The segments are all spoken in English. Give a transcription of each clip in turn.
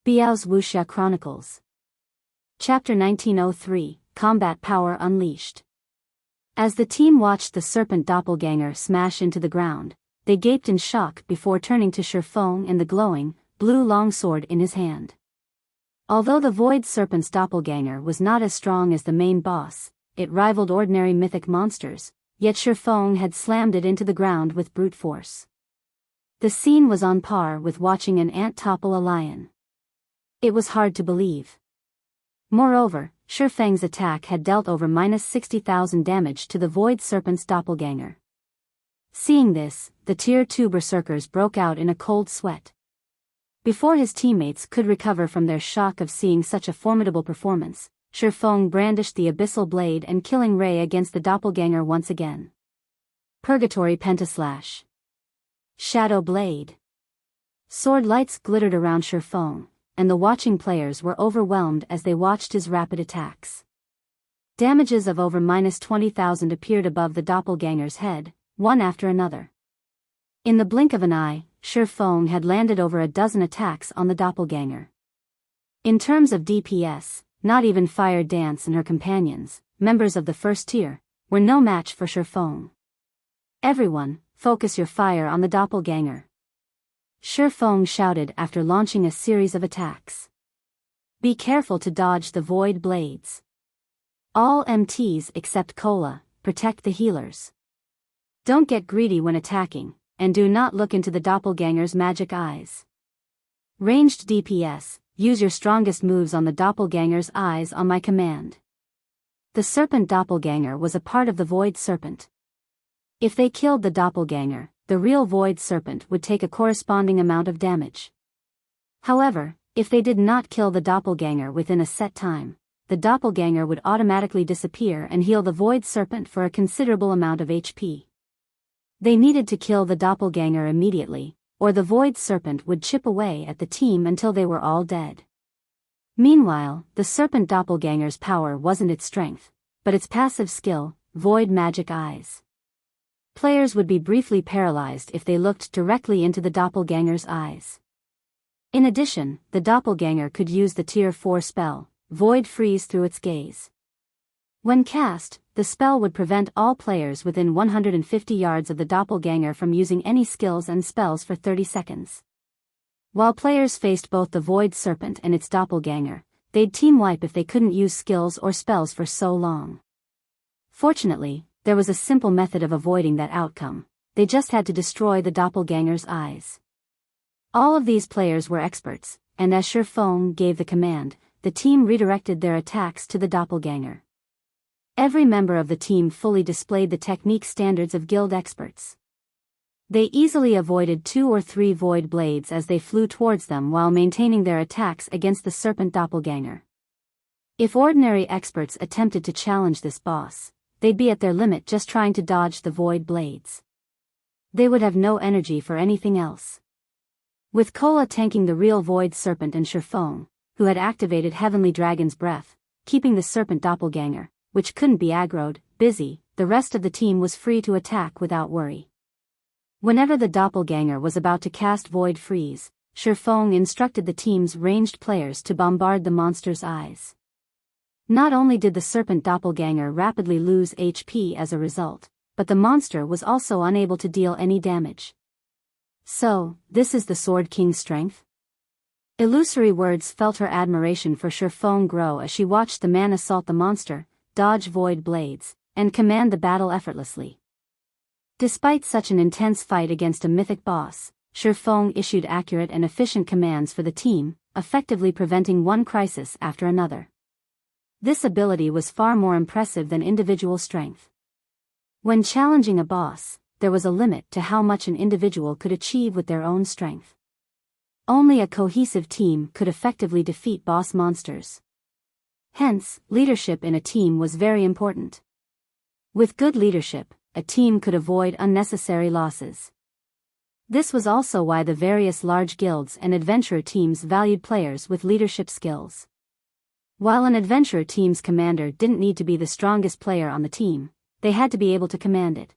Biyao's Wuxia Chronicles. Chapter 1903, Combat Power Unleashed. As the team watched the serpent doppelganger smash into the ground, they gaped in shock before turning to Shifeng and the glowing, blue longsword in his hand. Although the void serpent's doppelganger was not as strong as the main boss, it rivaled ordinary mythic monsters, yet Shifeng had slammed it into the ground with brute force. The scene was on par with watching an ant topple a lion. It was hard to believe. Moreover, Shifeng's attack had dealt over -60,000 damage to the void serpent's doppelganger. Seeing this, the Tier 2 berserkers broke out in a cold sweat. Before his teammates could recover from their shock of seeing such a formidable performance, Shifeng brandished the abyssal blade and killing ray against the doppelganger once again. Purgatory Pentaslash. Shadow Blade. Sword lights glittered around Shifeng, and the watching players were overwhelmed as they watched his rapid attacks. Damages of over -20,000 appeared above the doppelganger's head, one after another. In the blink of an eye, Shifeng had landed over a dozen attacks on the doppelganger. In terms of DPS, not even Fire Dance and her companions, members of the first tier, were no match for Shifeng. Everyone, focus your fire on the doppelganger. Shifeng shouted after launching a series of attacks. Be careful to dodge the void blades. All MTs except Cola, protect the healers. Don't get greedy when attacking, and do not look into the doppelganger's magic eyes. Ranged DPS, use your strongest moves on the doppelganger's eyes on my command. The serpent doppelganger was a part of the void serpent. If they killed the doppelganger, the real void serpent would take a corresponding amount of damage. However, if they did not kill the doppelganger within a set time, the doppelganger would automatically disappear and heal the void serpent for a considerable amount of HP. They needed to kill the doppelganger immediately, or the void serpent would chip away at the team until they were all dead. Meanwhile, the serpent doppelganger's power wasn't its strength, but its passive skill, void magic eyes. Players would be briefly paralyzed if they looked directly into the doppelganger's eyes. In addition, the doppelganger could use the Tier 4 spell, Void Freeze, through its gaze. When cast, the spell would prevent all players within 150 yards of the doppelganger from using any skills and spells for 30 seconds. While players faced both the void serpent and its doppelganger, they'd team wipe if they couldn't use skills or spells for so long. Fortunately, there was a simple method of avoiding that outcome. They just had to destroy the doppelganger's eyes. All of these players were experts, and as Shifeng gave the command, the team redirected their attacks to the doppelganger. Every member of the team fully displayed the technique standards of guild experts. They easily avoided 2 or 3 void blades as they flew towards them while maintaining their attacks against the serpent doppelganger. If ordinary experts attempted to challenge this boss, they'd be at their limit just trying to dodge the void blades. They would have no energy for anything else. With Cola tanking the real void serpent and Shifeng, who had activated Heavenly Dragon's Breath, keeping the serpent doppelganger, which couldn't be aggroed, busy, the rest of the team was free to attack without worry. Whenever the doppelganger was about to cast Void Freeze, Shifeng instructed the team's ranged players to bombard the monster's eyes. Not only did the serpent doppelganger rapidly lose HP as a result, but the monster was also unable to deal any damage. So, this is the Sword King's strength? Illusory Words felt her admiration for Shifeng grow as she watched the man assault the monster, dodge void blades, and command the battle effortlessly. Despite such an intense fight against a mythic boss, Shifeng issued accurate and efficient commands for the team, effectively preventing one crisis after another. This ability was far more impressive than individual strength. When challenging a boss, there was a limit to how much an individual could achieve with their own strength. Only a cohesive team could effectively defeat boss monsters. Hence, leadership in a team was very important. With good leadership, a team could avoid unnecessary losses. This was also why the various large guilds and adventurer teams valued players with leadership skills. While an adventurer team's commander didn't need to be the strongest player on the team, they had to be able to command it.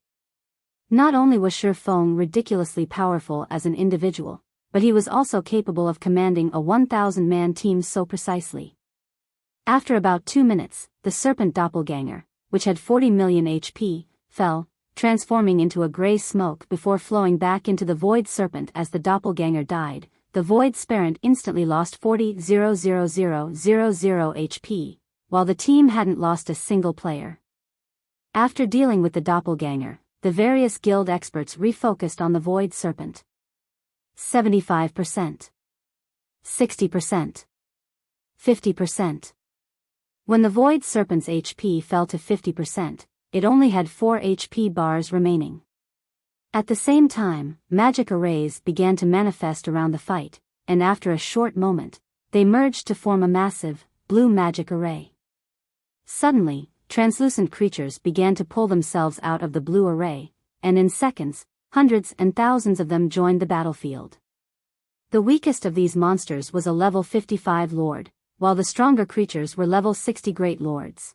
Not only was Shifeng ridiculously powerful as an individual, but he was also capable of commanding a 1,000-man team so precisely. After about 2 minutes, the serpent doppelganger, which had 40 million HP, fell, transforming into a gray smoke before flowing back into the void serpent. As the doppelganger died, the void sparent instantly lost 40,000 HP, while the team hadn't lost a single player. After dealing with the doppelganger, the various guild experts refocused on the void serpent. 75%. 60%. 50%. When the void serpent's HP fell to 50%, it only had 4 HP bars remaining. At the same time, magic arrays began to manifest around the fight, and after a short moment, they merged to form a massive, blue magic array. Suddenly, translucent creatures began to pull themselves out of the blue array, and in seconds, hundreds and thousands of them joined the battlefield. The weakest of these monsters was a level 55 lord, while the stronger creatures were level 60 great lords.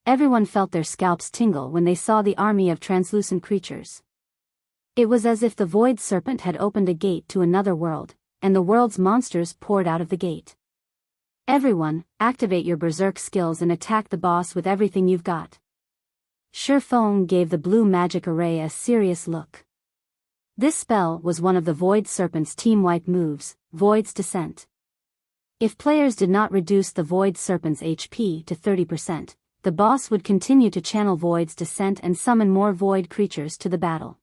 Everyone felt their scalps tingle when they saw the army of translucent creatures. It was as if the void serpent had opened a gate to another world, and the world's monsters poured out of the gate. Everyone, activate your berserk skills and attack the boss with everything you've got. Shifeng gave the blue magic array a serious look. This spell was one of the void serpent's team wipe moves, Void's Descent. If players did not reduce the void serpent's HP to 30%, the boss would continue to channel Void's Descent and summon more void creatures to the battle.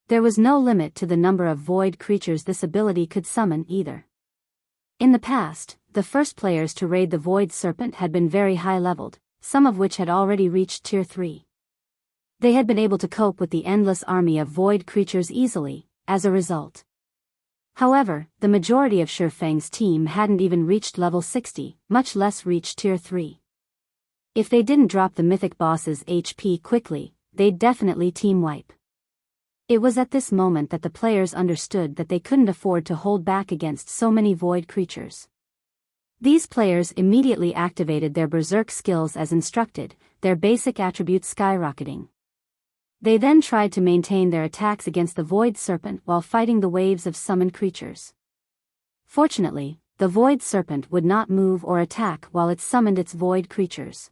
There was no limit to the number of void creatures this ability could summon either. In the past, the first players to raid the void serpent had been very high-leveled, some of which had already reached tier 3. They had been able to cope with the endless army of void creatures easily, as a result. However, the majority of Shifeng's team hadn't even reached level 60, much less reached tier 3. If they didn't drop the mythic boss's HP quickly, they'd definitely team wipe. It was at this moment that the players understood that they couldn't afford to hold back against so many void creatures. These players immediately activated their berserk skills as instructed, their basic attributes skyrocketing. They then tried to maintain their attacks against the void serpent while fighting the waves of summoned creatures. Fortunately, the void serpent would not move or attack while it summoned its void creatures.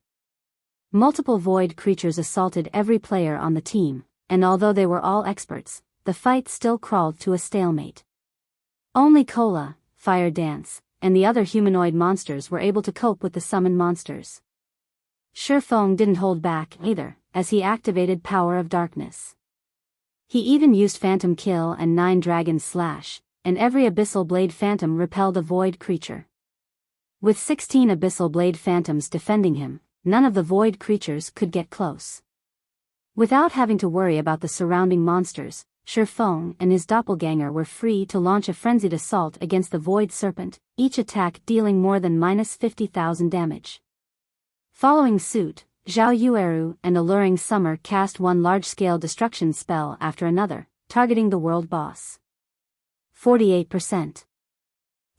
Multiple void creatures assaulted every player on the team, and although they were all experts, the fight still crawled to a stalemate. Only Cola, Fire Dance, and the other humanoid monsters were able to cope with the summoned monsters. Shifeng didn't hold back either, as he activated Power of Darkness. He even used Phantom Kill and 9 Dragon Slash, and every Abyssal Blade Phantom repelled a void creature. With 16 Abyssal Blade Phantoms defending him, none of the void creatures could get close. Without having to worry about the surrounding monsters, Shifeng and his doppelganger were free to launch a frenzied assault against the void serpent, each attack dealing more than -50,000 damage. Following suit, Zhao Yueru and Alluring Summer cast one large-scale destruction spell after another, targeting the world boss. 48%.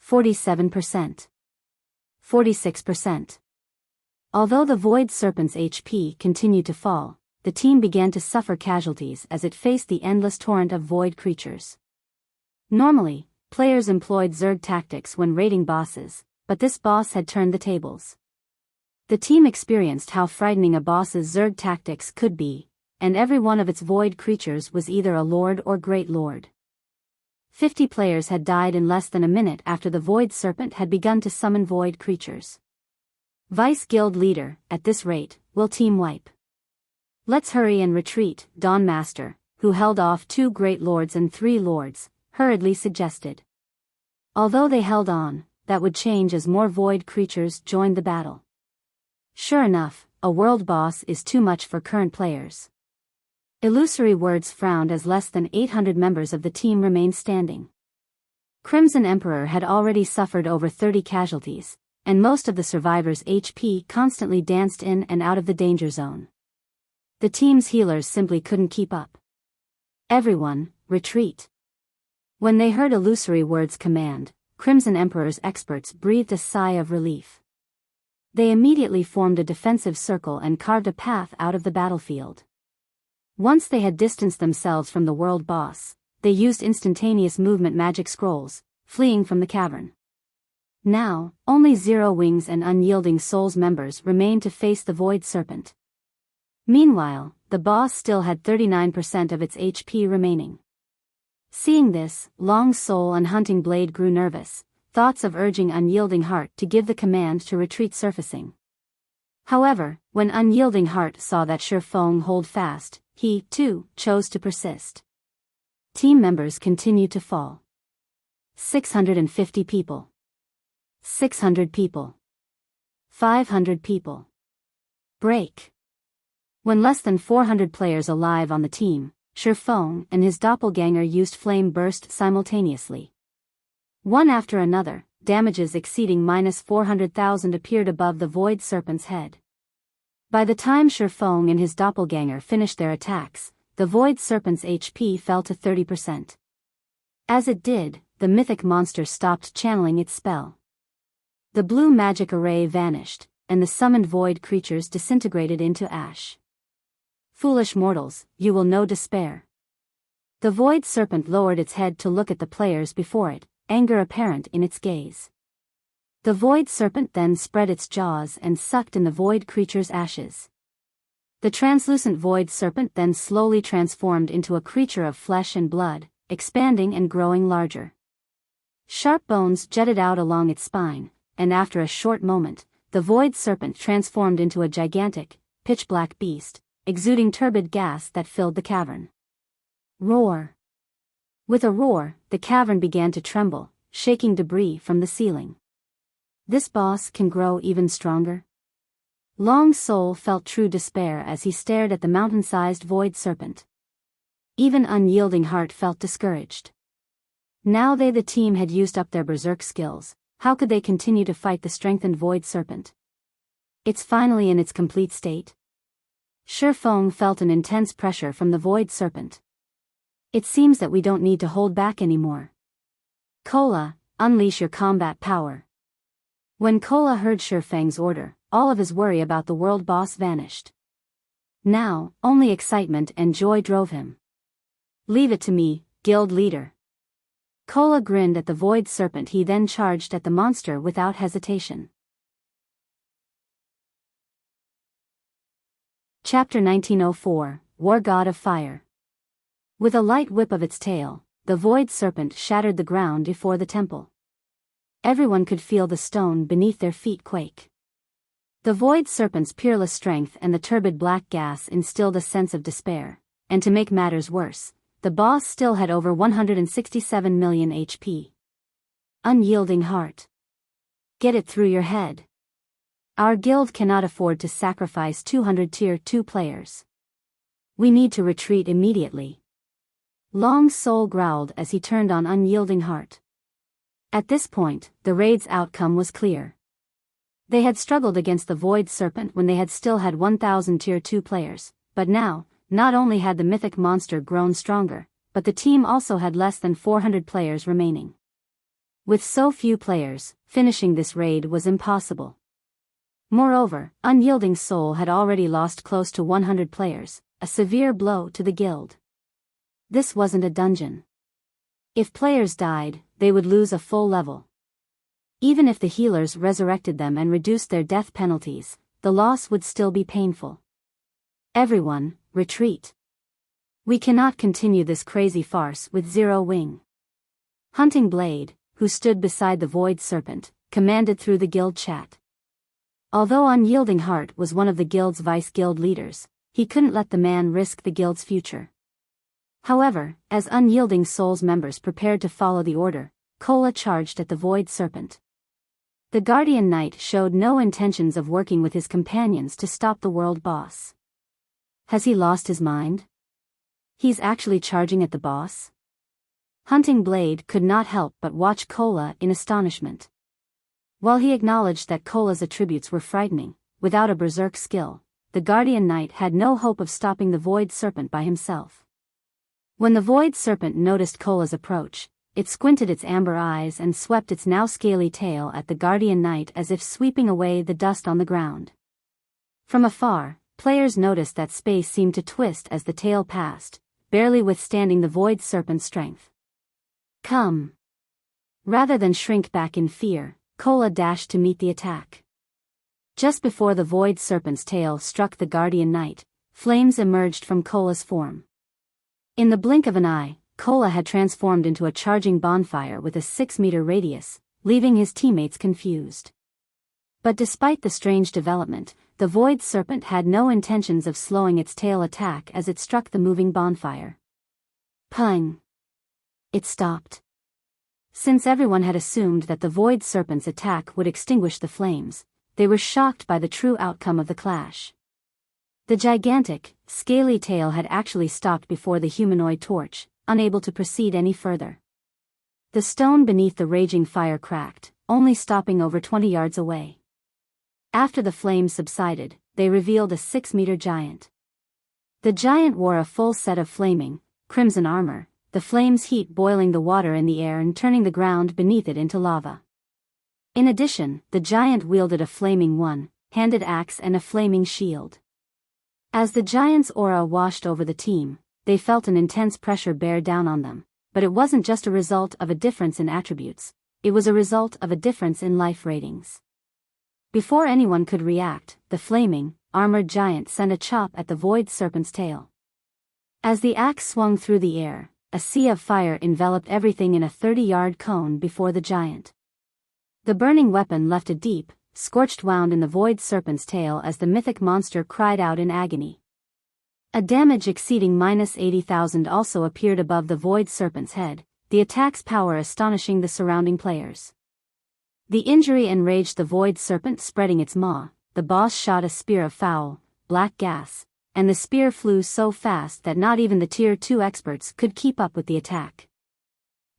47%. 46%. Although the void serpent's HP continued to fall, the team began to suffer casualties as it faced the endless torrent of void creatures. Normally, players employed Zerg tactics when raiding bosses, but this boss had turned the tables. The team experienced how frightening a boss's Zerg tactics could be, and every one of its void creatures was either a lord or great lord. 50 players had died in less than a minute after the void serpent had begun to summon void creatures. Vice Guild Leader, at this rate, will team wipe. Let's hurry and retreat, Dawn Master, who held off 2 great lords and 3 lords, hurriedly suggested. Although they held on, that would change as more void creatures joined the battle. Sure enough, a world boss is too much for current players. Illusory Words frowned as less than 800 members of the team remained standing. Crimson Emperor had already suffered over 30 casualties, and most of the survivors' HP constantly danced in and out of the danger zone. The team's healers simply couldn't keep up. Everyone, retreat. When they heard Illusory Words' command, Crimson Emperor's experts breathed a sigh of relief. They immediately formed a defensive circle and carved a path out of the battlefield. Once they had distanced themselves from the world boss, they used instantaneous movement magic scrolls, fleeing from the cavern. Now, only Zero Wings and Unyielding Souls members remained to face the Void Serpent. Meanwhile, the boss still had 39% of its HP remaining. Seeing this, Long Soul and Hunting Blade grew nervous, thoughts of urging Unyielding Heart to give the command to retreat surfacing. However, when Unyielding Heart saw that Shi Feng hold fast, he, too, chose to persist. Team members continued to fall. 650 people. 600 people. 500 people. Break. When less than 400 players alive on the team, Shi Feng and his doppelganger used Flame Burst simultaneously. One after another, damages exceeding -400,000 appeared above the Void Serpent's head. By the time Shi Feng and his doppelganger finished their attacks, the Void Serpent's HP fell to 30%. As it did, the mythic monster stopped channeling its spell. The blue magic array vanished, and the summoned void creatures disintegrated into ash. Foolish mortals, you will know despair. The Void Serpent lowered its head to look at the players before it, anger apparent in its gaze. The Void Serpent then spread its jaws and sucked in the void creature's ashes. The translucent Void Serpent then slowly transformed into a creature of flesh and blood, expanding and growing larger. Sharp bones jutted out along its spine, and after a short moment, the Void Serpent transformed into a gigantic, pitch-black beast, exuding turbid gas that filled the cavern. Roar! With a roar, the cavern began to tremble, shaking debris from the ceiling. This boss can grow even stronger? Long Soul felt true despair as he stared at the mountain-sized Void Serpent. Even Unyielding Heart felt discouraged. Now the team had used up their berserk skills, how could they continue to fight the strengthened Void Serpent? It's finally in its complete state. Shi Feng felt an intense pressure from the Void Serpent. It seems that we don't need to hold back anymore. Kola, unleash your combat power. When Kola heard Shi Feng's order, all of his worry about the world boss vanished. Now, only excitement and joy drove him. Leave it to me, guild leader. Kola grinned at the Void Serpent. He then charged at the monster without hesitation. Chapter 1904, Wargod of Fire. With a light whip of its tail, the Void Serpent shattered the ground before the temple. Everyone could feel the stone beneath their feet quake. The Void Serpent's peerless strength and the turbid black gas instilled a sense of despair, and to make matters worse, the boss still had over 167 million HP. Unyielding Heart. Get it through your head. Our guild cannot afford to sacrifice 200 Tier 2 players. We need to retreat immediately. Long Soul growled as he turned on Unyielding Heart. At this point, the raid's outcome was clear. They had struggled against the Void Serpent when they had still had 1,000 Tier 2 players, but now, not only had the mythic monster grown stronger, but the team also had less than 400 players remaining. With so few players, finishing this raid was impossible. Moreover, Unyielding Soul had already lost close to 100 players, a severe blow to the guild. This wasn't a dungeon. If players died, they would lose a full level. Even if the healers resurrected them and reduced their death penalties, the loss would still be painful. Everyone, retreat. We cannot continue this crazy farce with Zero Wing. Hunting Blade, who stood beside the Void Serpent, commanded through the guild chat. Although Unyielding Heart was one of the guild's vice-guild leaders, he couldn't let the man risk the guild's future. However, as Unyielding Soul's members prepared to follow the order, Kola charged at the Void Serpent. The Guardian Knight showed no intentions of working with his companions to stop the world boss. Has he lost his mind? He's actually charging at the boss? Hunting Blade could not help but watch Kola in astonishment. While he acknowledged that Kola's attributes were frightening, without a berserk skill, the Guardian Knight had no hope of stopping the Void Serpent by himself. When the Void Serpent noticed Kola's approach, it squinted its amber eyes and swept its now scaly tail at the Guardian Knight as if sweeping away the dust on the ground. From afar, players noticed that space seemed to twist as the tail passed, barely withstanding the Void Serpent's strength. Come! Rather than shrink back in fear, Kola dashed to meet the attack. Just before the Void Serpent's tail struck the Guardian Knight, flames emerged from Kola's form. In the blink of an eye, Kola had transformed into a charging bonfire with a 6-meter radius, leaving his teammates confused. But despite the strange development, the Void Serpent had no intentions of slowing its tail attack as it struck the moving bonfire. Pung! It stopped. Since everyone had assumed that the Void Serpent's attack would extinguish the flames, they were shocked by the true outcome of the clash. The gigantic, scaly tail had actually stopped before the humanoid torch, unable to proceed any further. The stone beneath the raging fire cracked, only stopping over 20 yards away. After the flames subsided, they revealed a 6-meter giant. The giant wore a full set of flaming, crimson armor, the flames' heat boiling the water in the air and turning the ground beneath it into lava. In addition, the giant wielded a flaming one-handed axe and a flaming shield. As the giant's aura washed over the team, they felt an intense pressure bear down on them, but it wasn't just a result of a difference in attributes, it was a result of a difference in life ratings. Before anyone could react, the flaming, armored giant sent a chop at the Void Serpent's tail. As the axe swung through the air, a sea of fire enveloped everything in a 30-yard cone before the giant. The burning weapon left a deep, scorched wound in the Void Serpent's tail as the mythic monster cried out in agony. A damage exceeding -80,000 also appeared above the Void Serpent's head, the attack's power astonishing the surrounding players. The injury enraged the Void Serpent, spreading its maw. The boss shot a spear of foul, black gas, and the spear flew so fast that not even the Tier 2 experts could keep up with the attack.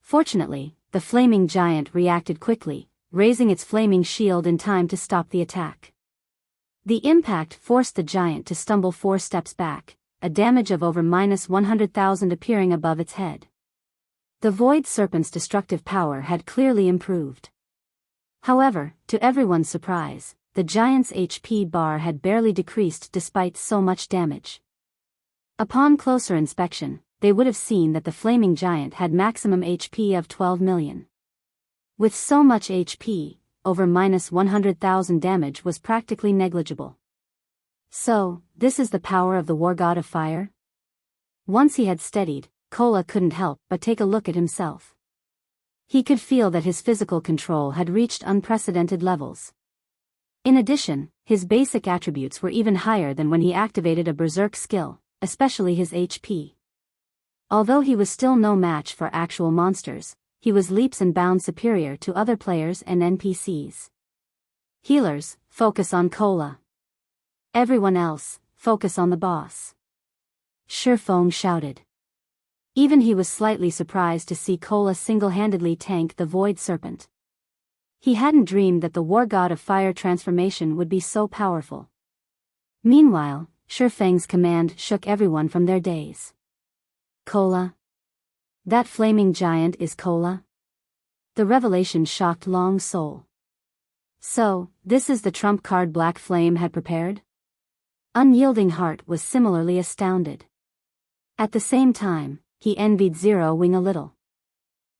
Fortunately, the flaming giant reacted quickly, raising its flaming shield in time to stop the attack. The impact forced the giant to stumble 4 steps back, a damage of over -100,000 appearing above its head. The Void Serpent's destructive power had clearly improved. However, to everyone's surprise, the giant's HP bar had barely decreased despite so much damage. Upon closer inspection, they would have seen that the flaming giant had maximum HP of 12 million. With so much HP, over -100,000 damage was practically negligible. So, this is the power of the Wargod of Fire? Once he had steadied, Kola couldn't help but take a look at himself. He could feel that his physical control had reached unprecedented levels. In addition, his basic attributes were even higher than when he activated a berserk skill, especially his HP. Although he was still no match for actual monsters, he was leaps and bounds superior to other players and NPCs. Healers, focus on Kola. Everyone else, focus on the boss. Shifeng shouted. Even he was slightly surprised to see Kola single-handedly tank the Void Serpent. He hadn't dreamed that the Wargod of Fire transformation would be so powerful. Meanwhile, Shifeng's command shook everyone from their daze. Kola? That flaming giant is Kola? The revelation shocked Long's soul. So, this is the trump card Black Flame had prepared? Unyielding Heart was similarly astounded. At the same time, he envied Zero Wing a little.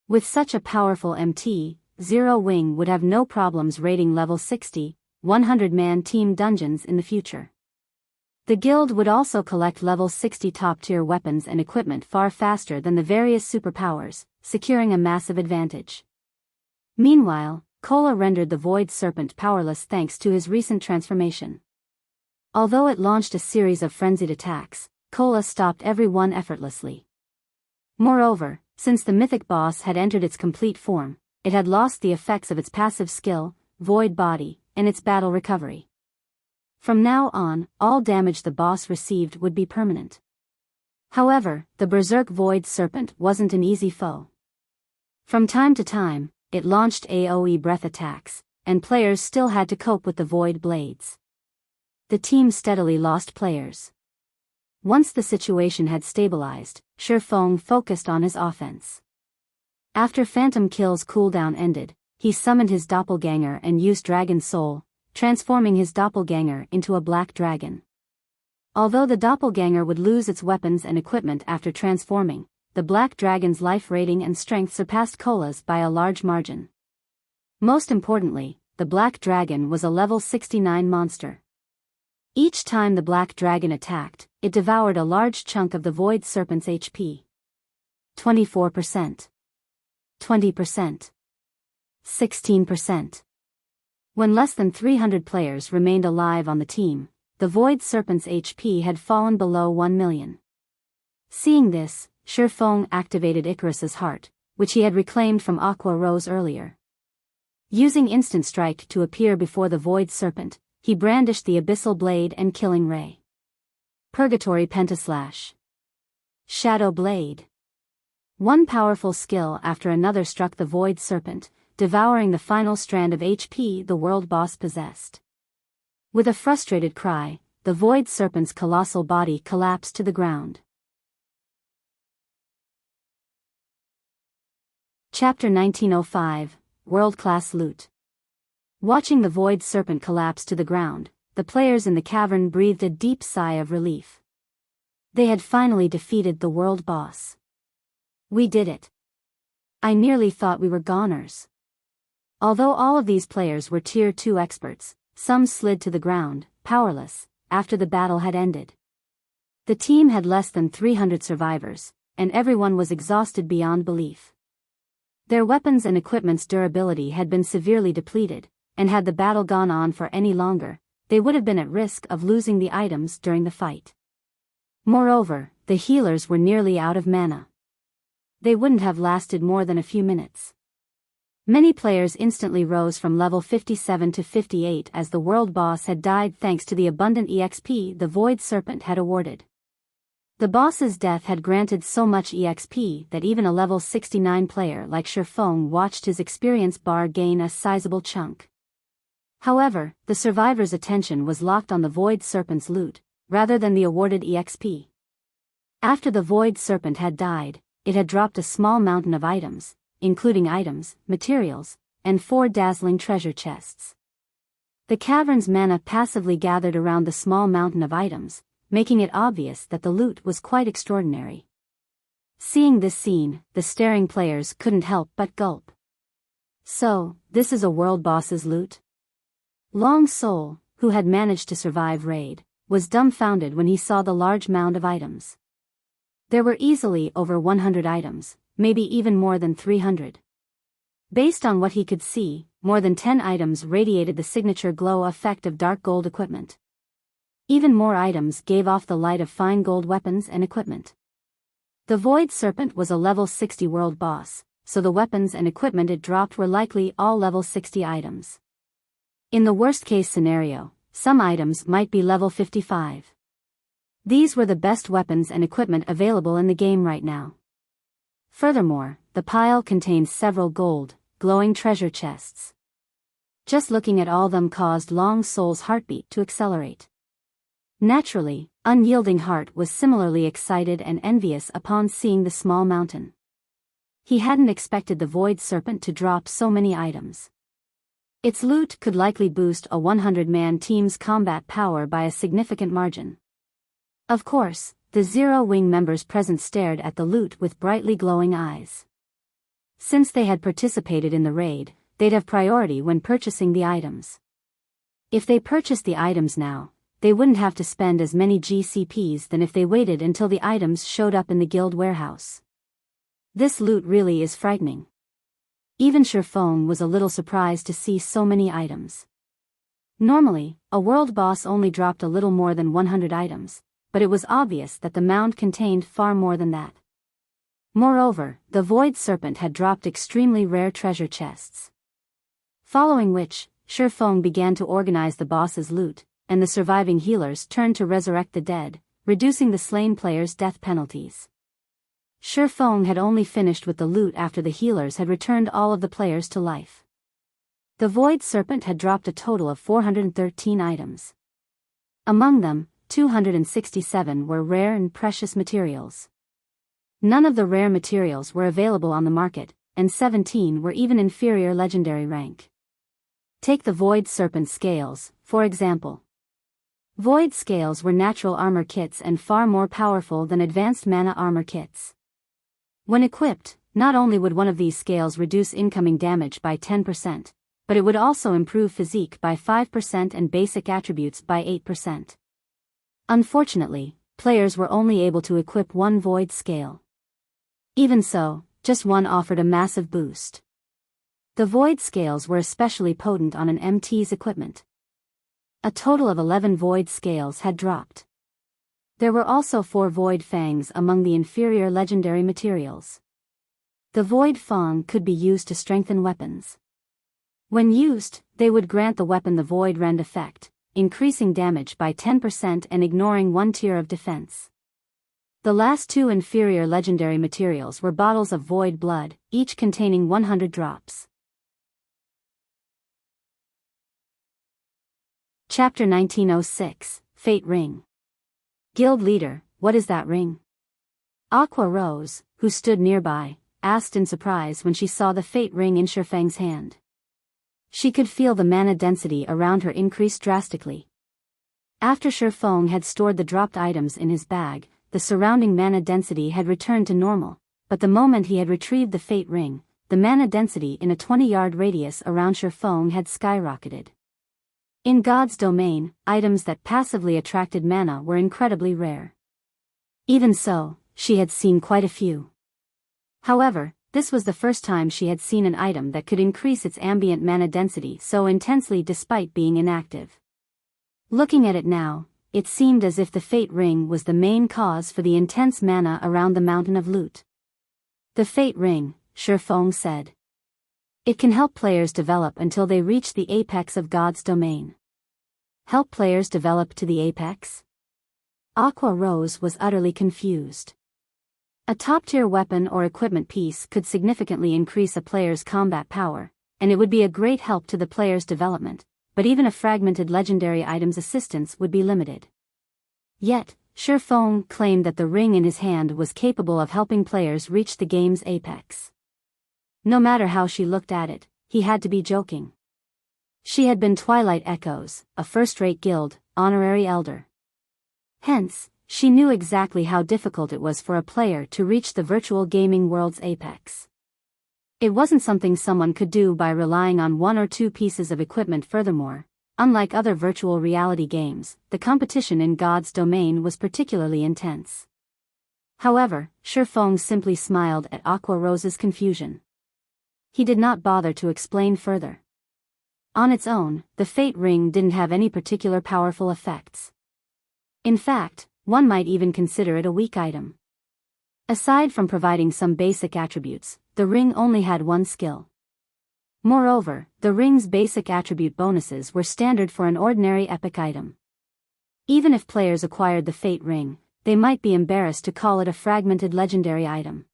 With such a powerful MT, Zero Wing would have no problems raiding level 60, 100-man team dungeons in the future. The guild would also collect level 60 top-tier weapons and equipment far faster than the various superpowers, securing a massive advantage. Meanwhile, Kola rendered the Void Serpent powerless thanks to his recent transformation. Although it launched a series of frenzied attacks, Kola stopped every one effortlessly. Moreover, since the mythic boss had entered its complete form, it had lost the effects of its passive skill, Void Body, and its battle recovery. From now on, all damage the boss received would be permanent. However, the Berserk Void Serpent wasn't an easy foe. From time to time, it launched AoE breath attacks, and players still had to cope with the Void Blades. The team steadily lost players. Once the situation had stabilized, Shifeng focused on his offense. After Phantom Kill's cooldown ended, he summoned his doppelganger and used Dragon Soul, transforming his doppelganger into a black dragon. Although the doppelganger would lose its weapons and equipment after transforming, the black dragon's life rating and strength surpassed Cola's by a large margin. Most importantly, the black dragon was a level 69 monster. Each time the black dragon attacked, it devoured a large chunk of the void serpent's HP. 24%. 20%. 16%. When less than 300 players remained alive on the team, the void serpent's HP had fallen below 1 million. Seeing this, Shifeng activated Icarus's heart, which he had reclaimed from Aqua Rose earlier. Using Instant Strike to appear before the void serpent, he brandished the Abyssal Blade and Killing Ray. Purgatory Pentaslash. Shadow Blade. One powerful skill after another struck the void serpent, devouring the final strand of HP the world boss possessed. With a frustrated cry, the void serpent's colossal body collapsed to the ground. Chapter 1905, World-Class Loot. Watching the void serpent collapse to the ground, the players in the cavern breathed a deep sigh of relief. They had finally defeated the world boss. We did it. I nearly thought we were goners. Although all of these players were Tier 2 experts, some slid to the ground, powerless, after the battle had ended. The team had less than 300 survivors, and everyone was exhausted beyond belief. Their weapons and equipment's durability had been severely depleted, and had the battle gone on for any longer, they would have been at risk of losing the items during the fight. Moreover, the healers were nearly out of mana. They wouldn't have lasted more than a few minutes. Many players instantly rose from level 57 to 58 as the world boss had died thanks to the abundant EXP the Void Serpent had awarded. The boss's death had granted so much EXP that even a level 69 player like Shifeng watched his experience bar gain a sizable chunk. However, the survivor's attention was locked on the Void Serpent's loot, rather than the awarded EXP. After the Void Serpent had died, it had dropped a small mountain of items, including items, materials, and 4 dazzling treasure chests. The cavern's mana passively gathered around the small mountain of items, making it obvious that the loot was quite extraordinary. Seeing this scene, the staring players couldn't help but gulp. So, this is a world boss's loot? Long Soul, who had managed to survive raid, was dumbfounded when he saw the large mound of items. There were easily over 100 items, maybe even more than 300. Based on what he could see, more than 10 items radiated the signature glow effect of dark gold equipment. Even more items gave off the light of fine gold weapons and equipment. The Void Serpent was a level 60 world boss, so the weapons and equipment it dropped were likely all level 60 items. In the worst-case scenario, some items might be level 55. These were the best weapons and equipment available in the game right now. Furthermore, the pile contained several gold, glowing treasure chests. Just looking at all them caused Long Soul's heartbeat to accelerate. Naturally, Unyielding Heart was similarly excited and envious upon seeing the small mountain. He hadn't expected the Void Serpent to drop so many items. Its loot could likely boost a 100-man team's combat power by a significant margin. Of course, the Zero Wing members present stared at the loot with brightly glowing eyes. Since they had participated in the raid, they'd have priority when purchasing the items. If they purchased the items now, they wouldn't have to spend as many GCPs than if they waited until the items showed up in the guild warehouse. This loot really is frightening. Even Shifeng was a little surprised to see so many items. Normally, a world boss only dropped a little more than 100 items, but it was obvious that the mound contained far more than that. Moreover, the Void Serpent had dropped extremely rare treasure chests. Following which, Shifeng began to organize the boss's loot, and the surviving healers turned to resurrect the dead, reducing the slain players' death penalties. Shifeng had only finished with the loot after the healers had returned all of the players to life. The Void Serpent had dropped a total of 413 items. Among them, 267 were rare and precious materials. None of the rare materials were available on the market, and 17 were even inferior legendary rank. Take the Void Serpent scales, for example. Void scales were natural armor kits and far more powerful than advanced mana armor kits. When equipped, not only would one of these scales reduce incoming damage by 10%, but it would also improve physique by 5% and basic attributes by 8%. Unfortunately, players were only able to equip one void scale. Even so, just one offered a massive boost. The void scales were especially potent on an MT's equipment. A total of 11 void scales had dropped. There were also 4 void fangs among the inferior legendary materials. The void fang could be used to strengthen weapons. When used, they would grant the weapon the void rend effect, increasing damage by 10% and ignoring one tier of defense. The last 2 inferior legendary materials were bottles of void blood, each containing 100 drops. Chapter 1906, Fate Ring. Guild Leader, what is that ring? Aqua Rose, who stood nearby, asked in surprise when she saw the Fate Ring in Shifeng's hand. She could feel the mana density around her increase drastically. After Shifeng had stored the dropped items in his bag, the surrounding mana density had returned to normal, but the moment he had retrieved the Fate Ring, the mana density in a 20-yard radius around Shifeng had skyrocketed. In God's domain, items that passively attracted mana were incredibly rare. Even so, she had seen quite a few. However, this was the first time she had seen an item that could increase its ambient mana density so intensely despite being inactive. Looking at it now, it seemed as if the Fate Ring was the main cause for the intense mana around the Mountain of Loot. The Fate Ring, Shifeng said. It can help players develop until they reach the apex of God's domain. Help players develop to the apex? Aqua Rose was utterly confused. A top-tier weapon or equipment piece could significantly increase a player's combat power, and it would be a great help to the player's development, but even a fragmented legendary item's assistance would be limited. Yet, Shifeng claimed that the ring in his hand was capable of helping players reach the game's apex. No matter how she looked at it, he had to be joking. She had been Twilight Echoes, a first-rate guild, honorary elder. Hence, she knew exactly how difficult it was for a player to reach the virtual gaming world's apex. It wasn't something someone could do by relying on 1 or 2 pieces of equipment. Furthermore, unlike other virtual reality games, the competition in God's domain was particularly intense. However, Shifeng simply smiled at Aqua Rose's confusion. He did not bother to explain further. On its own, the Fate Ring didn't have any particular powerful effects. In fact, one might even consider it a weak item. Aside from providing some basic attributes, the ring only had one skill. Moreover, the ring's basic attribute bonuses were standard for an ordinary epic item. Even if players acquired the Fate Ring, they might be embarrassed to call it a fragmented legendary item.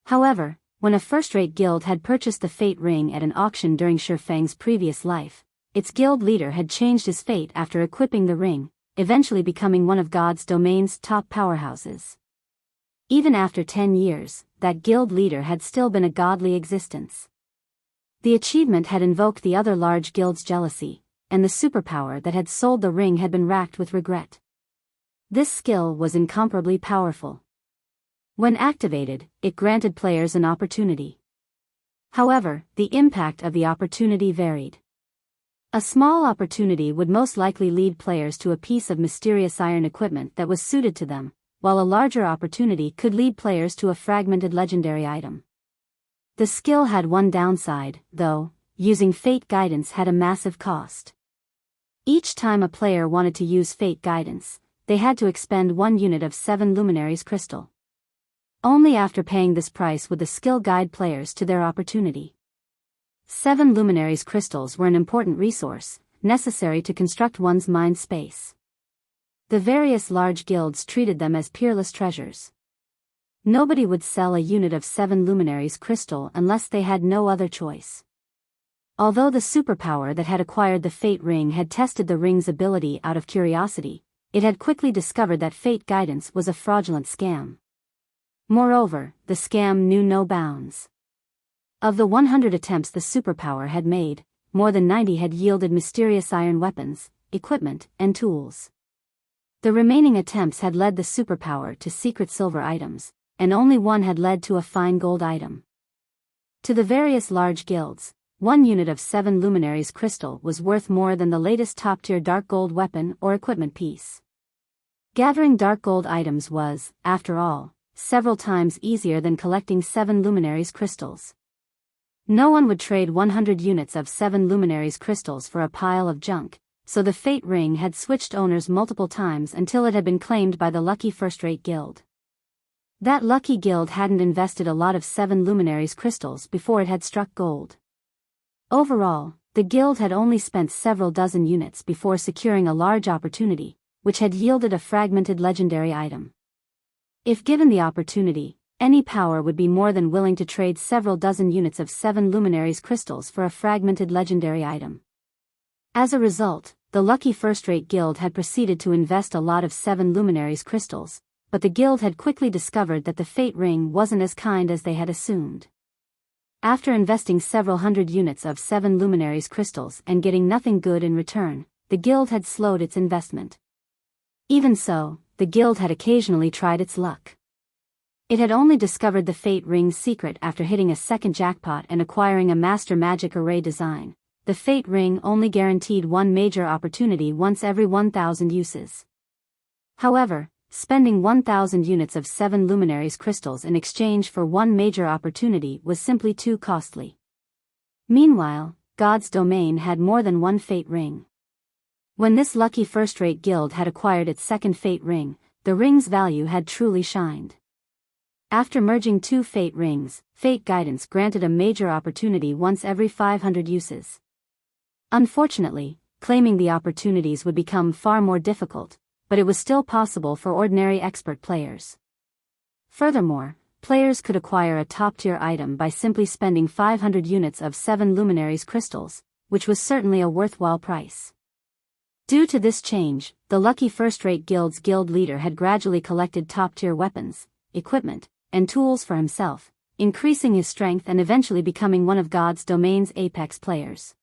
However, when a first-rate guild had purchased the Fate Ring at an auction during Shifeng's previous life, its guild leader had changed his fate after equipping the ring, eventually becoming one of God's domain's top powerhouses. Even after 10 years, that guild leader had still been a godly existence. The achievement had invoked the other large guild's jealousy, and the superpower that had sold the ring had been racked with regret. This skill was incomparably powerful. When activated, it granted players an opportunity. However, the impact of the opportunity varied. A small opportunity would most likely lead players to a piece of mysterious iron equipment that was suited to them, while a larger opportunity could lead players to a fragmented legendary item. The skill had one downside, though: using Fate Guidance had a massive cost. Each time a player wanted to use Fate Guidance, they had to expend 1 unit of 7 Luminaries crystal. Only after paying this price would the skill guide players to their opportunity. 7 Luminaries crystals were an important resource, necessary to construct one's mind space. The various large guilds treated them as peerless treasures. Nobody would sell a unit of 7 Luminaries crystal unless they had no other choice. Although the superpower that had acquired the Fate Ring had tested the ring's ability out of curiosity, it had quickly discovered that Fate Guidance was a fraudulent scam. Moreover, the scam knew no bounds. Of the 100 attempts the superpower had made, more than 90 had yielded mysterious iron weapons, equipment, and tools. The remaining attempts had led the superpower to secret silver items, and only one had led to a fine gold item. To the various large guilds, 1 unit of 7 luminaries crystal was worth more than the latest top-tier dark gold weapon or equipment piece. Gathering dark gold items was, after all, several times easier than collecting 7 luminaries crystals. No one would trade 100 units of 7 luminaries crystals for a pile of junk, so the Fate Ring had switched owners multiple times until it had been claimed by the lucky first-rate guild. That lucky guild hadn't invested a lot of 7 luminaries crystals before it had struck gold. Overall, the guild had only spent several dozen units before securing a large opportunity, which had yielded a fragmented legendary item. If given the opportunity, any power would be more than willing to trade several dozen units of 7 luminaries crystals for a fragmented legendary item. As a result, the lucky first-rate guild had proceeded to invest a lot of 7 luminaries crystals, but the guild had quickly discovered that the Fate Ring wasn't as kind as they had assumed. After investing several hundred units of 7 luminaries crystals and getting nothing good in return, the guild had slowed its investment. Even so, the guild had occasionally tried its luck. It had only discovered the Fate Ring's secret after hitting a second jackpot and acquiring a master magic array design. The Fate Ring only guaranteed one major opportunity once every 1,000 uses. However, spending 1,000 units of 7 luminaries crystals in exchange for one major opportunity was simply too costly. Meanwhile, God's domain had more than one Fate Ring. When this lucky first-rate guild had acquired its second Fate Ring, the ring's value had truly shined. After merging 2 Fate Rings, Fate Guidance granted a major opportunity once every 500 uses. Unfortunately, claiming the opportunities would become far more difficult, but it was still possible for ordinary expert players. Furthermore, players could acquire a top-tier item by simply spending 500 units of 7 luminaries crystals, which was certainly a worthwhile price. Due to this change, the lucky first-rate guild's guild leader had gradually collected top-tier weapons, equipment, and tools for himself, increasing his strength and eventually becoming one of God's domain's apex players.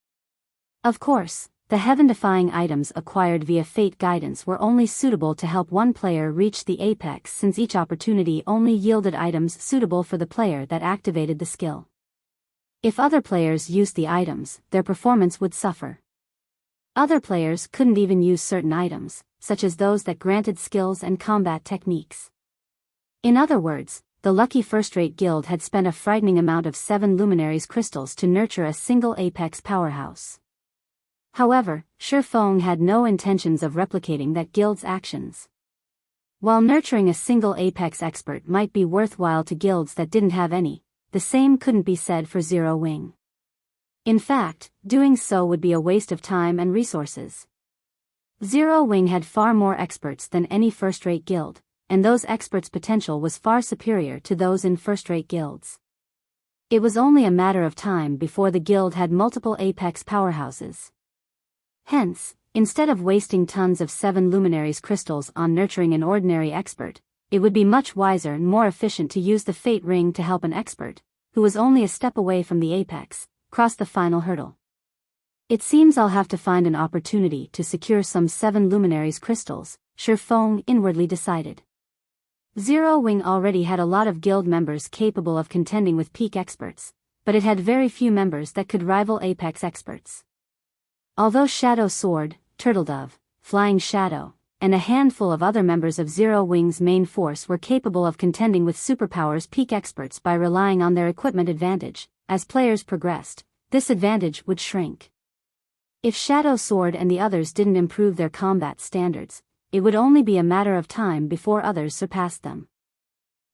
Of course, the heaven-defying items acquired via Fate Guidance were only suitable to help one player reach the apex, since each opportunity only yielded items suitable for the player that activated the skill. If other players used the items, their performance would suffer. Other players couldn't even use certain items, such as those that granted skills and combat techniques. In other words, the lucky first-rate guild had spent a frightening amount of 7 luminaries crystals to nurture a single apex powerhouse. However, Shifeng had no intentions of replicating that guild's actions. While nurturing a single apex expert might be worthwhile to guilds that didn't have any, the same couldn't be said for Zero Wing. In fact, doing so would be a waste of time and resources. Zero Wing had far more experts than any first-rate guild, and those experts' potential was far superior to those in first-rate guilds. It was only a matter of time before the guild had multiple apex powerhouses. Hence, instead of wasting tons of 7 luminaries crystals on nurturing an ordinary expert, it would be much wiser and more efficient to use the Fate Ring to help an expert, who was only a step away from the apex, cross the final hurdle. It seems I'll have to find an opportunity to secure some 7 luminaries crystals, Shifeng inwardly decided. Zero Wing already had a lot of guild members capable of contending with peak experts, but it had very few members that could rival apex experts. Although Shadow Sword, Turtledove, Flying Shadow, and a handful of other members of Zero Wing's main force were capable of contending with superpowers peak experts by relying on their equipment advantage, as players progressed, this advantage would shrink. If Shadow Sword and the others didn't improve their combat standards, it would only be a matter of time before others surpassed them.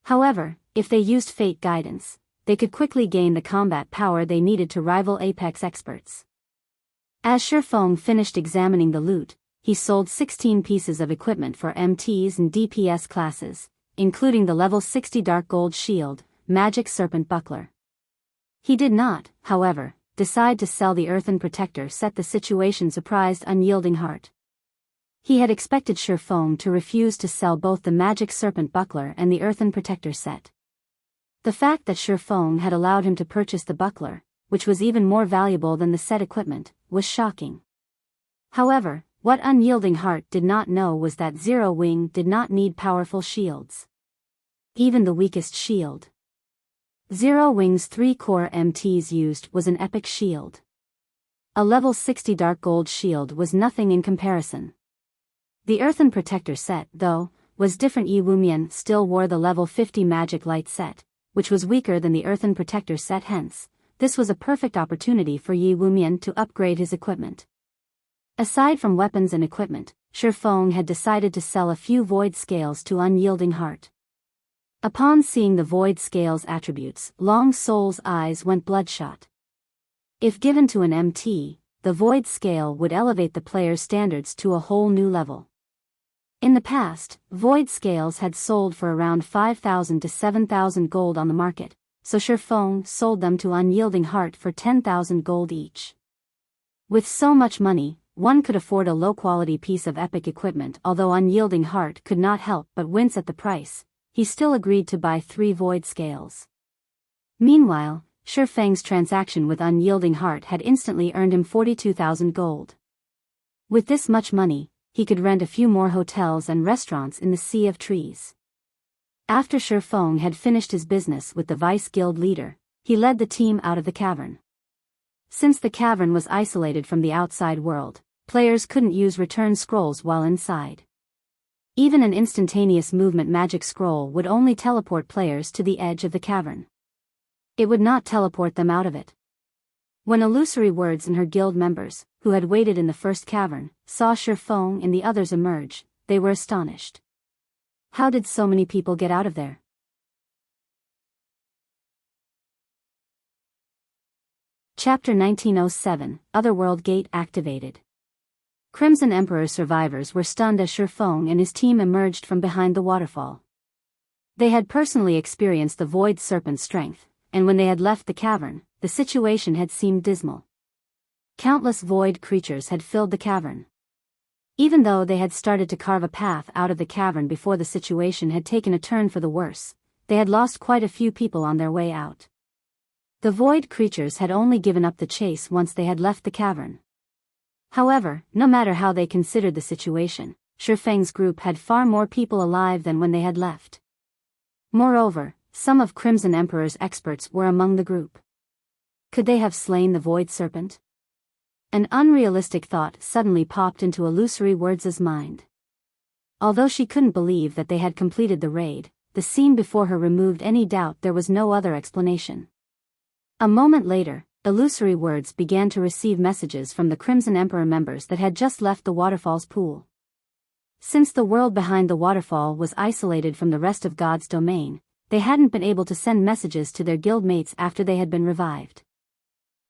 However, if they used Fate Guidance, they could quickly gain the combat power they needed to rival apex experts. As Shifeng finished examining the loot, he sold 16 pieces of equipment for MTs and DPS classes, including the level 60 Dark Gold Shield, Magic Serpent Buckler. He did not, however, decide to sell the Earthen Protector set, the situation surprised Unyielding Heart. He had expected Shifeng to refuse to sell both the Magic Serpent Buckler and the Earthen Protector set. The fact that Shifeng had allowed him to purchase the buckler, which was even more valuable than the set equipment, was shocking. However, What Unyielding Heart did not know was that Zero Wing did not need powerful shields. Even the weakest shield. Zero Wing's 3 core MTs used was an epic shield. A level 60 dark gold shield was nothing in comparison. The Earthen Protector set, though, was different. Yi Wumian still wore the level 50 Magic Light set, which was weaker than the Earthen Protector set. Hence, this was a perfect opportunity for Yi Wumian to upgrade his equipment. Aside from weapons and equipment, Shifeng had decided to sell a few Void Scales to Unyielding Heart. Upon seeing the Void Scales attributes, Long Soul's eyes went bloodshot. If given to an MT, the Void Scale would elevate the player's standards to a whole new level. In the past, Void Scales had sold for around 5,000 to 7,000 gold on the market, so Shifeng sold them to Unyielding Heart for 10,000 gold each. With so much money, one could afford a low-quality piece of epic equipment. Although Unyielding Heart could not help but wince at the price, he still agreed to buy 3 Void Scales. Meanwhile, Shifeng's transaction with Unyielding Heart had instantly earned him 42,000 gold. With this much money, he could rent a few more hotels and restaurants in the Sea of Trees. After Shifeng had finished his business with the Vice Guild leader, he led the team out of the cavern. Since the cavern was isolated from the outside world, players couldn't use return scrolls while inside. Even an instantaneous movement magic scroll would only teleport players to the edge of the cavern. It would not teleport them out of it. When Illusory Words and her guild members, who had waited in the first cavern, saw Shifeng and the others emerge, they were astonished. How did so many people get out of there? Chapter 1907, Otherworld Gate activated. Crimson Emperor survivors were stunned as Shifeng and his team emerged from behind the waterfall. They had personally experienced the Void Serpent's strength, and when they had left the cavern, the situation had seemed dismal. Countless void creatures had filled the cavern. Even though they had started to carve a path out of the cavern before the situation had taken a turn for the worse, they had lost quite a few people on their way out. The void creatures had only given up the chase once they had left the cavern. However, no matter how they considered the situation, Shifeng's group had far more people alive than when they had left. Moreover, some of Crimson Emperor's experts were among the group. Could they have slain the Void Serpent? An unrealistic thought suddenly popped into Illusory Words' mind. Although she couldn't believe that they had completed the raid, the scene before her removed any doubt. There was no other explanation. A moment later, Illusory Words began to receive messages from the Crimson Emperor members that had just left the waterfall's pool. Since the world behind the waterfall was isolated from the rest of God's domain, they hadn't been able to send messages to their guildmates after they had been revived.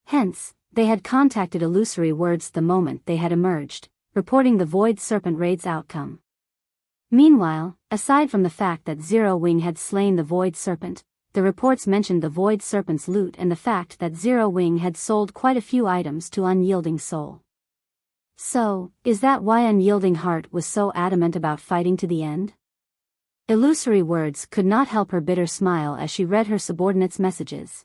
Hence, they had contacted Illusory Words the moment they had emerged, reporting the Void Serpent raid's outcome. Meanwhile, aside from the fact that Zero Wing had slain the Void Serpent, the reports mentioned the Void Serpent's loot and the fact that Zero Wing had sold quite a few items to Unyielding Soul. So, is that why Unyielding Heart was so adamant about fighting to the end? Illusory Words could not help her bitter smile as she read her subordinates' messages.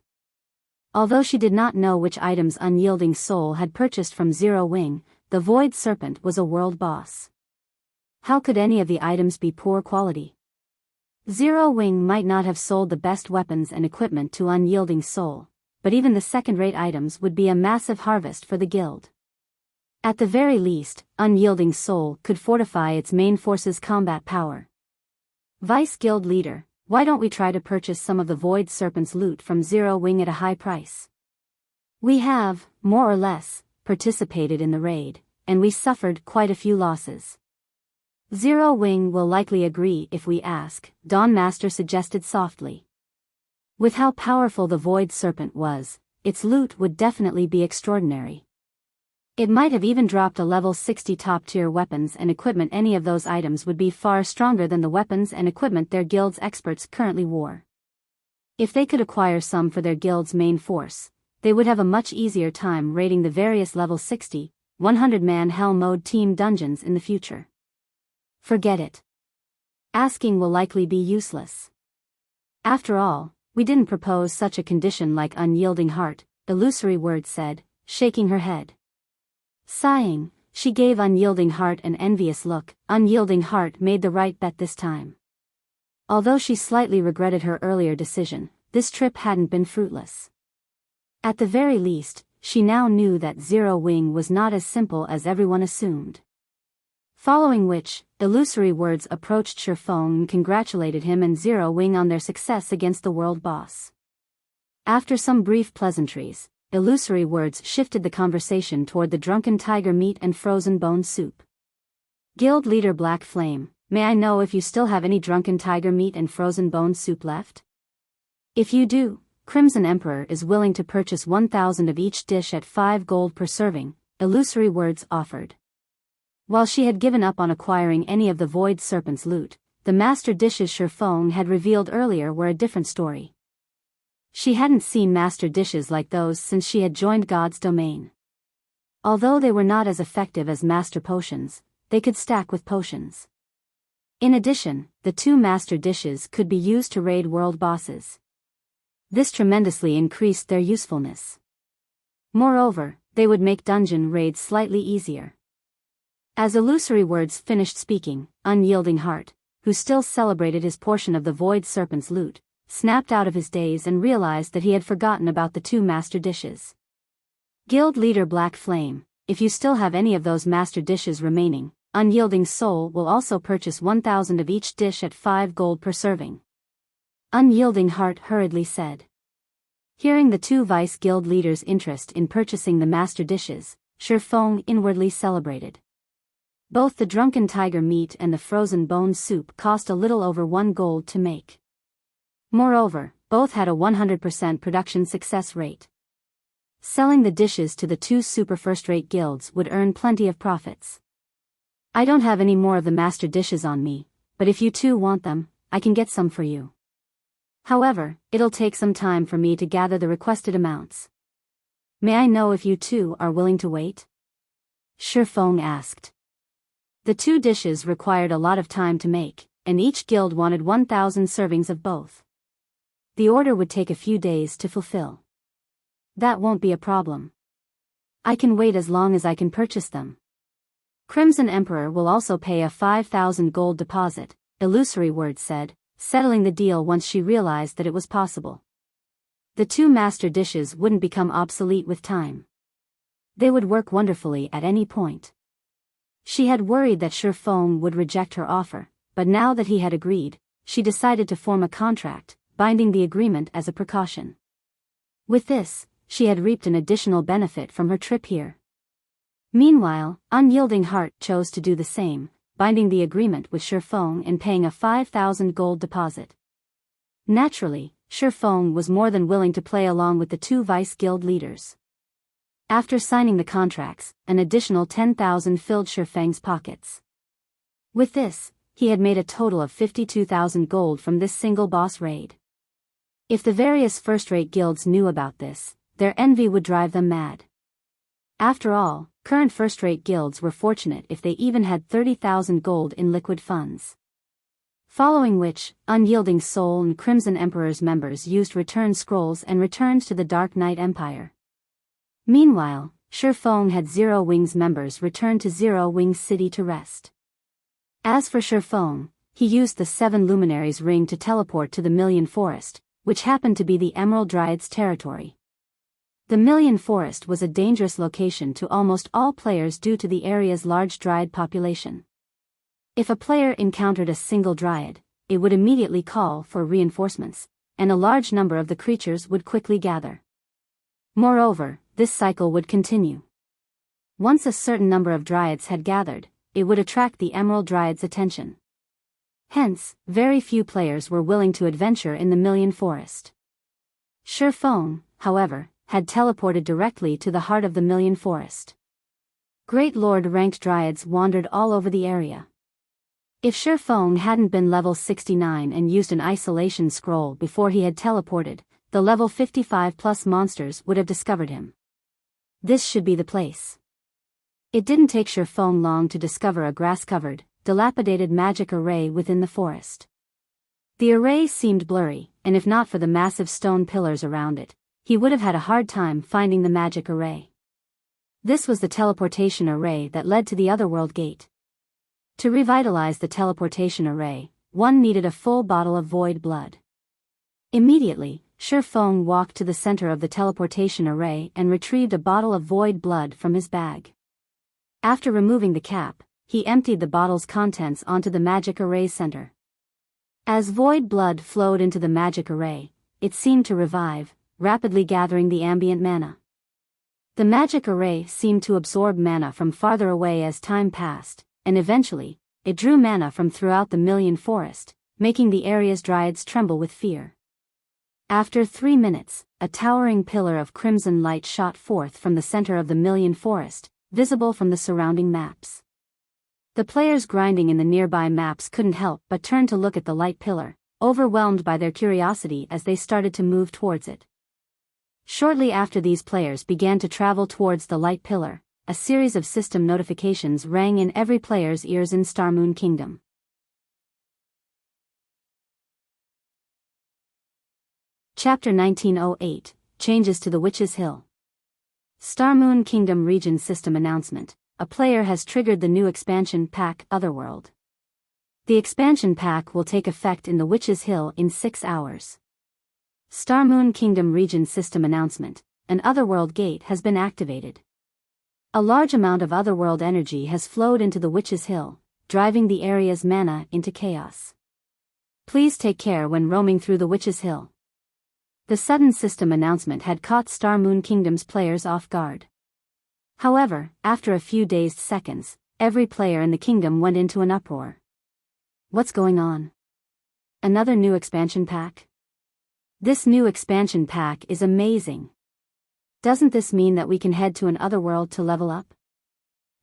Although she did not know which items Unyielding Soul had purchased from Zero Wing, the Void Serpent was a world boss. How could any of the items be poor quality? Zero Wing might not have sold the best weapons and equipment to Unyielding Soul, but even the second-rate items would be a massive harvest for the guild. At the very least, Unyielding Soul could fortify its main force's combat power. Vice Guild Leader, why don't we try to purchase some of the Void Serpent's loot from Zero Wing at a high price? We have, more or less, participated in the raid, and we suffered quite a few losses. Zero Wing will likely agree if we ask, Dawnmaster suggested softly. With how powerful the Void Serpent was, its loot would definitely be extraordinary. It might have even dropped a level 60 top-tier weapons and equipment. Any of those items would be far stronger than the weapons and equipment their guild's experts currently wore. If they could acquire some for their guild's main force, they would have a much easier time raiding the various level 60, 100-man Hell Mode team dungeons in the future. Forget it. Asking will likely be useless. After all, we didn't propose such a condition like Unyielding Heart, Illusory Words said, shaking her head. Sighing, She gave Unyielding Heart an envious look. Unyielding Heart made the right bet this time. Although she slightly regretted her earlier decision, this trip hadn't been fruitless. At the very least, she now knew that Zero Wing was not as simple as everyone assumed. Following which, Illusory Words approached Shifeng and congratulated him and Zero Wing on their success against the world boss. After some brief pleasantries, Illusory Words shifted the conversation toward the drunken tiger meat and frozen bone soup. Guild leader Black Flame, may I know if you still have any drunken tiger meat and frozen bone soup left? If you do, Crimson Emperor is willing to purchase 1,000 of each dish at 5 gold per serving, Illusory Words offered. While she had given up on acquiring any of the Void Serpent's loot, the master dishes Shifeng had revealed earlier were a different story. She hadn't seen master dishes like those since she had joined God's domain. Although they were not as effective as master potions, they could stack with potions. In addition, the 2 master dishes could be used to raid world bosses. This tremendously increased their usefulness. Moreover, they would make dungeon raids slightly easier. As Illusory Words finished speaking, Unyielding Heart, who still celebrated his portion of the Void Serpent's loot, snapped out of his daze and realized that he had forgotten about the 2 master dishes. Guild leader Black Flame, if you still have any of those master dishes remaining, Unyielding Soul will also purchase 1,000 of each dish at 5 gold per serving. Unyielding Heart hurriedly said. Hearing the 2 vice guild leaders' interest in purchasing the master dishes, Shifeng inwardly celebrated. Both the drunken tiger meat and the frozen bone soup cost a little over 1 gold to make. Moreover, both had a 100% production success rate. Selling the dishes to the 2 super first-rate guilds would earn plenty of profits. I don't have any more of the master dishes on me, but if you 2 want them, I can get some for you. However, it'll take some time for me to gather the requested amounts. May I know if you 2 are willing to wait? Shifeng asked. The 2 dishes required a lot of time to make, and each guild wanted 1,000 servings of both. The order would take a few days to fulfill. That won't be a problem. I can wait as long as I can purchase them. Crimson Emperor will also pay a 5,000 gold deposit, Illusory Words said, settling the deal once she realized that it was possible. The 2 master dishes wouldn't become obsolete with time. They would work wonderfully at any point. She had worried that Shifeng would reject her offer, but now that he had agreed, she decided to form a contract, binding the agreement as a precaution. With this, she had reaped an additional benefit from her trip here. Meanwhile, Unyielding Heart chose to do the same, binding the agreement with Shifeng and paying a 5,000 gold deposit. Naturally, Shifeng was more than willing to play along with the 2 vice guild leaders. After signing the contracts, an additional 10,000 filled Shifeng's pockets. With this, he had made a total of 52,000 gold from this single boss raid. If the various first-rate guilds knew about this, their envy would drive them mad. After all, current first-rate guilds were fortunate if they even had 30,000 gold in liquid funds. Following which, Unyielding Soul and Crimson Emperor's members used return scrolls and returned to the Dark Knight Empire. Meanwhile, Shifeng had Zero Wing's members return to Zero Wing City to rest. As for Shifeng, he used the 7 Luminaries ring to teleport to the Million Forest, which happened to be the Emerald Dryad's territory. The Million Forest was a dangerous location to almost all players due to the area's large dryad population. If a player encountered a single dryad, it would immediately call for reinforcements, and a large number of the creatures would quickly gather. Moreover, this cycle would continue. Once a certain number of dryads had gathered, it would attract the Emerald Dryad's attention. Hence, very few players were willing to adventure in the Million Forest. Shifeng, however, had teleported directly to the heart of the Million Forest. Great Lord-ranked dryads wandered all over the area. If Shifeng hadn't been level 69 and used an isolation scroll before he had teleported, the level 55+ monsters would have discovered him. This should be the place. It didn't take Shifeng long to discover a grass-covered, dilapidated magic array within the forest. The array seemed blurry, and if not for the massive stone pillars around it, he would have had a hard time finding the magic array. This was the teleportation array that led to the Otherworld gate. To revitalize the teleportation array, one needed a full bottle of void blood. Immediately, Shi Feng walked to the center of the teleportation array and retrieved a bottle of void blood from his bag. After removing the cap, he emptied the bottle's contents onto the magic array's center. As void blood flowed into the magic array, it seemed to revive, rapidly gathering the ambient mana. The magic array seemed to absorb mana from farther away as time passed, and eventually, it drew mana from throughout the Million Forest, making the area's dryads tremble with fear. After 3 minutes, a towering pillar of crimson light shot forth from the center of the Million Forest, visible from the surrounding maps. The players grinding in the nearby maps couldn't help but turn to look at the light pillar, overwhelmed by their curiosity as they started to move towards it. Shortly after these players began to travel towards the light pillar, a series of system notifications rang in every player's ears in Starmoon Kingdom. Chapter 1908, Changes to the Witch's Hill. Starmoon Kingdom Region System Announcement. A player has triggered the new expansion pack, Otherworld. The expansion pack will take effect in the Witch's Hill in 6 hours. Starmoon Kingdom Region System Announcement. An Otherworld gate has been activated. A large amount of Otherworld energy has flowed into the Witch's Hill, driving the area's mana into chaos. Please take care when roaming through the Witch's Hill. The sudden system announcement had caught Starmoon Kingdom's players off guard. However, after a few dazed seconds, every player in the kingdom went into an uproar. What's going on? Another new expansion pack? This new expansion pack is amazing. Doesn't this mean that we can head to an Otherworld to level up?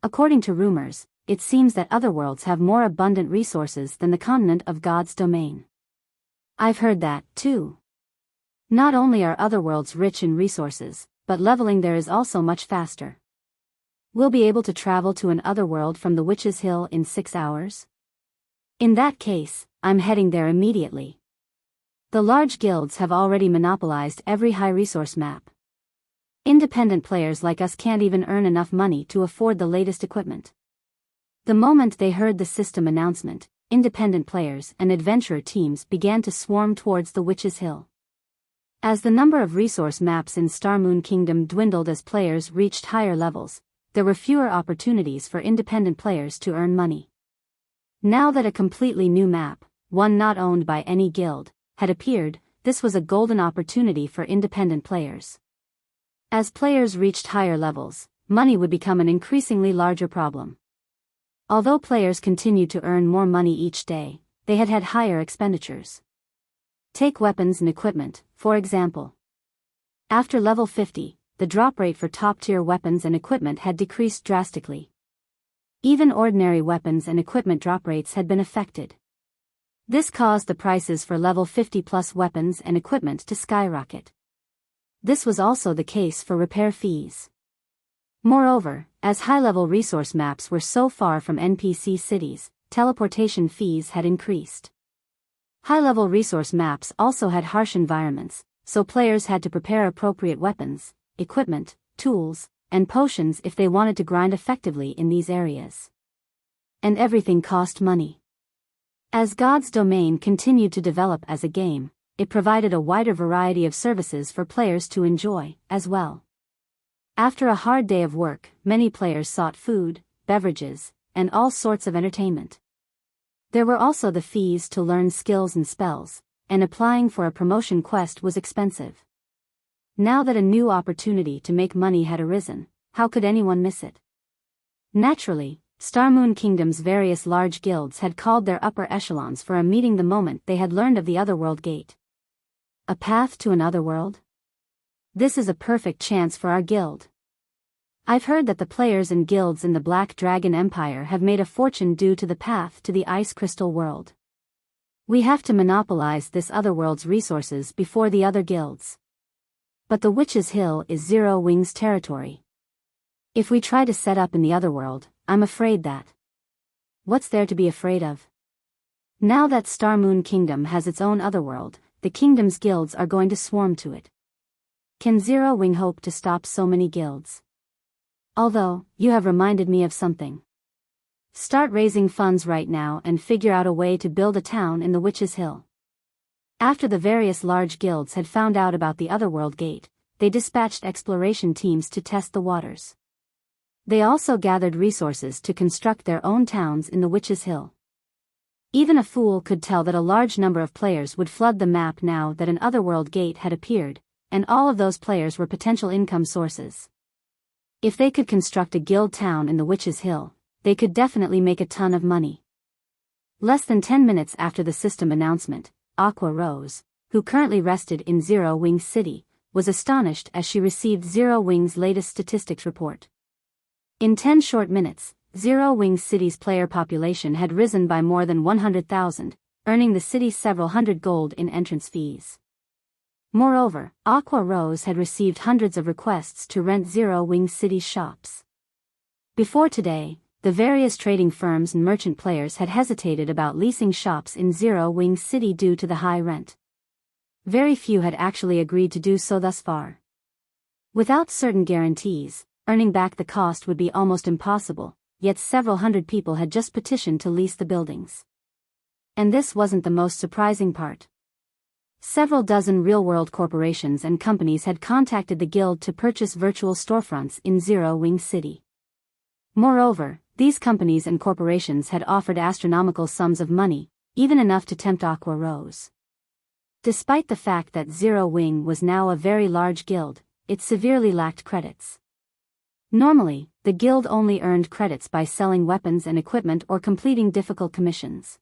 According to rumors, it seems that Otherworlds have more abundant resources than the continent of God's domain. I've heard that, too. Not only are Otherworlds rich in resources, but leveling there is also much faster. We'll be able to travel to an Otherworld from the Witch's Hill in 6 hours? In that case, I'm heading there immediately. The large guilds have already monopolized every high-resource map. Independent players like us can't even earn enough money to afford the latest equipment. The moment they heard the system announcement, independent players and adventurer teams began to swarm towards the Witch's Hill. As the number of resource maps in Starmoon Kingdom dwindled as players reached higher levels, there were fewer opportunities for independent players to earn money. Now that a completely new map, one not owned by any guild, had appeared, this was a golden opportunity for independent players. As players reached higher levels, money would become an increasingly larger problem. Although players continued to earn more money each day, they had higher expenditures. Take weapons and equipment, for example. After level 50, the drop rate for top-tier weapons and equipment had decreased drastically. Even ordinary weapons and equipment drop rates had been affected. This caused the prices for level 50+ weapons and equipment to skyrocket. This was also the case for repair fees. Moreover, as high-level resource maps were so far from NPC cities, teleportation fees had increased. High-level resource maps also had harsh environments, so players had to prepare appropriate weapons, equipment, tools, and potions if they wanted to grind effectively in these areas. And everything cost money. As God's Domain continued to develop as a game, it provided a wider variety of services for players to enjoy, as well. After a hard day of work, many players sought food, beverages, and all sorts of entertainment. There were also the fees to learn skills and spells, and applying for a promotion quest was expensive. Now that a new opportunity to make money had arisen, how could anyone miss it? Naturally, Starmoon Kingdom's various large guilds had called their upper echelons for a meeting the moment they had learned of the Otherworld gate. A path to an Otherworld? This is a perfect chance for our guild. I've heard that the players and guilds in the Black Dragon Empire have made a fortune due to the path to the Ice Crystal World. We have to monopolize this Otherworld's resources before the other guilds. But the Witch's Hill is Zero Wings territory. If we try to set up in the Otherworld, I'm afraid that. What's there to be afraid of? Now that Starmoon Kingdom has its own Otherworld, the kingdom's guilds are going to swarm to it. Can Zero Wing hope to stop so many guilds? Although, you have reminded me of something. Start raising funds right now and figure out a way to build a town in the Witch's Hill. After the various large guilds had found out about the Otherworld Gate, they dispatched exploration teams to test the waters. They also gathered resources to construct their own towns in the Witch's Hill. Even a fool could tell that a large number of players would flood the map now that an Otherworld Gate had appeared, and all of those players were potential income sources. If they could construct a guild town in the Witch's Hill, they could definitely make a ton of money. Less than 10 minutes after the system announcement, Aqua Rose, who currently rested in Zero Wings City, was astonished as she received Zero Wings' latest statistics report. In 10 short minutes, Zero Wings City's player population had risen by more than 100,000, earning the city several hundred gold in entrance fees. Moreover, Aqua Rose had received hundreds of requests to rent Zero Wings City's shops. Before today, the various trading firms and merchant players had hesitated about leasing shops in Zero Wings City due to the high rent. Very few had actually agreed to do so thus far. Without certain guarantees, earning back the cost would be almost impossible, yet several hundred people had just petitioned to lease the buildings. And this wasn't the most surprising part. Several dozen real-world corporations and companies had contacted the guild to purchase virtual storefronts in Zero Wings City. Moreover, these companies and corporations had offered astronomical sums of money, even enough to tempt Aqua Rose. Despite the fact that Zero Wing was now a very large guild, it severely lacked credits. Normally, the guild only earned credits by selling weapons and equipment or completing difficult commissions.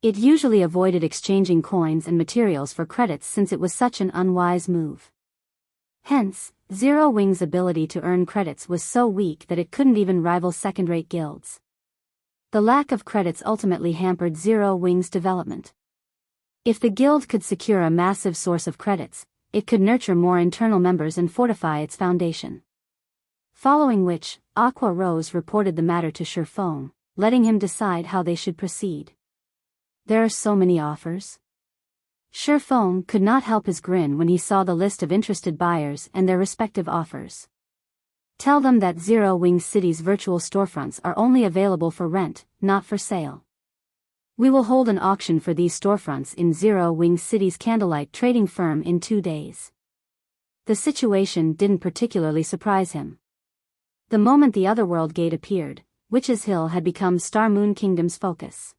It usually avoided exchanging coins and materials for credits since it was such an unwise move. Hence, Zero Wing's ability to earn credits was so weak that it couldn't even rival second-rate guilds. The lack of credits ultimately hampered Zero Wing's development. If the guild could secure a massive source of credits, it could nurture more internal members and fortify its foundation. Following which, Aqua Rose reported the matter to Shurfong, letting him decide how they should proceed. There are so many offers. Shurfong could not help his grin when he saw the list of interested buyers and their respective offers. Tell them that Zero Wings City's virtual storefronts are only available for rent, not for sale. We will hold an auction for these storefronts in Zero Wings City's candlelight trading firm in 2 days. The situation didn't particularly surprise him. The moment the Otherworld Gate appeared, Witch's Hill had become Star Moon Kingdom's focus.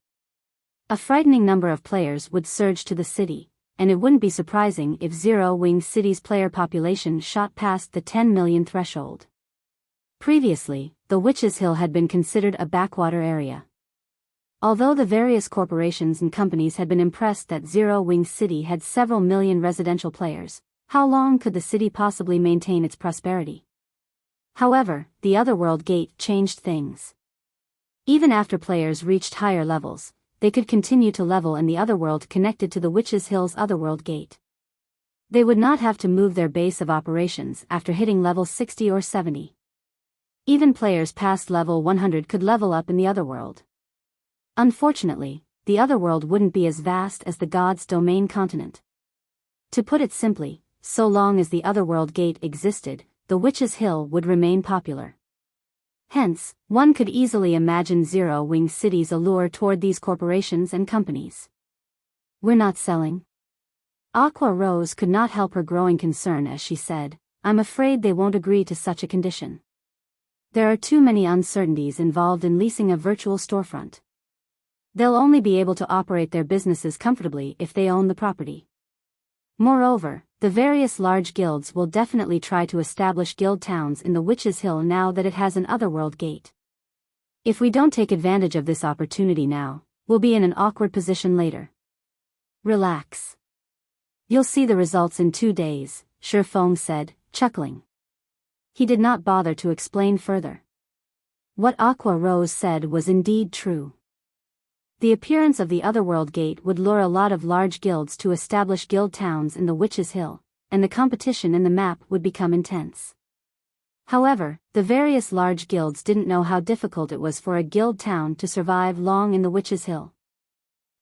A frightening number of players would surge to the city, and it wouldn't be surprising if Zero Wings City's player population shot past the 10 million threshold. Previously, the Witch's Hill had been considered a backwater area. Although the various corporations and companies had been impressed that Zero Wings City had several million residential players, how long could the city possibly maintain its prosperity? However, the Otherworld Gate changed things. Even after players reached higher levels, they could continue to level in the Otherworld connected to the Witch's Hill's Otherworld Gate. They would not have to move their base of operations after hitting level 60 or 70. Even players past level 100 could level up in the Otherworld. Unfortunately, the Otherworld wouldn't be as vast as the God's Domain continent. To put it simply, so long as the Otherworld Gate existed, the Witch's Hill would remain popular. Hence, one could easily imagine Zero Wings City's allure toward these corporations and companies. We're not selling. Aqua Rose could not help her growing concern as she said, I'm afraid they won't agree to such a condition. There are too many uncertainties involved in leasing a virtual storefront. They'll only be able to operate their businesses comfortably if they own the property. Moreover, the various large guilds will definitely try to establish guild towns in the Witch's Hill now that it has an Otherworld Gate. If we don't take advantage of this opportunity now, we'll be in an awkward position later. Relax. You'll see the results in 2 days, Shurfong said, chuckling. He did not bother to explain further. What Aqua Rose said was indeed true. The appearance of the Otherworld Gate would lure a lot of large guilds to establish guild towns in the Witch's Hill, and the competition in the map would become intense. However, the various large guilds didn't know how difficult it was for a guild town to survive long in the Witch's Hill.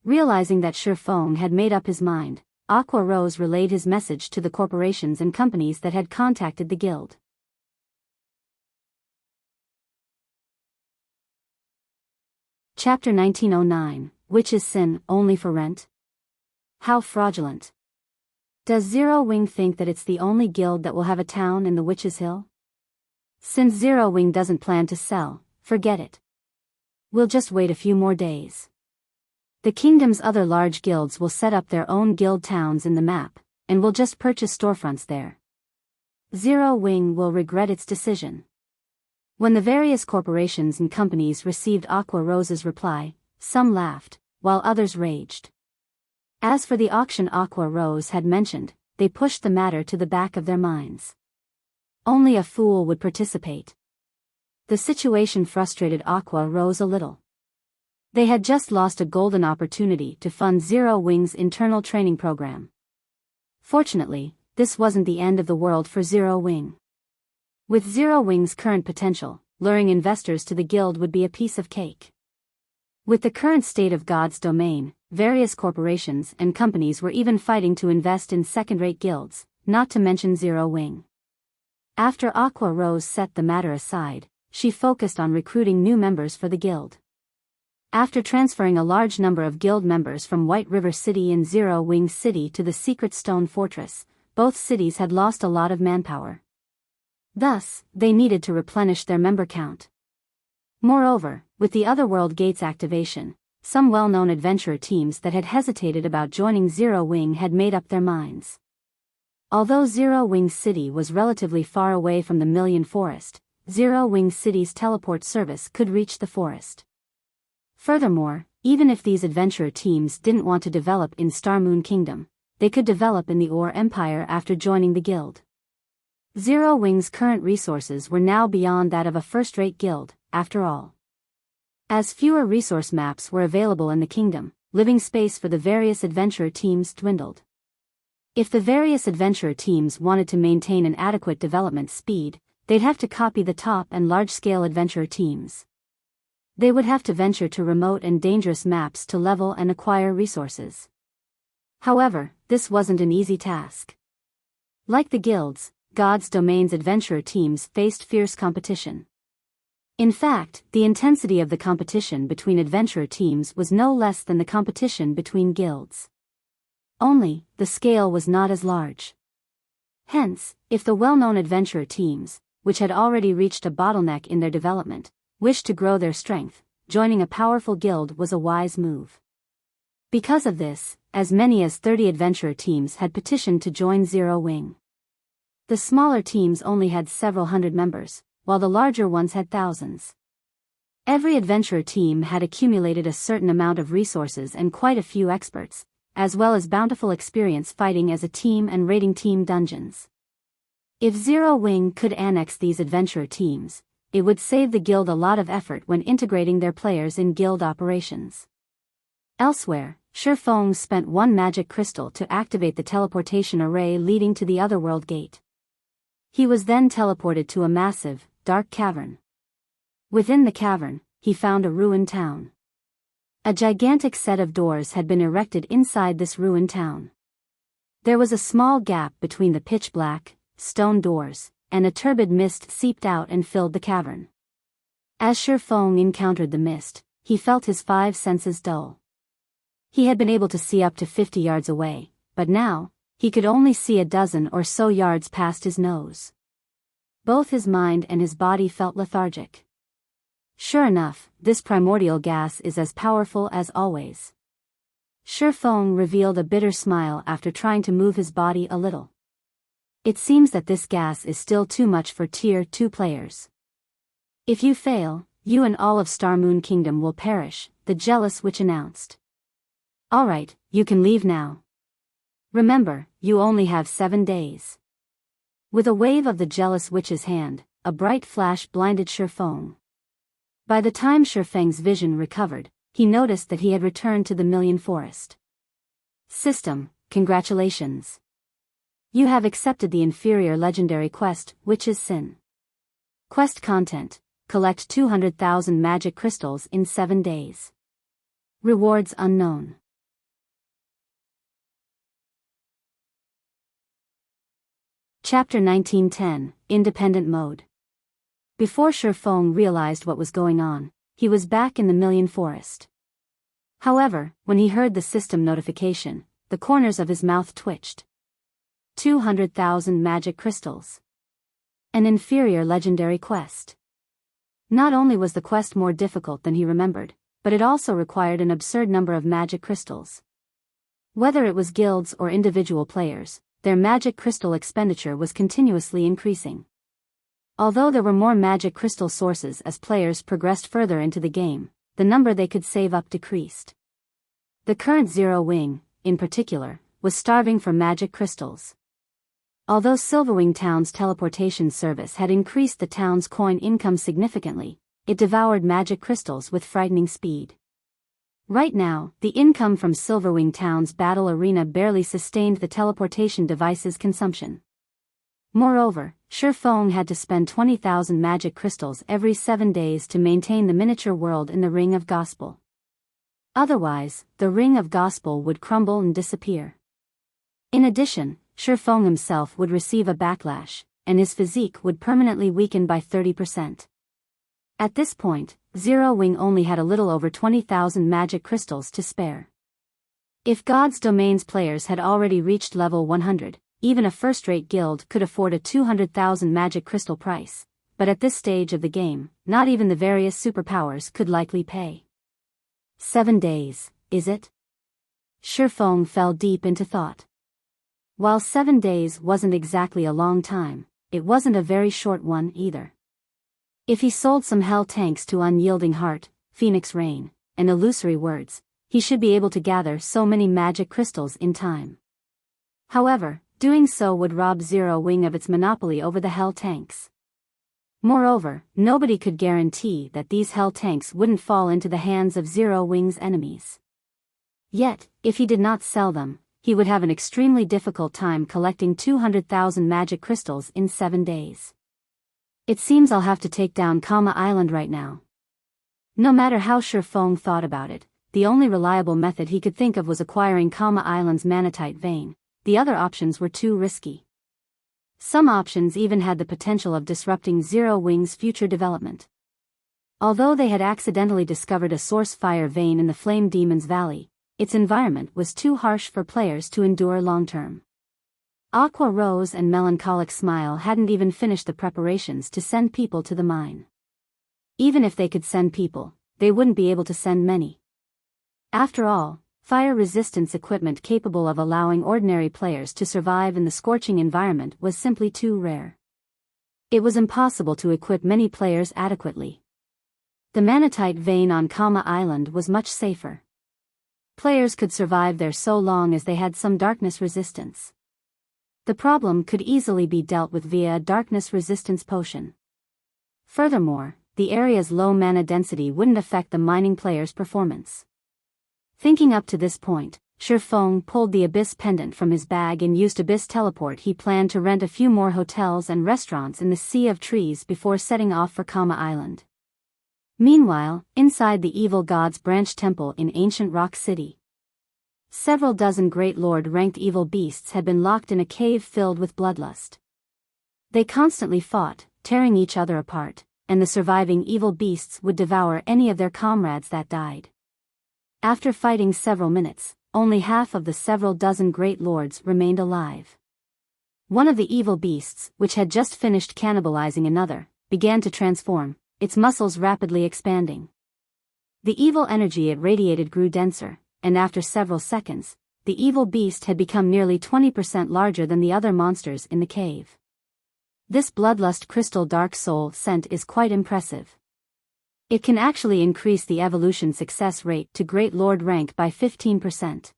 Realizing that Shurfong had made up his mind, Aqua Rose relayed his message to the corporations and companies that had contacted the guild. Chapter 1909, Witch's Sin, Only for Rent? How fraudulent. Does Zero Wing think that it's the only guild that will have a town in the Witch's Hill? Since Zero Wing doesn't plan to sell, forget it. We'll just wait a few more days. The kingdom's other large guilds will set up their own guild towns in the map, and we'll just purchase storefronts there. Zero Wing will regret its decision. When the various corporations and companies received Aqua Rose's reply, some laughed, while others raged. As for the auction Aqua Rose had mentioned, they pushed the matter to the back of their minds. Only a fool would participate. The situation frustrated Aqua Rose a little. They had just lost a golden opportunity to fund Zero Wing's internal training program. Fortunately, this wasn't the end of the world for Zero Wing. With Zero Wing's current potential, luring investors to the guild would be a piece of cake. With the current state of God's domain, various corporations and companies were even fighting to invest in second-rate guilds, not to mention Zero Wing. After Aqua Rose set the matter aside, she focused on recruiting new members for the guild. After transferring a large number of guild members from White River City and Zero Wing City to the Secret Stone Fortress, both cities had lost a lot of manpower. Thus, they needed to replenish their member count. Moreover, with the Otherworld Gates activation, some well-known adventurer teams that had hesitated about joining Zero Wing had made up their minds. Although Zero Wing City was relatively far away from the Million Forest, Zero Wing City's teleport service could reach the forest. Furthermore, even if these adventurer teams didn't want to develop in Star Moon Kingdom, they could develop in the Ore Empire after joining the guild. Zero Wing's current resources were now beyond that of a first-rate guild, after all. As fewer resource maps were available in the kingdom, living space for the various adventurer teams dwindled. If the various adventurer teams wanted to maintain an adequate development speed, they'd have to copy the top and large-scale adventurer teams. They would have to venture to remote and dangerous maps to level and acquire resources. However, this wasn't an easy task. Like the guilds, God's Domain's adventurer teams faced fierce competition. In fact, the intensity of the competition between adventurer teams was no less than the competition between guilds. Only, the scale was not as large. Hence, if the well-known adventurer teams, which had already reached a bottleneck in their development, wished to grow their strength, joining a powerful guild was a wise move. Because of this, as many as 30 adventurer teams had petitioned to join Zero Wing. The smaller teams only had several hundred members, while the larger ones had thousands. Every adventurer team had accumulated a certain amount of resources and quite a few experts, as well as bountiful experience fighting as a team and raiding team dungeons. If Zero Wing could annex these adventurer teams, it would save the guild a lot of effort when integrating their players in guild operations. Elsewhere, Shifeng spent one magic crystal to activate the teleportation array leading to the Otherworld Gate. He was then teleported to a massive, dark cavern. Within the cavern, he found a ruined town. A gigantic set of doors had been erected inside this ruined town. There was a small gap between the pitch-black, stone doors, and a turbid mist seeped out and filled the cavern. As Shifeng encountered the mist, he felt his 5 senses dull. He had been able to see up to 50 yards away, but now, he could only see a dozen or so yards past his nose. Both his mind and his body felt lethargic. Sure enough, this primordial gas is as powerful as always. Shifeng revealed a bitter smile after trying to move his body a little. It seems that this gas is still too much for Tier 2 players. If you fail, you and all of Star Moon Kingdom will perish, the jealous witch announced. Alright, you can leave now. Remember, you only have 7 days. With a wave of the jealous witch's hand, a bright flash blinded Shifeng. By the time Shifeng's vision recovered, he noticed that he had returned to the Million Forest. System, congratulations. You have accepted the inferior legendary quest, Witch's Sin. Quest content, collect 200,000 magic crystals in 7 days. Rewards unknown. Chapter 1910, Independent Mode. Before Shifeng realized what was going on, he was back in the Million Forest. However, when he heard the system notification, the corners of his mouth twitched. 200,000 magic crystals. An inferior legendary quest. Not only was the quest more difficult than he remembered, but it also required an absurd number of magic crystals. Whether it was guilds or individual players, their magic crystal expenditure was continuously increasing. Although there were more magic crystal sources as players progressed further into the game, the number they could save up decreased. The current Zero Wing, in particular, was starving for magic crystals. Although Silverwing Town's teleportation service had increased the town's coin income significantly, it devoured magic crystals with frightening speed. Right now, the income from Silverwing Town's battle arena barely sustained the teleportation device's consumption. Moreover, Shifeng had to spend 20,000 magic crystals every 7 days to maintain the miniature world in the Ring of Gospel. Otherwise, the Ring of Gospel would crumble and disappear. In addition, Shifeng himself would receive a backlash, and his physique would permanently weaken by 30%. At this point, Zero Wing only had a little over 20,000 magic crystals to spare. If God's Domains players had already reached level 100, even a first-rate guild could afford a 200,000 magic crystal price, but at this stage of the game, not even the various superpowers could likely pay. 7 days, is it? Shifeng fell deep into thought. While 7 days wasn't exactly a long time, it wasn't a very short one either. If he sold some hell tanks to Unyielding Heart, Phoenix Rain, and Illusory Words, he should be able to gather so many magic crystals in time. However, doing so would rob Zero Wing of its monopoly over the hell tanks. Moreover, nobody could guarantee that these hell tanks wouldn't fall into the hands of Zero Wing's enemies. Yet, if he did not sell them, he would have an extremely difficult time collecting 200,000 magic crystals in 7 days. It seems I'll have to take down Kama Island right now. No matter how Shifeng thought about it, the only reliable method he could think of was acquiring Kama Island's manatite vein. The other options were too risky. Some options even had the potential of disrupting Zero Wing's future development. Although they had accidentally discovered a source fire vein in the Flame Demon's Valley, its environment was too harsh for players to endure long-term. Aqua Rose and Melancholic Smile hadn't even finished the preparations to send people to the mine. Even if they could send people, they wouldn't be able to send many. After all, fire resistance equipment capable of allowing ordinary players to survive in the scorching environment was simply too rare. It was impossible to equip many players adequately. The manatite vein on Kama Island was much safer. Players could survive there so long as they had some darkness resistance. The problem could easily be dealt with via a darkness resistance potion. Furthermore, the area's low mana density wouldn't affect the mining player's performance. Thinking up to this point, Shifeng pulled the Abyss pendant from his bag and used Abyss teleport. He planned to rent a few more hotels and restaurants in the Sea of Trees before setting off for Kama Island. Meanwhile, inside the Evil God's branch temple in ancient Rock City, several dozen Great Lord-ranked evil beasts had been locked in a cave filled with bloodlust. They constantly fought, tearing each other apart, and the surviving evil beasts would devour any of their comrades that died. After fighting several minutes, only half of the several dozen Great Lords remained alive. One of the evil beasts, which had just finished cannibalizing another, began to transform, its muscles rapidly expanding. The evil energy it radiated grew denser, and after several seconds, the evil beast had become nearly 20% larger than the other monsters in the cave. This Bloodlust Crystal Dark Soul scent is quite impressive. It can actually increase the evolution success rate to Great Lord rank by 15%.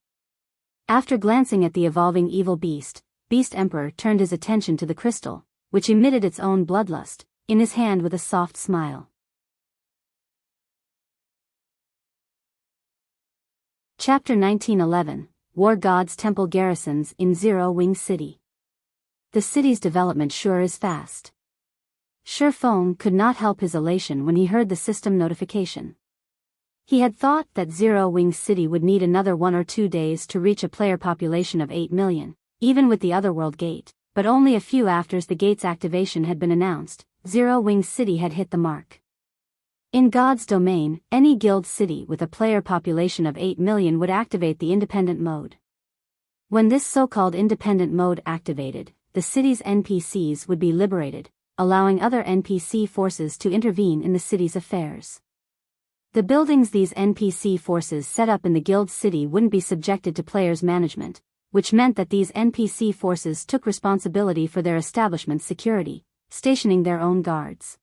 After glancing at the evolving evil beast, Beast Emperor turned his attention to the crystal, which emitted its own bloodlust, in his hand with a soft smile. Chapter 1911, Wargod's Temple Garrisons in Zero Wing City. The city's development sure is fast. Shifeng could not help his elation when he heard the system notification. He had thought that Zero Wing City would need another 1 or 2 days to reach a player population of 8 million, even with the Otherworld gate, but only a few after the gate's activation had been announced, Zero Wing City had hit the mark. In God's domain, any guild city with a player population of 8 million would activate the independent mode. When this so-called independent mode activated, the city's NPCs would be liberated, allowing other NPC forces to intervene in the city's affairs. The buildings these NPC forces set up in the guild city wouldn't be subjected to players' management, which meant that these NPC forces took responsibility for their establishment's security, stationing their own guards.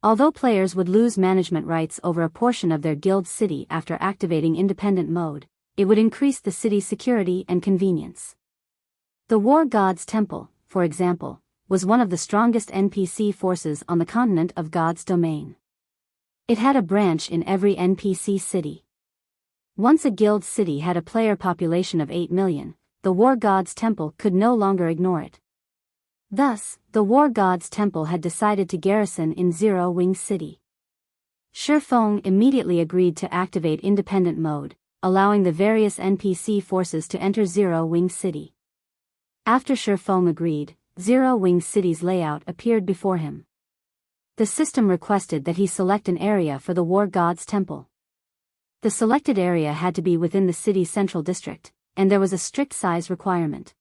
Although players would lose management rights over a portion of their guild city after activating independent mode, it would increase the city's security and convenience. The Wargod's Temple, for example, was one of the strongest NPC forces on the continent of God's domain. It had a branch in every NPC city. Once a guild city had a player population of 8 million, the Wargod's Temple could no longer ignore it. Thus, the Wargod's Temple had decided to garrison in Zero Wing City. Shifeng immediately agreed to activate independent mode, allowing the various NPC forces to enter Zero Wing City. After Shifeng agreed, Zero Wing City's layout appeared before him. The system requested that he select an area for the Wargod's Temple. The selected area had to be within the city's central district, and there was a strict size requirement.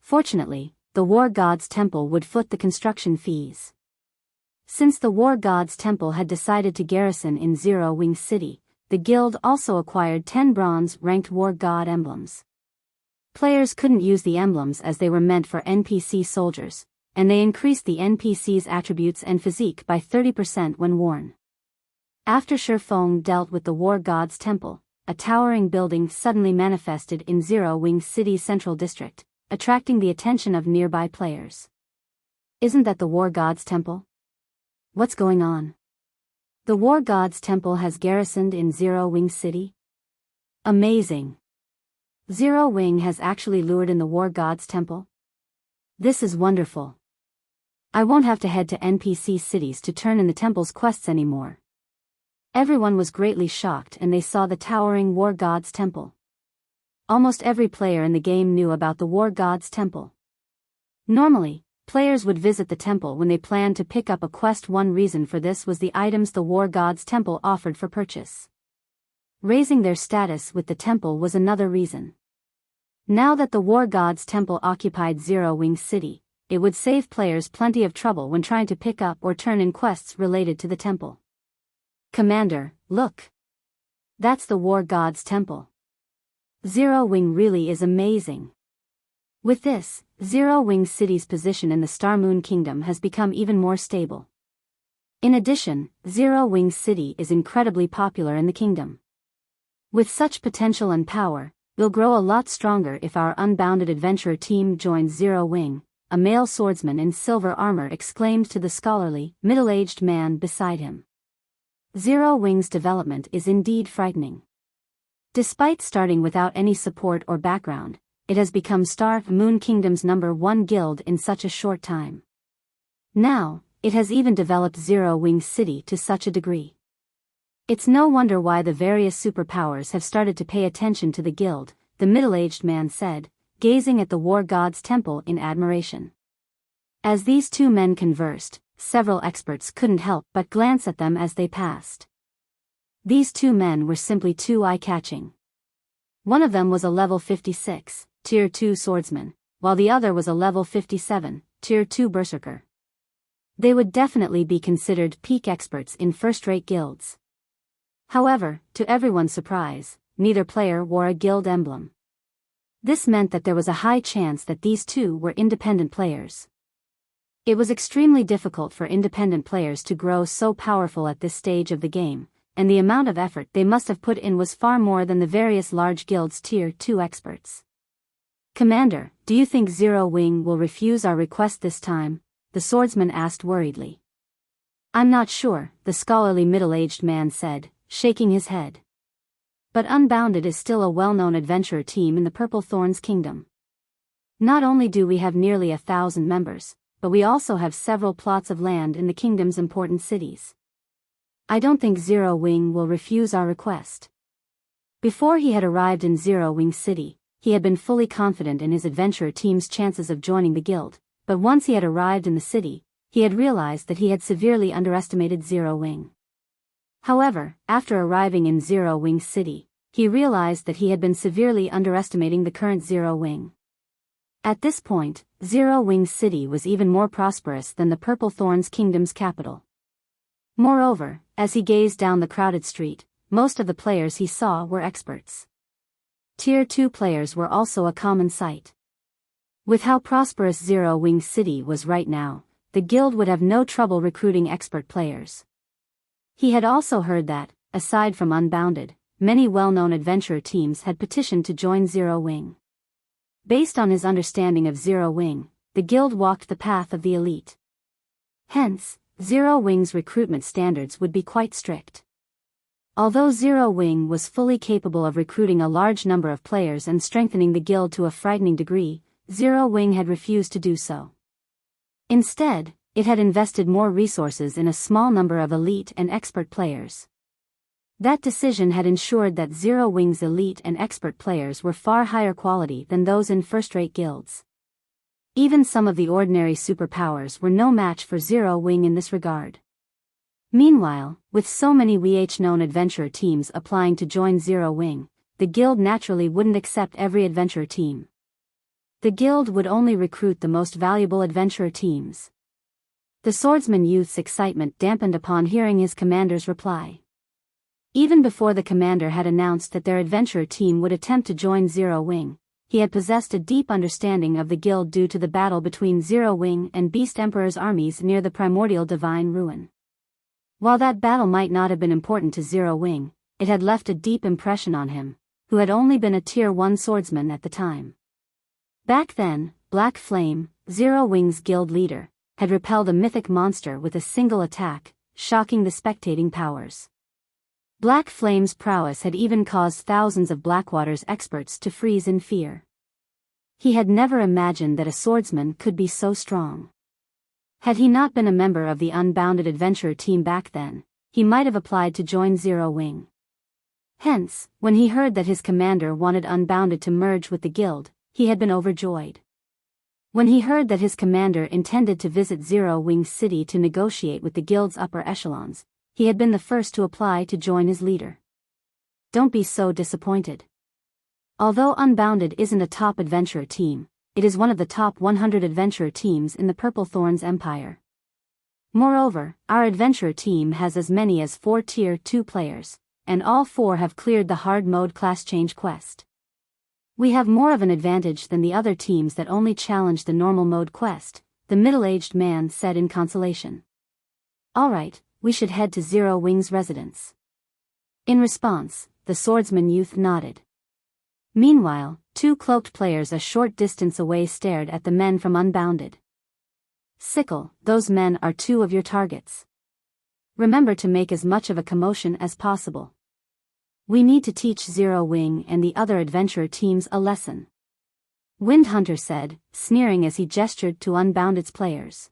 Fortunately, the Wargod's Temple would foot the construction fees. Since the Wargod's Temple had decided to garrison in Zero Wing City, the guild also acquired 10 bronze-ranked Wargod emblems. Players couldn't use the emblems as they were meant for NPC soldiers, and they increased the NPC's attributes and physique by 30% when worn. After Shifeng dealt with the Wargod's Temple, a towering building suddenly manifested in Zero Wing City's central district, attracting the attention of nearby players. Isn't that the Wargod's Temple? What's going on? The Wargod's Temple has garrisoned in Zero Wing City? Amazing! Zero Wing has actually lured in the Wargod's Temple? This is wonderful. I won't have to head to NPC cities to turn in the temple's quests anymore. Everyone was greatly shocked and they saw the towering Wargod's Temple. Almost every player in the game knew about the Wargod's Temple. Normally, players would visit the temple when they planned to pick up a quest. One reason for this was the items the Wargod's Temple offered for purchase. Raising their status with the temple was another reason. Now that the Wargod's Temple occupied Zero Wing City, it would save players plenty of trouble when trying to pick up or turn in quests related to the temple. Commander, look! That's the Wargod's Temple. Zero Wing really is amazing. With this, Zero Wing City's position in the Star Moon Kingdom has become even more stable. In addition, Zero Wing City is incredibly popular in the kingdom. With such potential and power, we'll grow a lot stronger if our unbounded adventurer team joins Zero Wing, a male swordsman in silver armor exclaimed to the scholarly, middle-aged man beside him. Zero Wing's development is indeed frightening. Despite starting without any support or background, it has become Star Moon Kingdom's #1 guild in such a short time. Now, it has even developed Zero Wing City to such a degree. It's no wonder why the various superpowers have started to pay attention to the guild, the middle-aged man said, gazing at the Wargod's Temple in admiration. As these two men conversed, several experts couldn't help but glance at them as they passed. These two men were simply too eye-catching. One of them was a level 56, Tier 2 swordsman, while the other was a level 57, Tier 2 berserker. They would definitely be considered peak experts in first-rate guilds. However, to everyone's surprise, neither player wore a guild emblem. This meant that there was a high chance that these two were independent players. It was extremely difficult for independent players to grow so powerful at this stage of the game, and the amount of effort they must have put in was far more than the various large guilds' Tier 2 experts. Commander, do you think Zero Wing will refuse our request this time? The swordsman asked worriedly. I'm not sure, the scholarly middle-aged man said, shaking his head. But Unbounded is still a well-known adventurer team in the Purple Thorns Kingdom. Not only do we have nearly 1,000 members, but we also have several plots of land in the kingdom's important cities. I don't think Zero Wing will refuse our request. Before he had arrived in Zero Wing City, he had been fully confident in his adventurer team's chances of joining the guild, but once he had arrived in the city, he had realized that he had severely underestimated Zero Wing. However, after arriving in Zero Wing City, he realized that he had been severely underestimating the current Zero Wing. At this point, Zero Wing City was even more prosperous than the Purple Thorns Kingdom's capital. Moreover, as he gazed down the crowded street, most of the players he saw were experts. Tier 2 players were also a common sight. With how prosperous Zero Wing City was right now, the guild would have no trouble recruiting expert players. He had also heard that, aside from Unbounded, many well-known adventurer teams had petitioned to join Zero Wing. Based on his understanding of Zero Wing, the guild walked the path of the elite. Hence, Zero Wing's recruitment standards would be quite strict. Although Zero Wing was fully capable of recruiting a large number of players and strengthening the guild to a frightening degree, Zero Wing had refused to do so. Instead, it had invested more resources in a small number of elite and expert players. That decision had ensured that Zero Wing's elite and expert players were far higher quality than those in first-rate guilds. Even some of the ordinary superpowers were no match for Zero Wing in this regard. Meanwhile, with so many known adventurer teams applying to join Zero Wing, the guild naturally wouldn't accept every adventurer team. The guild would only recruit the most valuable adventurer teams. The swordsman youth's excitement dampened upon hearing his commander's reply. Even before the commander had announced that their adventurer team would attempt to join Zero Wing, he had possessed a deep understanding of the guild due to the battle between Zero Wing and Beast Emperor's armies near the primordial divine ruin. While that battle might not have been important to Zero Wing, it had left a deep impression on him, who had only been a Tier 1 swordsman at the time. Back then, Black Flame, Zero Wing's guild leader, had repelled a mythic monster with a single attack, shocking the spectating powers. Black Flame's prowess had even caused thousands of Blackwater's experts to freeze in fear. He had never imagined that a swordsman could be so strong. Had he not been a member of the Unbounded adventurer team back then, he might have applied to join Zero Wing. Hence, when he heard that his commander wanted Unbounded to merge with the guild, he had been overjoyed. When he heard that his commander intended to visit Zero Wing City to negotiate with the guild's upper echelons, he had been the first to apply to join his leader. Don't be so disappointed. Although Unbounded isn't a top adventurer team, it is one of the top 100 adventurer teams in the Purple Thorns Empire. Moreover, our adventurer team has as many as 4 Tier 2 players, and all 4 have cleared the hard mode class change quest. We have more of an advantage than the other teams that only challenge the normal mode quest, the middle-aged man said in consolation. Alright, we should head to Zero Wing's residence. In response, the swordsman youth nodded. Meanwhile, 2 cloaked players a short distance away stared at the men from Unbounded. Sickle, those men are 2 of your targets. Remember to make as much of a commotion as possible. We need to teach Zero Wing and the other adventurer teams a lesson. Windhunter said, sneering as he gestured to Unbounded's players.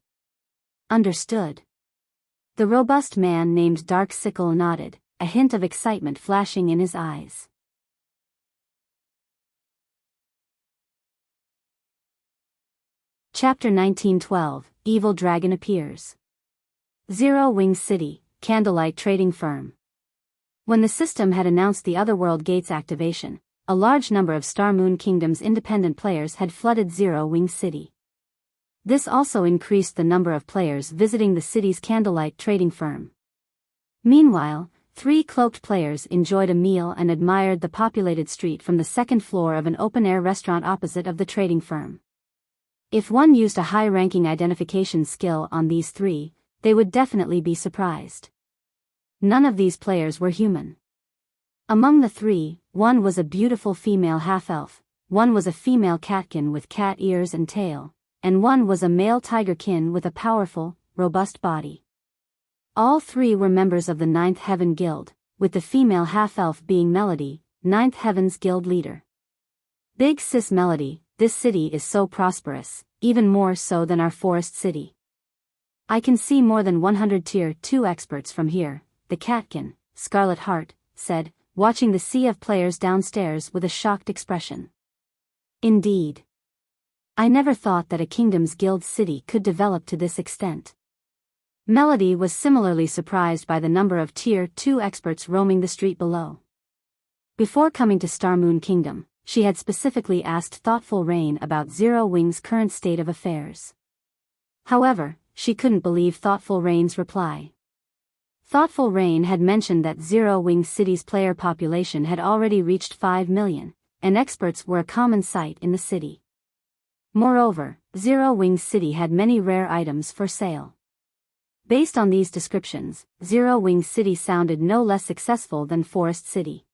Understood. The robust man named Dark Sickle nodded, a hint of excitement flashing in his eyes. Chapter 1912, Evil Dragon Appears. Zero Wing City, Candlelight Trading Firm. When the system had announced the Otherworld Gate's activation, a large number of Star Moon Kingdom's independent players had flooded Zero Wing City. This also increased the number of players visiting the city's Candlelight Trading Firm. Meanwhile, 3 cloaked players enjoyed a meal and admired the populated street from the second floor of an open-air restaurant opposite of the trading firm. If one used a high-ranking identification skill on these 3, they would definitely be surprised. None of these players were human. Among the 3, one was a beautiful female half-elf, one was a female catkin with cat ears and tail, and one was a male tigerkin with a powerful, robust body. All 3 were members of the Ninth Heaven Guild, with the female half-elf being Melody, Ninth Heaven's guild leader. Big Sis Melody, this city is so prosperous, even more so than our forest city. I can see more than 100 Tier 2 experts from here, the catkin, Scarlet Heart, said, watching the sea of players downstairs with a shocked expression. Indeed. I never thought that a kingdom's guild city could develop to this extent. Melody was similarly surprised by the number of Tier 2 experts roaming the street below. Before coming to Star Moon Kingdom, she had specifically asked Thoughtful Rain about Zero Wing's current state of affairs. However, she couldn't believe Thoughtful Rain's reply. Thoughtful Rain had mentioned that Zero Wing City's player population had already reached 5 million, and experts were a common sight in the city. Moreover, Zero Wing City had many rare items for sale. Based on these descriptions, Zero Wing City sounded no less successful than Forest City.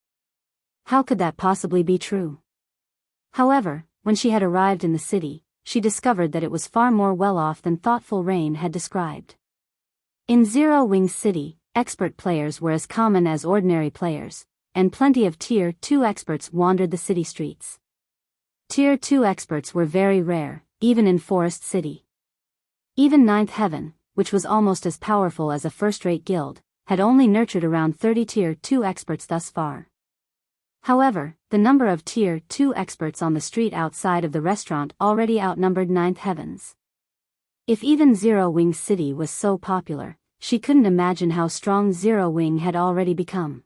How could that possibly be true? However, when she had arrived in the city, she discovered that it was far more well-off than Thoughtful Rain had described. In Zero Wing City, expert players were as common as ordinary players, and plenty of Tier 2 experts wandered the city streets. Tier 2 experts were very rare, even in Forest City. Even Ninth Heaven, which was almost as powerful as a first-rate guild, had only nurtured around 30 Tier 2 experts thus far. However, the number of Tier 2 experts on the street outside of the restaurant already outnumbered Ninth Heaven's. If even Zero Wing City was so popular, she couldn't imagine how strong Zero Wing had already become.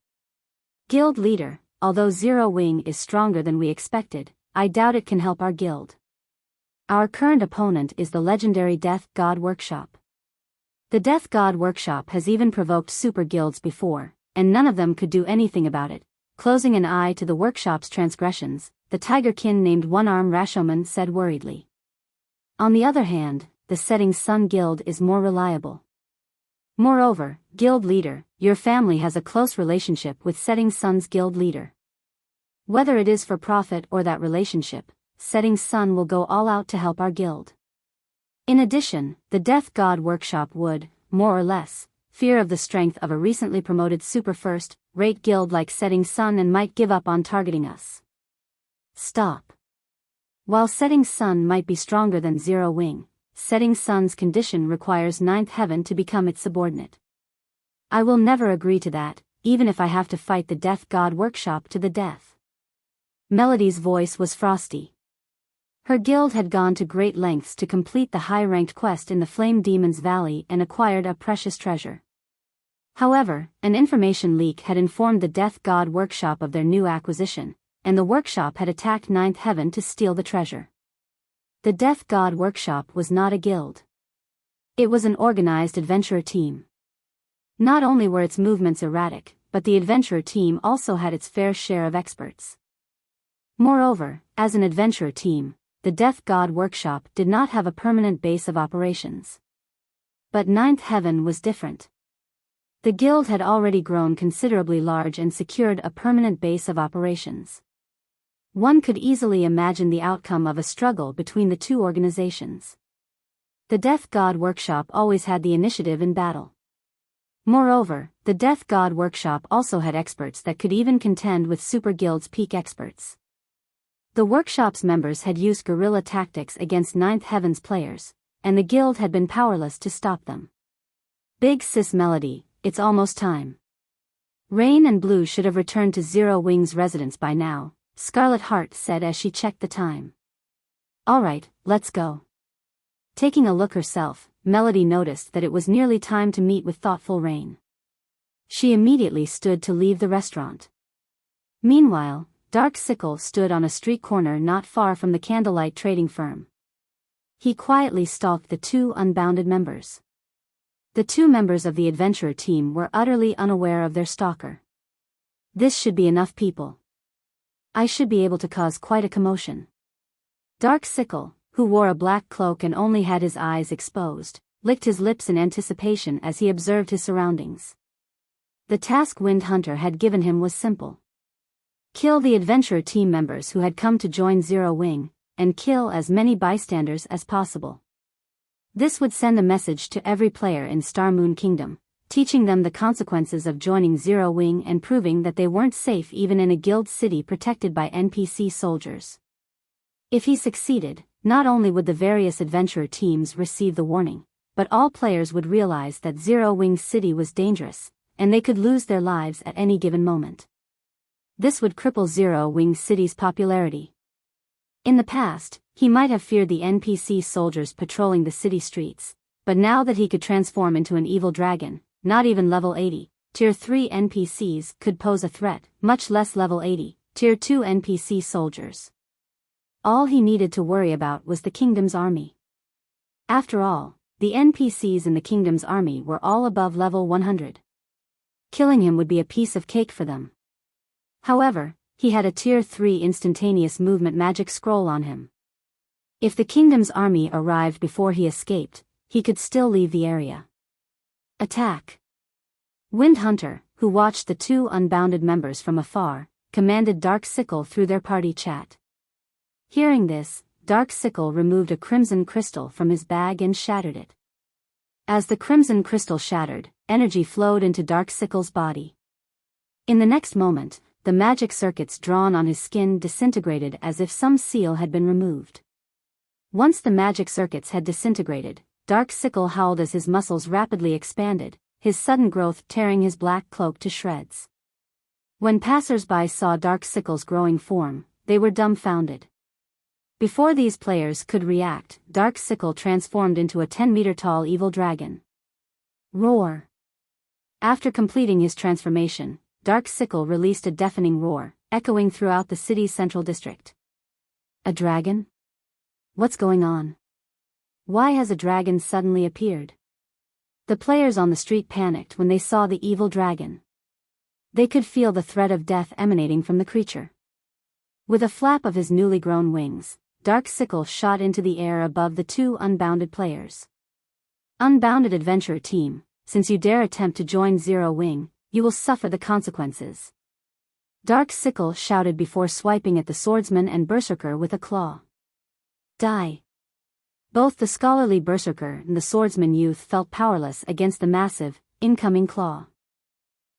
Guild leader, although Zero Wing is stronger than we expected, I doubt it can help our guild. Our current opponent is the legendary Death God Workshop. The Death God Workshop has even provoked super guilds before, and none of them could do anything about it. Closing an eye to the workshop's transgressions, the tigerkin named One-Arm Rashomon said worriedly. On the other hand, the Setting Sun Guild is more reliable. Moreover, guild leader, your family has a close relationship with Setting Sun's guild leader. Whether it is for profit or that relationship, Setting Sun will go all out to help our guild. In addition, the Death God Workshop would, more or less, fear of the strength of a recently promoted super first-rate guild like Setting Sun and might give up on targeting us. Stop. While Setting Sun might be stronger than Zero Wing, Setting Sun's condition requires Ninth Heaven to become its subordinate. I will never agree to that, even if I have to fight the Death God Workshop to the death. Melody's voice was frosty. Her guild had gone to great lengths to complete the high-ranked quest in the Flame Demon's Valley and acquired a precious treasure. However, an information leak had informed the Death God Workshop of their new acquisition, and the workshop had attacked Ninth Heaven to steal the treasure. The Death God Workshop was not a guild. It was an organized adventurer team. Not only were its movements erratic, but the adventurer team also had its fair share of experts. Moreover, as an adventurer team, the Death God Workshop did not have a permanent base of operations. But Ninth Heaven was different. The guild had already grown considerably large and secured a permanent base of operations. One could easily imagine the outcome of a struggle between the two organizations. The Death God Workshop always had the initiative in battle. Moreover, the Death God Workshop also had experts that could even contend with Super Guild's peak experts. The workshop's members had used guerrilla tactics against Ninth Heaven's players, and the guild had been powerless to stop them. Big Sis Melody, it's almost time. Rain and Blue should have returned to Zero Wing's residence by now, Scarlet Heart said as she checked the time. Alright, let's go. Taking a look herself, Melody noticed that it was nearly time to meet with Thoughtful Rain. She immediately stood to leave the restaurant. Meanwhile, Dark Sickle stood on a street corner not far from the candlelight trading firm. He quietly stalked the two unbounded members. The two members of the adventurer team were utterly unaware of their stalker. This should be enough people. I should be able to cause quite a commotion. Dark Sickle, who wore a black cloak and only had his eyes exposed, licked his lips in anticipation as he observed his surroundings. The task Wind Hunter had given him was simple. Kill the adventurer team members who had come to join Zero Wing, and kill as many bystanders as possible. This would send a message to every player in Star Moon Kingdom, teaching them the consequences of joining Zero Wing and proving that they weren't safe even in a guild city protected by NPC soldiers. If he succeeded, not only would the various adventurer teams receive the warning, but all players would realize that Zero Wing City was dangerous, and they could lose their lives at any given moment. This would cripple Zero Wing City's popularity. In the past, he might have feared the NPC soldiers patrolling the city streets, but now that he could transform into an evil dragon, not even level 80, Tier 3 NPCs could pose a threat, much less level 80, Tier 2 NPC soldiers. All he needed to worry about was the kingdom's army. After all, the NPCs in the kingdom's army were all above level 100. Killing him would be a piece of cake for them. However, he had a Tier 3 instantaneous movement magic scroll on him. If the kingdom's army arrived before he escaped, he could still leave the area. Attack! Wind Hunter, who watched the two unbounded members from afar, commanded Dark Sickle through their party chat. Hearing this, Dark Sickle removed a crimson crystal from his bag and shattered it. As the crimson crystal shattered, energy flowed into Dark Sickle's body. In the next moment, the magic circuits drawn on his skin disintegrated as if some seal had been removed. Once the magic circuits had disintegrated, Dark Sickle howled as his muscles rapidly expanded, his sudden growth tearing his black cloak to shreds. When passers-by saw Dark Sickle's growing form, they were dumbfounded. Before these players could react, Dark Sickle transformed into a 10-meter-tall evil dragon. Roar! After completing his transformation, Dark Sickle released a deafening roar, echoing throughout the city's central district. A dragon? What's going on? Why has a dragon suddenly appeared? The players on the street panicked when they saw the evil dragon. They could feel the threat of death emanating from the creature. With a flap of his newly grown wings, Dark Sickle shot into the air above the two unbounded players. Unbounded adventurer team, since you dare attempt to join Zero Wing, you will suffer the consequences. Dark Sickle shouted before swiping at the swordsman and berserker with a claw. Die! Both the scholarly berserker and the swordsman youth felt powerless against the massive, incoming claw.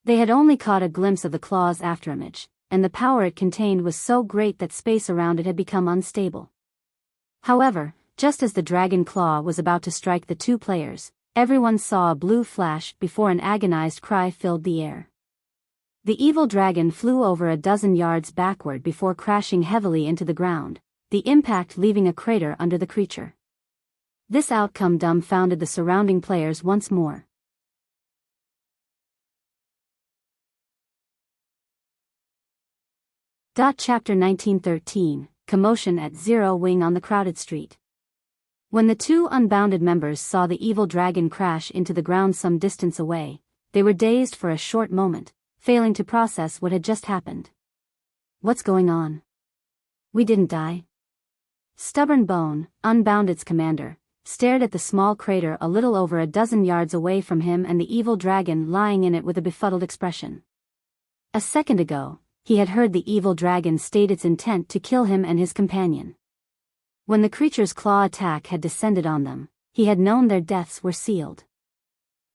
They had only caught a glimpse of the claw's afterimage, and the power it contained was so great that space around it had become unstable. However, just as the dragon claw was about to strike the two players, everyone saw a blue flash before an agonized cry filled the air. The evil dragon flew over a dozen yards backward before crashing heavily into the ground, the impact leaving a crater under the creature. This outcome dumbfounded the surrounding players once more. Chapter 1913, Commotion at Zero Wing on the crowded street. When the two unbounded members saw the evil dragon crash into the ground some distance away, they were dazed for a short moment, failing to process what had just happened. What's going on? We didn't die. Stubborn Bone, Unbounded's commander, stared at the small crater a little over a dozen yards away from him and the evil dragon lying in it with a befuddled expression. A second ago, he had heard the evil dragon state its intent to kill him and his companion. When the creature's claw attack had descended on them, he had known their deaths were sealed.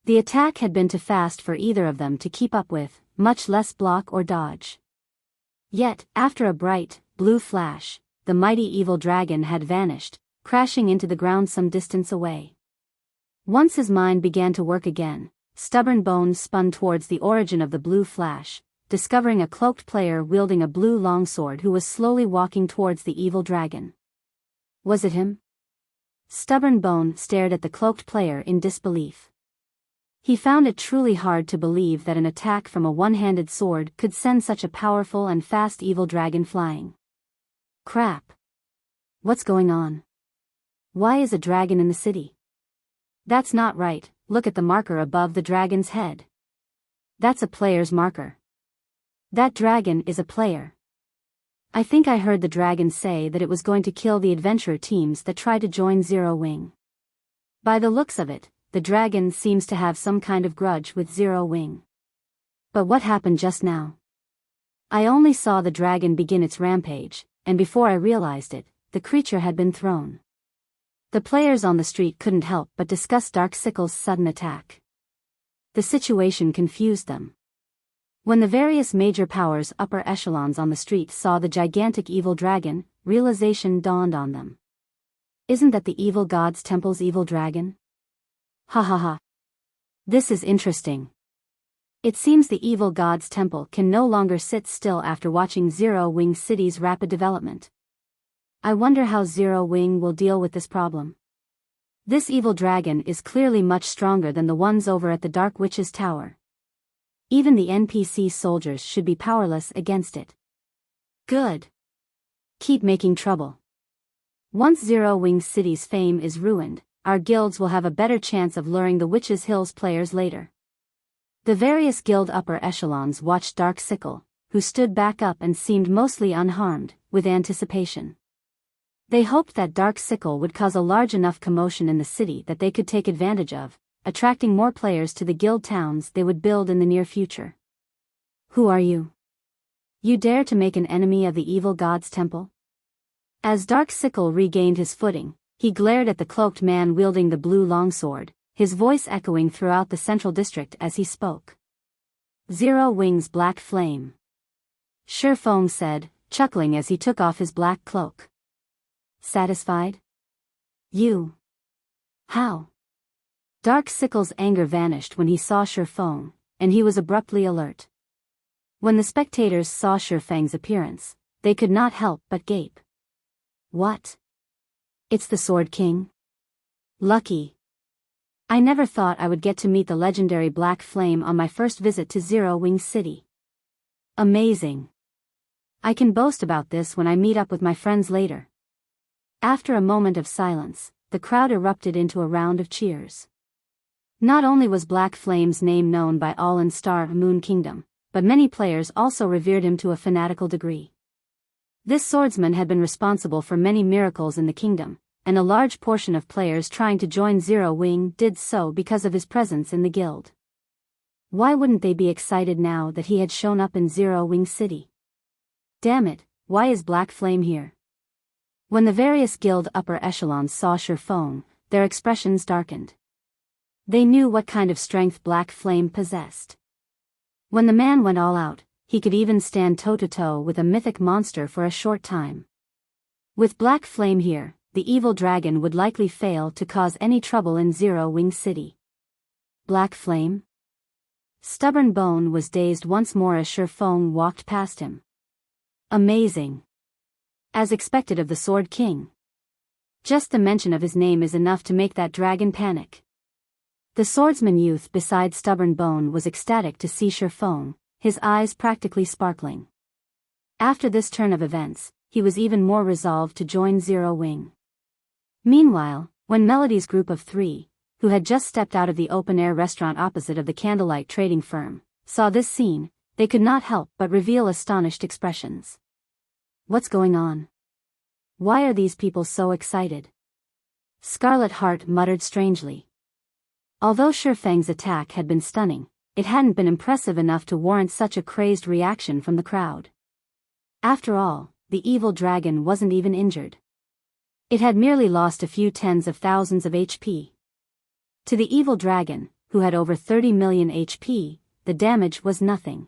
The attack had been too fast for either of them to keep up with, much less block or dodge. Yet, after a bright, blue flash, the mighty evil dragon had vanished, crashing into the ground some distance away. Once his mind began to work again, Stubborn Bones spun towards the origin of the blue flash, discovering a cloaked player wielding a blue longsword who was slowly walking towards the evil dragon. Was it him? Stubborn Bone stared at the cloaked player in disbelief. He found it truly hard to believe that an attack from a one-handed sword could send such a powerful and fast evil dragon flying. Crap! What's going on? Why is a dragon in the city? That's not right, look at the marker above the dragon's head. That's a player's marker. That dragon is a player. I think I heard the dragon say that it was going to kill the adventurer teams that try to join Zero Wing. By the looks of it, the dragon seems to have some kind of grudge with Zero Wing. But what happened just now? I only saw the dragon begin its rampage, and before I realized it, the creature had been thrown. The players on the street couldn't help but discuss Dark Sickle's sudden attack. The situation confused them. When the various major powers' upper echelons on the street saw the gigantic evil dragon, realization dawned on them. Isn't that the evil god's temple's evil dragon? Ha ha ha. This is interesting. It seems the evil god's temple can no longer sit still after watching Zero Wing City's rapid development. I wonder how Zero Wing will deal with this problem. This evil dragon is clearly much stronger than the ones over at the Dark Witch's Tower. Even the NPC soldiers should be powerless against it. Good. Keep making trouble. Once Zero Wing City's fame is ruined, our guilds will have a better chance of luring the Witches' Hills players later. The various guild upper echelons watched Dark Sickle, who stood back up and seemed mostly unharmed, with anticipation. They hoped that Dark Sickle would cause a large enough commotion in the city that they could take advantage of, attracting more players to the guild towns they would build in the near future. Who are you? You dare to make an enemy of the evil god's temple? As Dark Sickle regained his footing, he glared at the cloaked man wielding the blue longsword, his voice echoing throughout the central district as he spoke. Zero Wing's Black Flame. Shifeng said, chuckling as he took off his black cloak. Satisfied? You. How? Dark Sickle's anger vanished when he saw Shifeng, and he was abruptly alert. When the spectators saw Shifeng's appearance, they could not help but gape. What? It's the Sword King? Lucky. I never thought I would get to meet the legendary Black Flame on my first visit to Zero Wing City. Amazing. I can boast about this when I meet up with my friends later. After a moment of silence, the crowd erupted into a round of cheers. Not only was Black Flame's name known by all in Star Moon Kingdom, but many players also revered him to a fanatical degree. This swordsman had been responsible for many miracles in the kingdom, and a large portion of players trying to join Zero Wing did so because of his presence in the guild. Why wouldn't they be excited now that he had shown up in Zero Wing City? Damn it, why is Black Flame here? When the various guild upper echelons saw Shifeng, their expressions darkened. They knew what kind of strength Black Flame possessed. When the man went all out, he could even stand toe-to-toe with a mythic monster for a short time. With Black Flame here, the evil dragon would likely fail to cause any trouble in Zero Wing City. Black Flame? Stubborn Bone was dazed once more as Shifeng walked past him. Amazing. As expected of the Sword King. Just the mention of his name is enough to make that dragon panic. The swordsman youth beside Stubborn Bone was ecstatic to see Shifeng, his eyes practically sparkling. After this turn of events, he was even more resolved to join Zero Wing. Meanwhile, when Melody's group of three, who had just stepped out of the open-air restaurant opposite of the candlelight trading firm, saw this scene, they could not help but reveal astonished expressions. What's going on? Why are these people so excited? Scarlet Heart muttered strangely. Although Shifeng's attack had been stunning, it hadn't been impressive enough to warrant such a crazed reaction from the crowd. After all, the evil dragon wasn't even injured. It had merely lost a few tens of thousands of HP. To the evil dragon, who had over 30 million HP, the damage was nothing.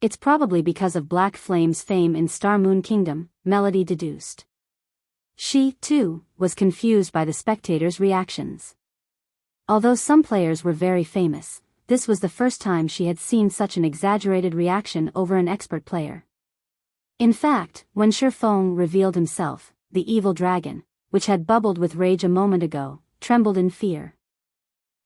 It's probably because of Black Flame's fame in Star Moon Kingdom, Melody deduced. She, too, was confused by the spectators' reactions. Although some players were very famous, this was the first time she had seen such an exaggerated reaction over an expert player. In fact, when Shifeng revealed himself, the evil dragon, which had bubbled with rage a moment ago, trembled in fear.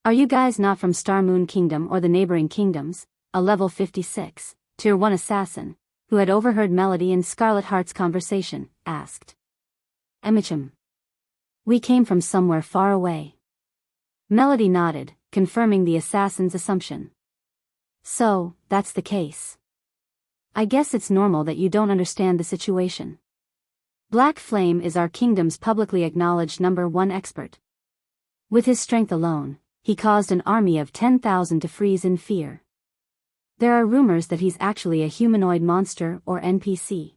Are you guys not from Star Moon Kingdom or the neighboring kingdoms? A level 56. Tier 1 assassin, who had overheard Melody and Scarlet Heart's conversation, asked. Emichim. We came from somewhere far away. Melody nodded, confirming the assassin's assumption. So, that's the case. I guess it's normal that you don't understand the situation. Black Flame is our kingdom's publicly acknowledged #1 expert. With his strength alone, he caused an army of 10,000 to freeze in fear. There are rumors that he's actually a humanoid monster or NPC.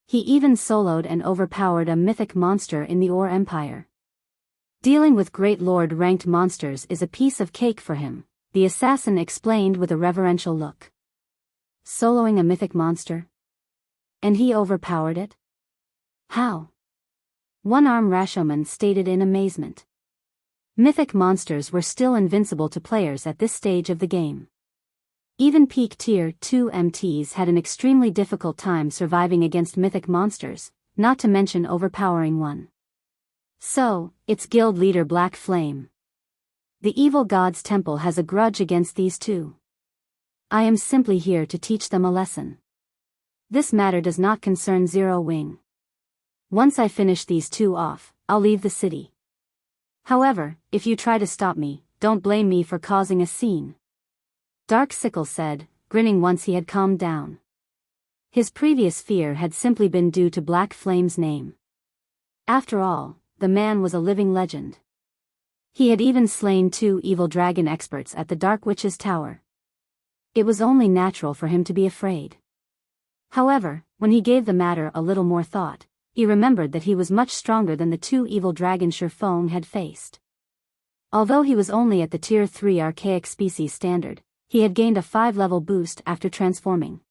He even soloed and overpowered a mythic monster in the Ore Empire. Dealing with Great Lord-ranked monsters is a piece of cake for him, the assassin explained with a reverential look. Soloing a mythic monster? And he overpowered it? How? One-arm Rashomon stated in amazement. Mythic monsters were still invincible to players at this stage of the game. Even peak Tier 2 MTs had an extremely difficult time surviving against mythic monsters, not to mention overpowering one. So, it's guild leader Black Flame. The evil god's temple has a grudge against these two. I am simply here to teach them a lesson. This matter does not concern Zero Wing. Once I finish these two off, I'll leave the city. However, if you try to stop me, don't blame me for causing a scene. Dark Sickle said, grinning once he had calmed down. His previous fear had simply been due to Black Flame's name. After all, the man was a living legend. He had even slain 2 evil dragon experts at the Dark Witch's Tower. It was only natural for him to be afraid. However, when he gave the matter a little more thought, he remembered that he was much stronger than the 2 evil dragons Shifeng had faced. Although he was only at the Tier 3 archaic species standard, he had gained a 5-level boost after transforming.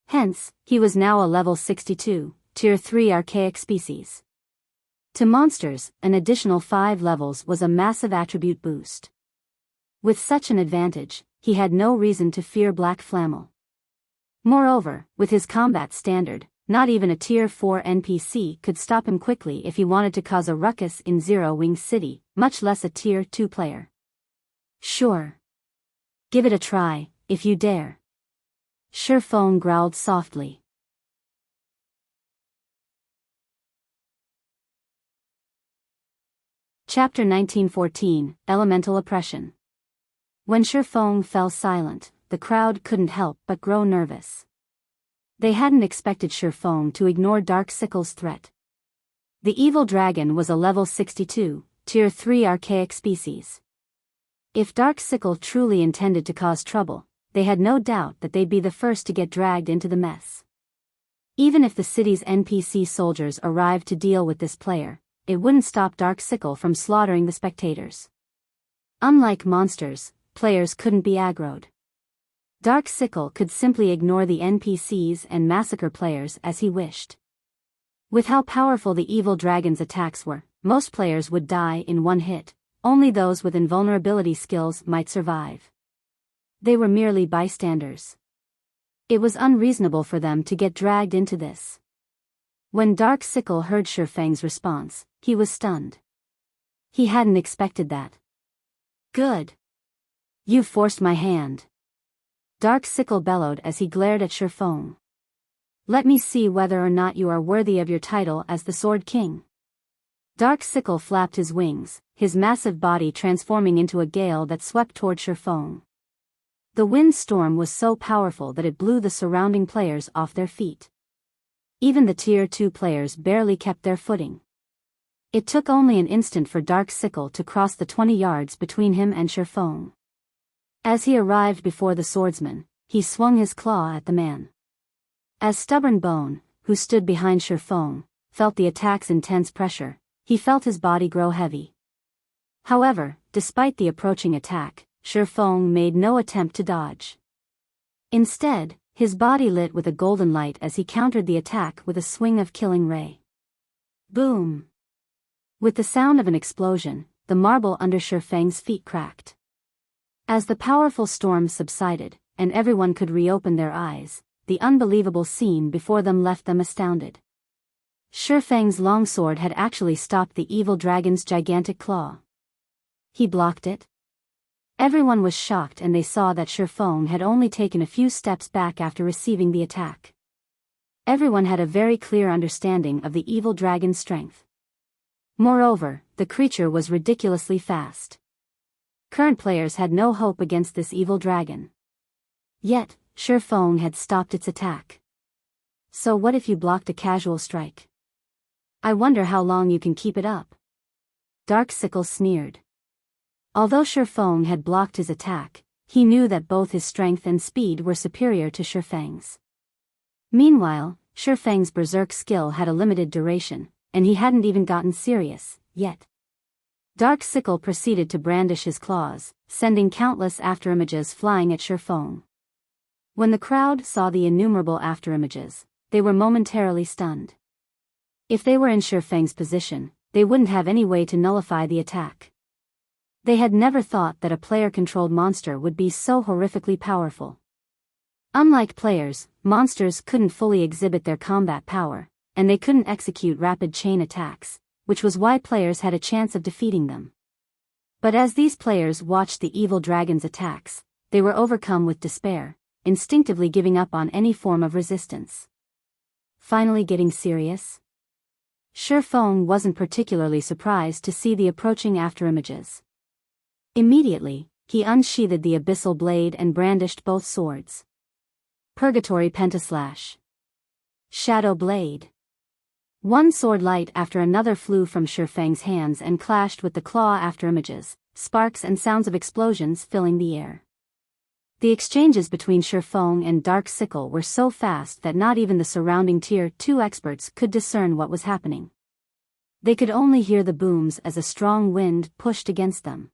Hence, he was now a level 62, Tier 3 archaic species. To monsters, an additional 5 levels was a massive attribute boost. With such an advantage, he had no reason to fear Black Flammel. Moreover, with his combat standard, not even a Tier 4 NPC could stop him quickly if he wanted to cause a ruckus in Zero Wing City, much less a Tier 2 player. Sure. Give it a try, if you dare. Shifeng growled softly. Chapter 1914, Elemental Oppression. When Shifeng fell silent, the crowd couldn't help but grow nervous. They hadn't expected Shifeng to ignore Dark Sickle's threat. The evil dragon was a level 62, Tier 3 archaic species. If Dark Sickle truly intended to cause trouble, they had no doubt that they'd be the first to get dragged into the mess. Even if the city's NPC soldiers arrived to deal with this player, it wouldn't stop Dark Sickle from slaughtering the spectators. Unlike monsters, players couldn't be aggroed. Dark Sickle could simply ignore the NPCs and massacre players as he wished. With how powerful the evil dragon's attacks were, most players would die in one hit. Only those with invulnerability skills might survive. They were merely bystanders. It was unreasonable for them to get dragged into this. When Dark Sickle heard Shifeng's response, he was stunned. He hadn't expected that. Good. You forced my hand. Dark Sickle bellowed as he glared at Shifeng. Let me see whether or not you are worthy of your title as the Sword King. Dark Sickle flapped his wings, his massive body transforming into a gale that swept toward Shifeng. The wind storm was so powerful that it blew the surrounding players off their feet. Even the Tier 2 players barely kept their footing. It took only an instant for Dark Sickle to cross the 20 yards between him and Shifeng. As he arrived before the swordsman, he swung his claw at the man. As Stubborn Bone, who stood behind Shifeng, felt the attack's intense pressure, he felt his body grow heavy. However, despite the approaching attack, Shifeng made no attempt to dodge. Instead, his body lit with a golden light as he countered the attack with a swing of Killing Ray. Boom! With the sound of an explosion, the marble under Shifeng's feet cracked. As the powerful storm subsided, and everyone could reopen their eyes, the unbelievable scene before them left them astounded. Shifeng's longsword had actually stopped the evil dragon's gigantic claw. He blocked it. Everyone was shocked and they saw that Shifeng had only taken a few steps back after receiving the attack. Everyone had a very clear understanding of the evil dragon's strength. Moreover, the creature was ridiculously fast. Current players had no hope against this evil dragon. Yet, Shifeng had stopped its attack. So what if you blocked a casual strike? I wonder how long you can keep it up. Dark Sickle sneered. Although Shifeng had blocked his attack, he knew that both his strength and speed were superior to Shifeng's. Meanwhile, Shifeng's berserk skill had a limited duration, and he hadn't even gotten serious, yet. Dark Sickle proceeded to brandish his claws, sending countless afterimages flying at Shifeng. When the crowd saw the innumerable afterimages, they were momentarily stunned. If they were in Shifeng's position, they wouldn't have any way to nullify the attack. They had never thought that a player-controlled monster would be so horrifically powerful. Unlike players, monsters couldn't fully exhibit their combat power, and they couldn't execute rapid chain attacks, which was why players had a chance of defeating them. But as these players watched the evil dragon's attacks, they were overcome with despair, instinctively giving up on any form of resistance. Finally getting serious? Shifeng wasn't particularly surprised to see the approaching afterimages. Immediately, he unsheathed the abyssal blade and brandished both swords. Purgatory Pentaslash. Shadow Blade. One sword light after another flew from Shifeng's hands and clashed with the claw afterimages, sparks and sounds of explosions filling the air. The exchanges between Shifeng and Dark Sickle were so fast that not even the surrounding Tier 2 experts could discern what was happening. They could only hear the booms as a strong wind pushed against them.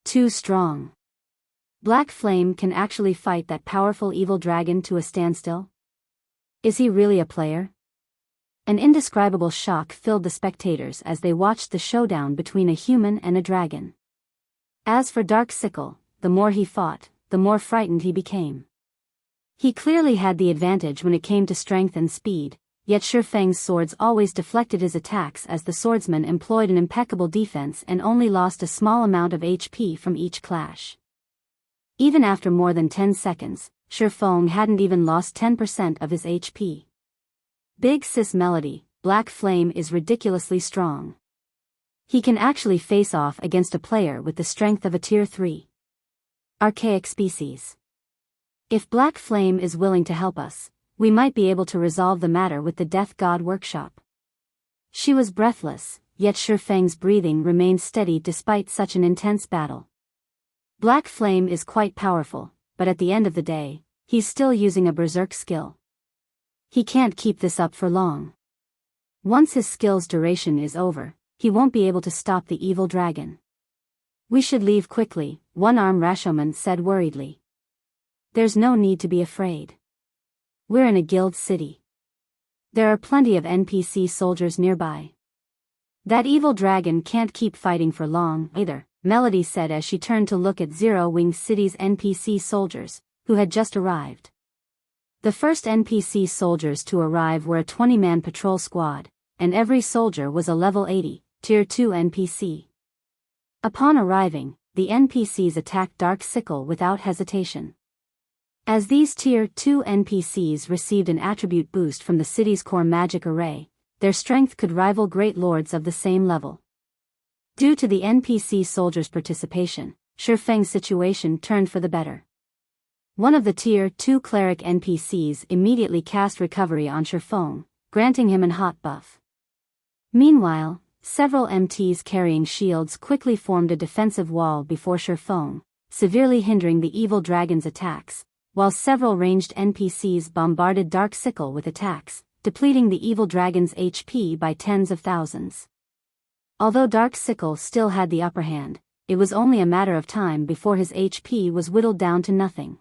Too strong. Black Flame can actually fight that powerful evil dragon to a standstill? Is he really a player? An indescribable shock filled the spectators as they watched the showdown between a human and a dragon. As for Dark Sickle, the more he fought, the more frightened he became. He clearly had the advantage when it came to strength and speed, yet Shifeng's swords always deflected his attacks as the swordsman employed an impeccable defense and only lost a small amount of HP from each clash. Even after more than 10 seconds, Shifeng hadn't even lost 10% of his HP. Big Sis Melody, Black Flame is ridiculously strong. He can actually face off against a player with the strength of a Tier 3. Archaic species. If Black Flame is willing to help us, we might be able to resolve the matter with the Death God Workshop. She was breathless, yet Shifeng's breathing remained steady despite such an intense battle. Black Flame is quite powerful, but at the end of the day, he's still using a berserk skill. He can't keep this up for long. Once his skill's duration is over, he won't be able to stop the evil dragon. We should leave quickly, One-Arm Rashomon said worriedly. There's no need to be afraid. We're in a guild city. There are plenty of NPC soldiers nearby. That evil dragon can't keep fighting for long either, Melody said as she turned to look at Zero Wing City's NPC soldiers, who had just arrived. The first NPC soldiers to arrive were a 20-man patrol squad, and every soldier was a level 80, Tier 2 NPC. Upon arriving, the NPCs attacked Dark Sickle without hesitation. As these Tier 2 NPCs received an attribute boost from the city's core magic array, their strength could rival great lords of the same level. Due to the NPC soldiers' participation, Shifeng's situation turned for the better. One of the Tier 2 cleric NPCs immediately cast recovery on Shifeng, granting him an hot buff. Meanwhile, several MTs carrying shields quickly formed a defensive wall before Shifeng, severely hindering the evil dragon's attacks, while several ranged NPCs bombarded Dark Sickle with attacks, depleting the evil dragon's HP by tens of thousands. Although Dark Sickle still had the upper hand, it was only a matter of time before his HP was whittled down to nothing.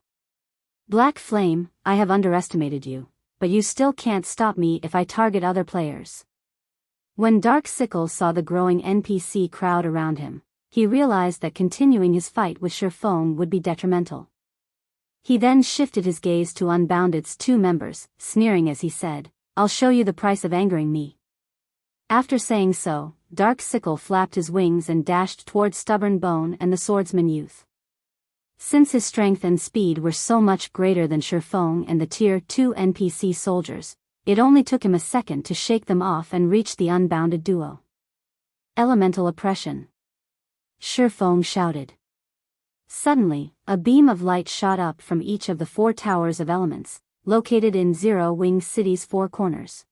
Black Flame, I have underestimated you, but you still can't stop me if I target other players. When Dark Sickle saw the growing NPC crowd around him, he realized that continuing his fight with Shifeng would be detrimental. He then shifted his gaze to Unbounded's two members, sneering as he said, I'll show you the price of angering me. After saying so, Dark Sickle flapped his wings and dashed towards Stubborn Bone and the swordsman youth. Since his strength and speed were so much greater than Shifeng and the Tier 2 NPC soldiers, it only took him a second to shake them off and reach the Unbounded duo. Elemental Oppression. Shifeng shouted. Suddenly, a beam of light shot up from each of the 4 towers of elements, located in Zero Wing City's 4 corners.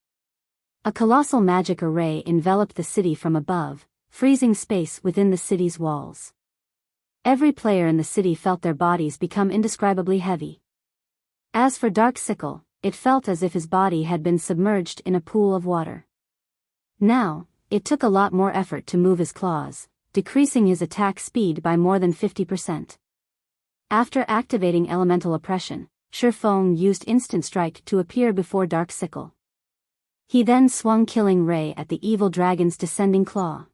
A colossal magic array enveloped the city from above, freezing space within the city's walls. Every player in the city felt their bodies become indescribably heavy. As for Dark Sickle, it felt as if his body had been submerged in a pool of water. Now, it took a lot more effort to move his claws, decreasing his attack speed by more than 50%. After activating Elemental Oppression, Shifeng used Instant Strike to appear before Dark Sickle. He then swung Killing Ray at the evil dragon's descending claw.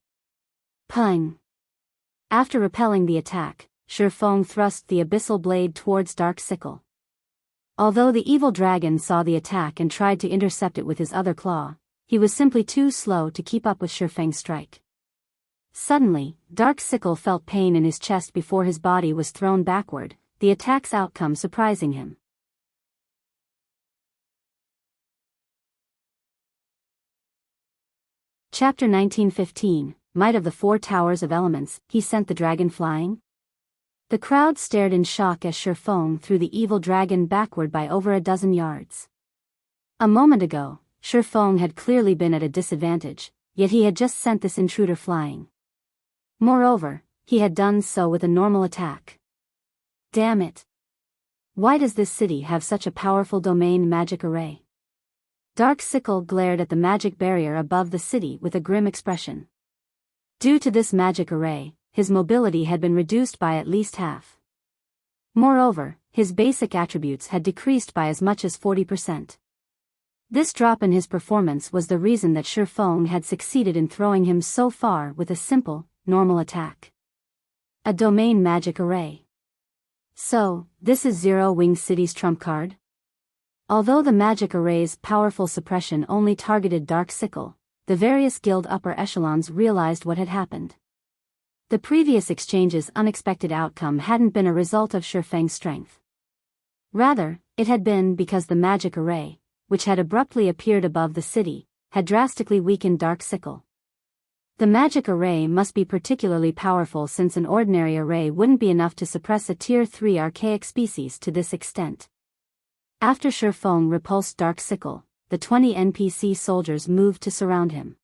Pung! After repelling the attack, Shifeng thrust the abyssal blade towards Dark Sickle. Although the evil dragon saw the attack and tried to intercept it with his other claw, He was simply too slow to keep up with Shifeng's strike. Suddenly, Dark Sickle felt pain in his chest before his body was thrown backward, the attack's outcome surprising him. Chapter 1915, Might of the Four Towers of Elements, He Sent the Dragon Flying? The crowd stared in shock as Shifeng threw the evil dragon backward by over a dozen yards. A moment ago, Shifeng had clearly been at a disadvantage, yet he had just sent this intruder flying. Moreover, he had done so with a normal attack. Damn it! Why does this city have such a powerful domain magic array? Dark Sickle glared at the magic barrier above the city with a grim expression. Due to this magic array, his mobility had been reduced by at least half. Moreover, his basic attributes had decreased by as much as 40%. This drop in his performance was the reason that Shifeng had succeeded in throwing him so far with a simple, normal attack. A domain magic array. So, this is Zero Wing City's trump card? Although the magic array's powerful suppression only targeted Dark Sickle, the various guild upper echelons realized what had happened. The previous exchange's unexpected outcome hadn't been a result of Shifeng's strength. Rather, it had been because the magic array, which had abruptly appeared above the city, had drastically weakened Dark Sickle. The magic array must be particularly powerful since an ordinary array wouldn't be enough to suppress a Tier 3 archaic species to this extent. After Shifeng repulsed Dark Sickle, the 20 NPC soldiers moved to surround him.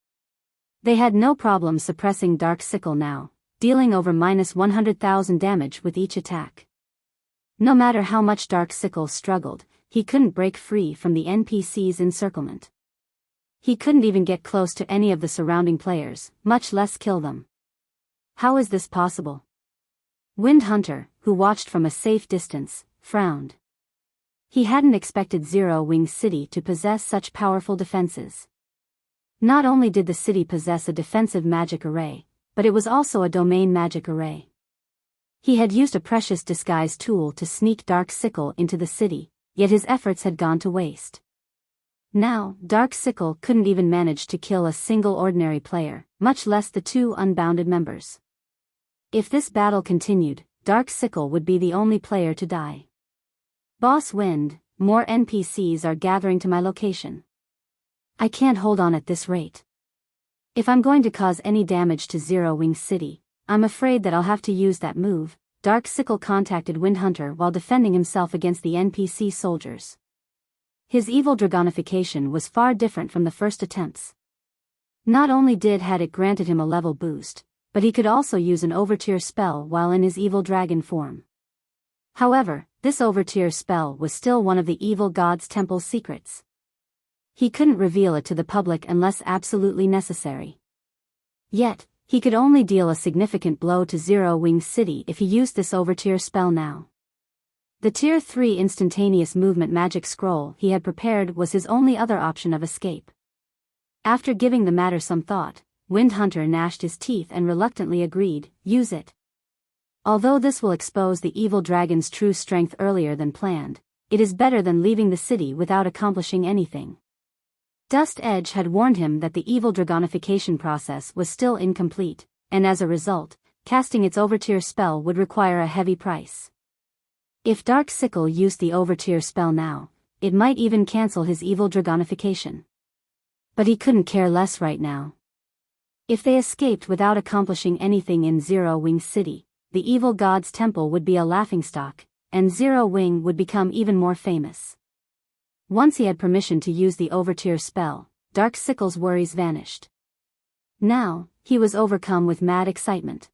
They had no problem suppressing Dark Sickle now, dealing over -100,000 damage with each attack. No matter how much Dark Sickle struggled, he couldn't break free from the NPC's encirclement. He couldn't even get close to any of the surrounding players, much less kill them. How is this possible? Wind Hunter, who watched from a safe distance, frowned. He hadn't expected Zero Wing City to possess such powerful defenses. Not only did the city possess a defensive magic array, but it was also a domain magic array. He had used a precious disguise tool to sneak Dark Sickle into the city, yet his efforts had gone to waste. Now, Dark Sickle couldn't even manage to kill a single ordinary player, much less the two unbounded members. If this battle continued, Dark Sickle would be the only player to die. Boss Wind, more NPCs are gathering to my location. I can't hold on at this rate. If I'm going to cause any damage to Zero Wing City, I'm afraid that I'll have to use that move. Dark Sickle contacted Wind Hunter while defending himself against the NPC soldiers. His evil dragonification was far different from the first attempts. Not only had it granted him a level boost, but he could also use an overtier spell while in his evil dragon form. However, this overtier spell was still one of the evil god's temple's secrets. He couldn't reveal it to the public unless absolutely necessary. Yet, he could only deal a significant blow to Zero Wing City if he used this overtier spell now. The Tier 3 instantaneous movement magic scroll he had prepared was his only other option of escape. After giving the matter some thought, Wind Hunter gnashed his teeth and reluctantly agreed, use it. Although this will expose the evil dragon's true strength earlier than planned, it is better than leaving the city without accomplishing anything. Dust Edge had warned him that the evil dragonification process was still incomplete, and as a result, casting its overtier spell would require a heavy price. If Dark Sickle used the overtier spell now, it might even cancel his evil dragonification. But he couldn't care less right now. If they escaped without accomplishing anything in Zero Wing City, the evil god's temple would be a laughingstock, and Zero Wing would become even more famous. Once he had permission to use the overtier spell, Dark Sickle's worries vanished. Now, he was overcome with mad excitement.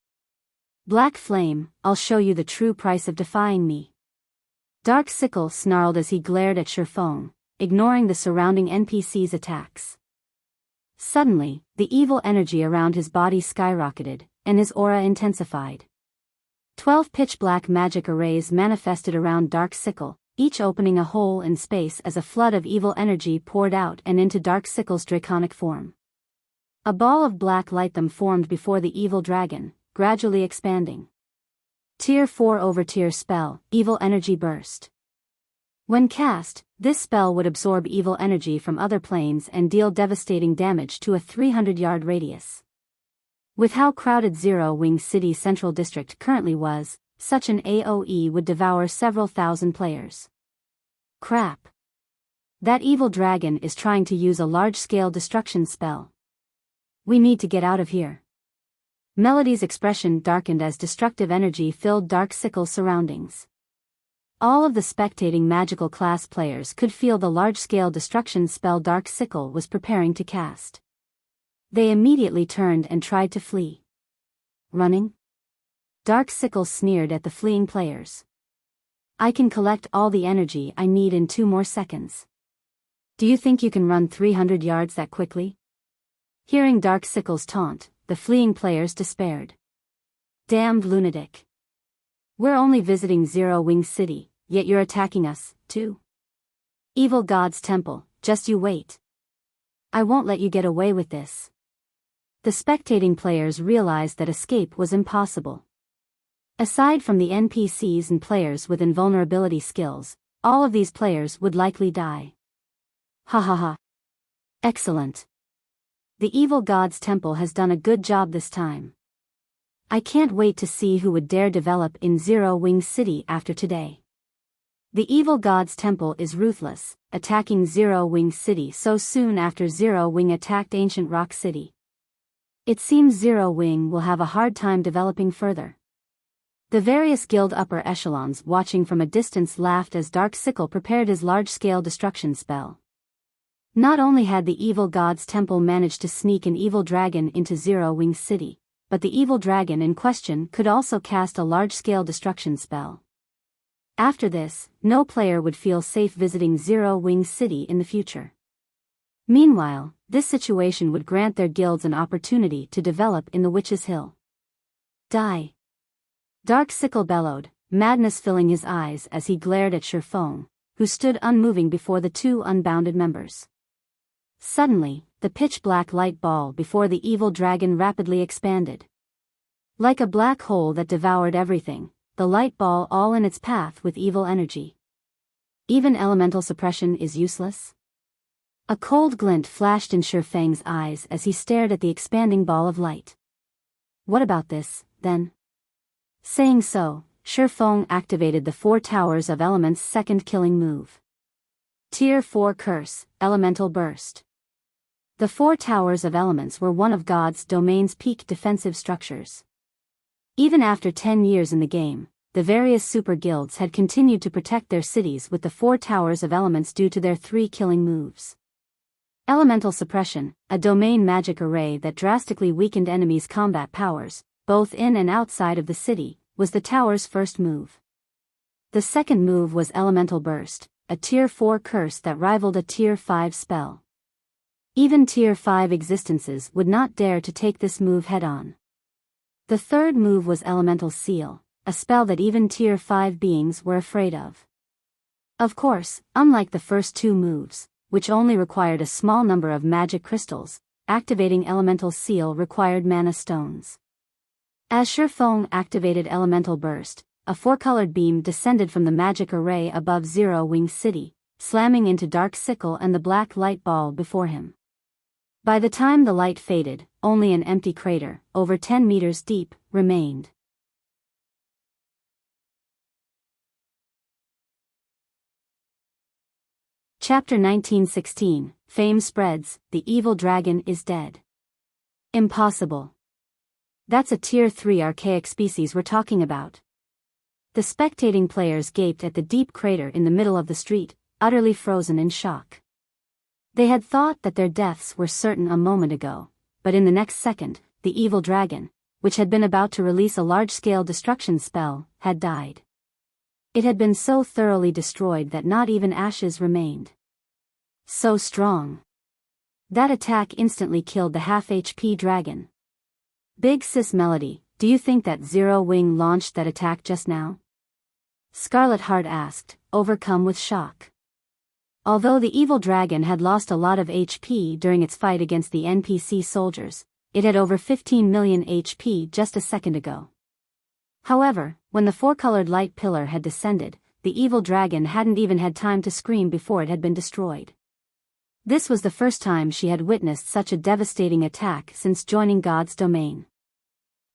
Black Flame, I'll show you the true price of defying me. Dark Sickle snarled as he glared at Shifeng, ignoring the surrounding NPC's attacks. Suddenly, the evil energy around his body skyrocketed, and his aura intensified. 12 pitch-black magic arrays manifested around Dark Sickle, each opening a hole in space as a flood of evil energy poured out and into Dark Sickle's draconic form. A ball of black light them formed before the evil dragon, gradually expanding. Tier 4 overtier spell, Evil Energy Burst. When cast, This spell would absorb evil energy from other planes and deal devastating damage to a 300-yard radius. With how crowded Zero Wing City's central district currently was, such an AoE would devour several thousand players. Crap. That evil dragon is trying to use a large-scale destruction spell. We need to get out of here. Melody's expression darkened as destructive energy filled Dark Sickle's surroundings. All of the spectating magical class players could feel the large-scale destruction spell Dark Sickle was preparing to cast. They immediately turned and tried to flee. Running? Dark Sickle sneered at the fleeing players. I can collect all the energy I need in 2 more seconds. Do you think you can run 300 yards that quickly? Hearing Dark Sickle's taunt, the fleeing players despaired. Damned lunatic. We're only visiting Zero Wing City, yet you're attacking us, too. Evil God's Temple, just you wait. I won't let you get away with this. The spectating players realized that escape was impossible. Aside from the NPCs and players with invulnerability skills, all of these players would likely die. Ha ha ha. Excellent. The Evil God's Temple has done a good job this time. I can't wait to see who would dare develop in Zero Wing City after today. The Evil God's Temple is ruthless, attacking Zero Wing City so soon after Zero Wing attacked Ancient Rock City. It seems Zero Wing will have a hard time developing further. The various guild upper echelons watching from a distance laughed as Dark Sickle prepared his large-scale destruction spell. Not only had the Evil God's Temple managed to sneak an evil dragon into Zero Wing City, but the evil dragon in question could also cast a large-scale destruction spell. After this, no player would feel safe visiting Zero Wing City in the future. Meanwhile, this situation would grant their guilds an opportunity to develop in the Witch's Hill. Die! Dark Sickle bellowed, madness filling his eyes as he glared at Shifeng, who stood unmoving before the 2 unbounded members. Suddenly, the pitch-black light ball before the evil dragon rapidly expanded. Like a black hole that devoured everything, the light ball all in its path with evil energy. Even elemental suppression is useless? A cold glint flashed in Shifeng's eyes as he stared at the expanding ball of light. What about this, then? Saying so, Shifeng activated the 4 Towers of Element's second killing move. Tier 4 Curse, Elemental Burst. The 4 Towers of Elements were one of God's domain's peak defensive structures. Even after 10 years in the game, the various super guilds had continued to protect their cities with the 4 Towers of Elements due to their 3 killing moves. Elemental Suppression, a domain magic array that drastically weakened enemies' combat powers, both in and outside of the city, was the tower's first move. The second move was Elemental Burst, a Tier 4 curse that rivaled a Tier 5 spell. Even Tier 5 existences would not dare to take this move head-on. The third move was Elemental Seal, a spell that even Tier 5 beings were afraid of. Of course, unlike the first 2 moves, which only required a small number of magic crystals, activating Elemental Seal required mana stones. As Shifeng activated Elemental Burst, a 4-colored beam descended from the magic array above Zero Wing City, slamming into Dark Sickle and the black light ball before him. By the time the light faded, only an empty crater, over 10 meters deep, remained. Chapter 1916, Fame Spreads, the Evil Dragon is Dead. Impossible. That's a Tier 3 archaic species we're talking about. The spectating players gaped at the deep crater in the middle of the street, utterly frozen in shock. They had thought that their deaths were certain a moment ago, but in the next second, the evil dragon, which had been about to release a large-scale destruction spell, had died. It had been so thoroughly destroyed that not even ashes remained. So strong. That attack instantly killed the half-HP dragon. Big Sis Melody, do you think that Zero Wing launched that attack just now? Scarlet Heart asked, overcome with shock. Although the evil dragon had lost a lot of HP during its fight against the NPC soldiers, it had over 15 million HP just a second ago. However, when the 4-colored light pillar had descended, the evil dragon hadn't even had time to scream before it had been destroyed. This was the first time she had witnessed such a devastating attack since joining God's domain.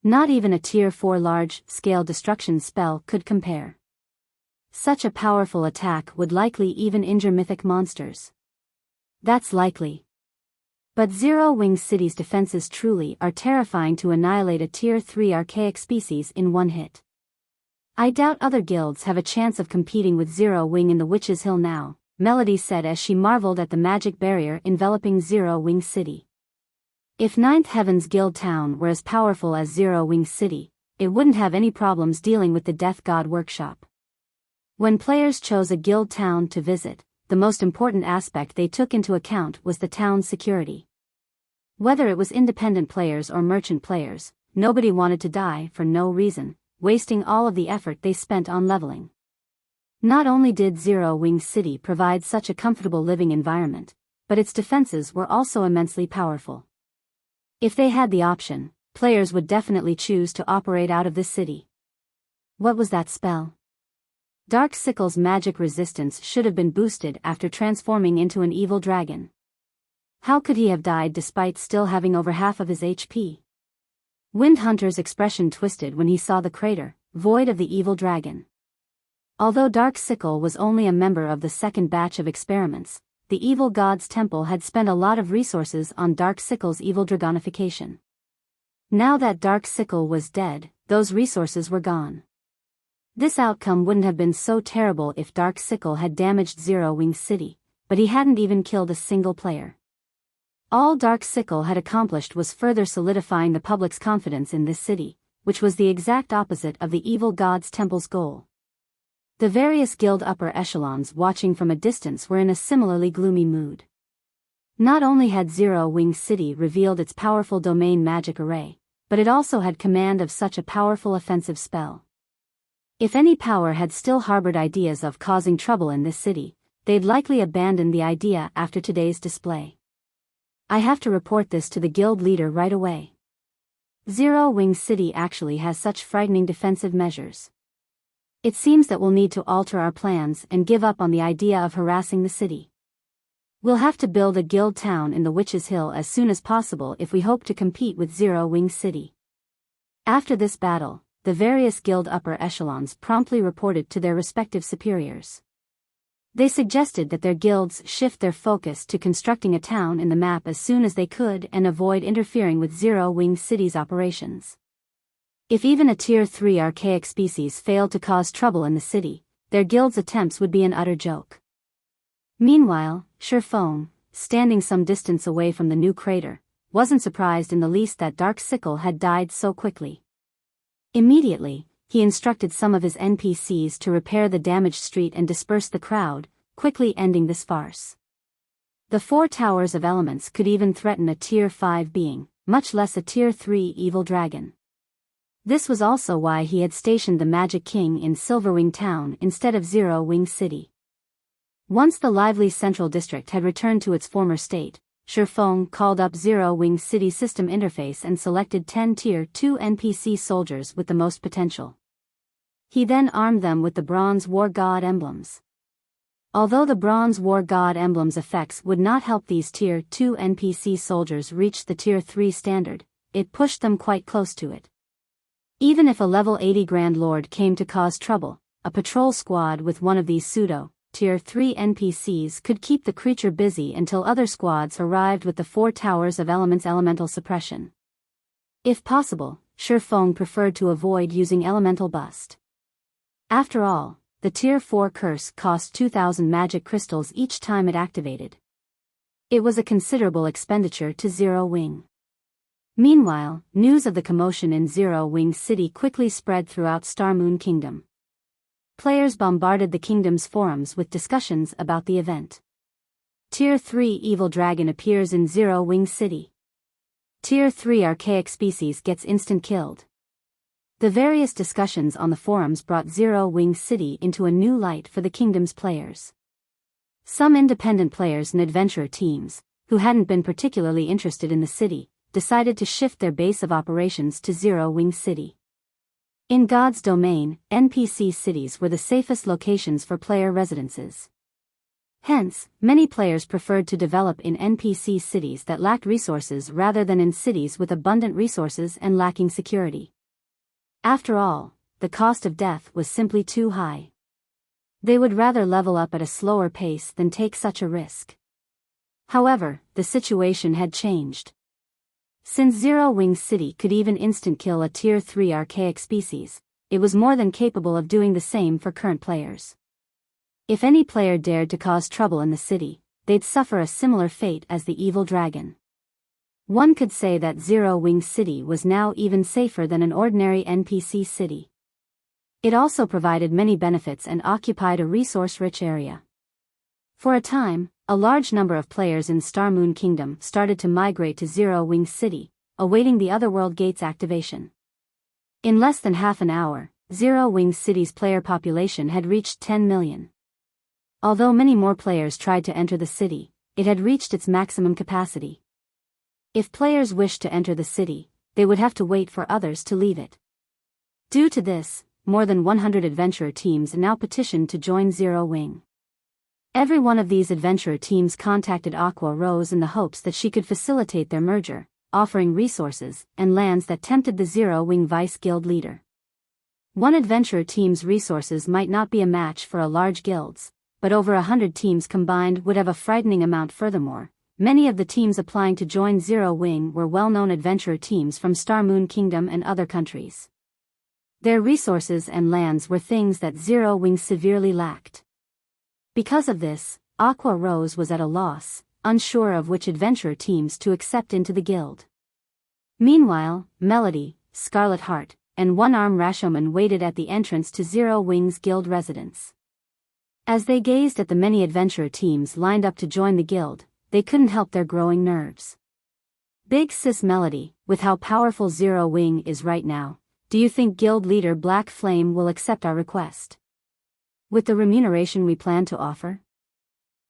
Not even a Tier 4 large-scale destruction spell could compare. Such a powerful attack would likely even injure mythic monsters. That's likely. But Zero Wing City's defenses truly are terrifying to annihilate a Tier 3 archaic species in one hit. I doubt other guilds have a chance of competing with Zero Wing in the Witch's Hill now, Melody said as she marveled at the magic barrier enveloping Zero Wing City. If Ninth Heaven's guild town were as powerful as Zero Wing City, it wouldn't have any problems dealing with the Death God workshop. When players chose a guild town to visit, the most important aspect they took into account was the town's security. Whether it was independent players or merchant players, nobody wanted to die for no reason, wasting all of the effort they spent on leveling. Not only did Zero Wing City provide such a comfortable living environment, but its defenses were also immensely powerful. If they had the option, players would definitely choose to operate out of this city. What was that spell? Dark Sickle's magic resistance should have been boosted after transforming into an evil dragon. How could he have died despite still having over half of his HP? Windhunter's expression twisted when he saw the crater, void of the evil dragon. Although Dark Sickle was only a member of the second batch of experiments, the evil god's temple had spent a lot of resources on Dark Sickle's evil dragonification. Now that Dark Sickle was dead, those resources were gone. This outcome wouldn't have been so terrible if Dark Sickle had damaged Zero Wing City, but he hadn't even killed a single player. All Dark Sickle had accomplished was further solidifying the public's confidence in this city, which was the exact opposite of the evil god's temple's goal. The various guild upper echelons watching from a distance were in a similarly gloomy mood. Not only had Zero Wing City revealed its powerful domain magic array, but it also had command of such a powerful offensive spell. If any power had still harbored ideas of causing trouble in this city, they'd likely abandon the idea after today's display. I have to report this to the guild leader right away. Zero Wing City actually has such frightening defensive measures. It seems that we'll need to alter our plans and give up on the idea of harassing the city. We'll have to build a guild town in the Witch's Hill as soon as possible if we hope to compete with Zero Wing City. After this battle, the various guild upper echelons promptly reported to their respective superiors. They suggested that their guilds shift their focus to constructing a town in the map as soon as they could and avoid interfering with Zero Wing City's operations. If even a Tier 3 archaic species failed to cause trouble in the city, their guild's attempts would be an utter joke. Meanwhile, Shifeng, standing some distance away from the new crater, wasn't surprised in the least that Dark Sickle had died so quickly. Immediately, he instructed some of his NPCs to repair the damaged street and disperse the crowd, quickly ending this farce. The 4 towers of elements could even threaten a Tier 5 being, much less a Tier 3 evil dragon. This was also why he had stationed the Magic King in Silverwing Town instead of Zero Wing City. Once the lively Central District had returned to its former state, Shifeng called up Zero Wing City system interface and selected 10 Tier 2 NPC soldiers with the most potential. He then armed them with the Bronze Wargod emblems. Although the Bronze Wargod emblems effects would not help these Tier 2 NPC soldiers reach the Tier 3 standard, it pushed them quite close to it. Even if a level 80 Grand Lord came to cause trouble, a patrol squad with one of these Tier 3 NPCs could keep the creature busy until other squads arrived with the 4 towers of elements elemental suppression. If possible, Shifeng preferred to avoid using elemental bust. After all, the Tier 4 curse cost 2,000 magic crystals each time it activated. It was a considerable expenditure to Zero Wing. Meanwhile, news of the commotion in Zero Wing City quickly spread throughout Starmoon Kingdom. Players bombarded the kingdom's forums with discussions about the event. Tier 3 Evil Dragon appears in Zero Wing City. Tier 3 Archaic Species gets instant killed. The various discussions on the forums brought Zero Wing City into a new light for the kingdom's players. Some independent players and adventurer teams, who hadn't been particularly interested in the city, decided to shift their base of operations to Zero Wing City. In God's domain, NPC cities were the safest locations for player residences. Hence, many players preferred to develop in NPC cities that lacked resources rather than in cities with abundant resources and lacking security. After all, the cost of death was simply too high. They would rather level up at a slower pace than take such a risk. However, the situation had changed. Since Zero Wing City could even instant-kill a Tier 3 archaic species, it was more than capable of doing the same for current players. If any player dared to cause trouble in the city, they'd suffer a similar fate as the evil dragon. One could say that Zero Wing City was now even safer than an ordinary NPC city. It also provided many benefits and occupied a resource-rich area. For a time, a large number of players in Star Moon Kingdom started to migrate to Zero Wing City, awaiting the Otherworld Gate's activation. In less than half an hour, Zero Wing City's player population had reached 10 million. Although many more players tried to enter the city, it had reached its maximum capacity. If players wished to enter the city, they would have to wait for others to leave it. Due to this, more than 100 adventurer teams now petitioned to join Zero Wing. Every one of these adventurer teams contacted Aqua Rose in the hopes that she could facilitate their merger, offering resources and lands that tempted the Zero Wing Vice Guild leader. One adventurer team's resources might not be a match for a large guild's, but over 100 teams combined would have a frightening amount. Furthermore, many of the teams applying to join Zero Wing were well-known adventurer teams from Star Moon Kingdom and other countries. Their resources and lands were things that Zero Wing severely lacked. Because of this, Aqua Rose was at a loss, unsure of which adventurer teams to accept into the guild. Meanwhile, Melody, Scarlet Heart, and One-Arm Rashomon waited at the entrance to Zero Wing's guild residence. As they gazed at the many adventurer teams lined up to join the guild, they couldn't help their growing nerves. Big Sis Melody, with how powerful Zero Wing is right now, do you think guild leader Black Flame will accept our request? With the remuneration we plan to offer?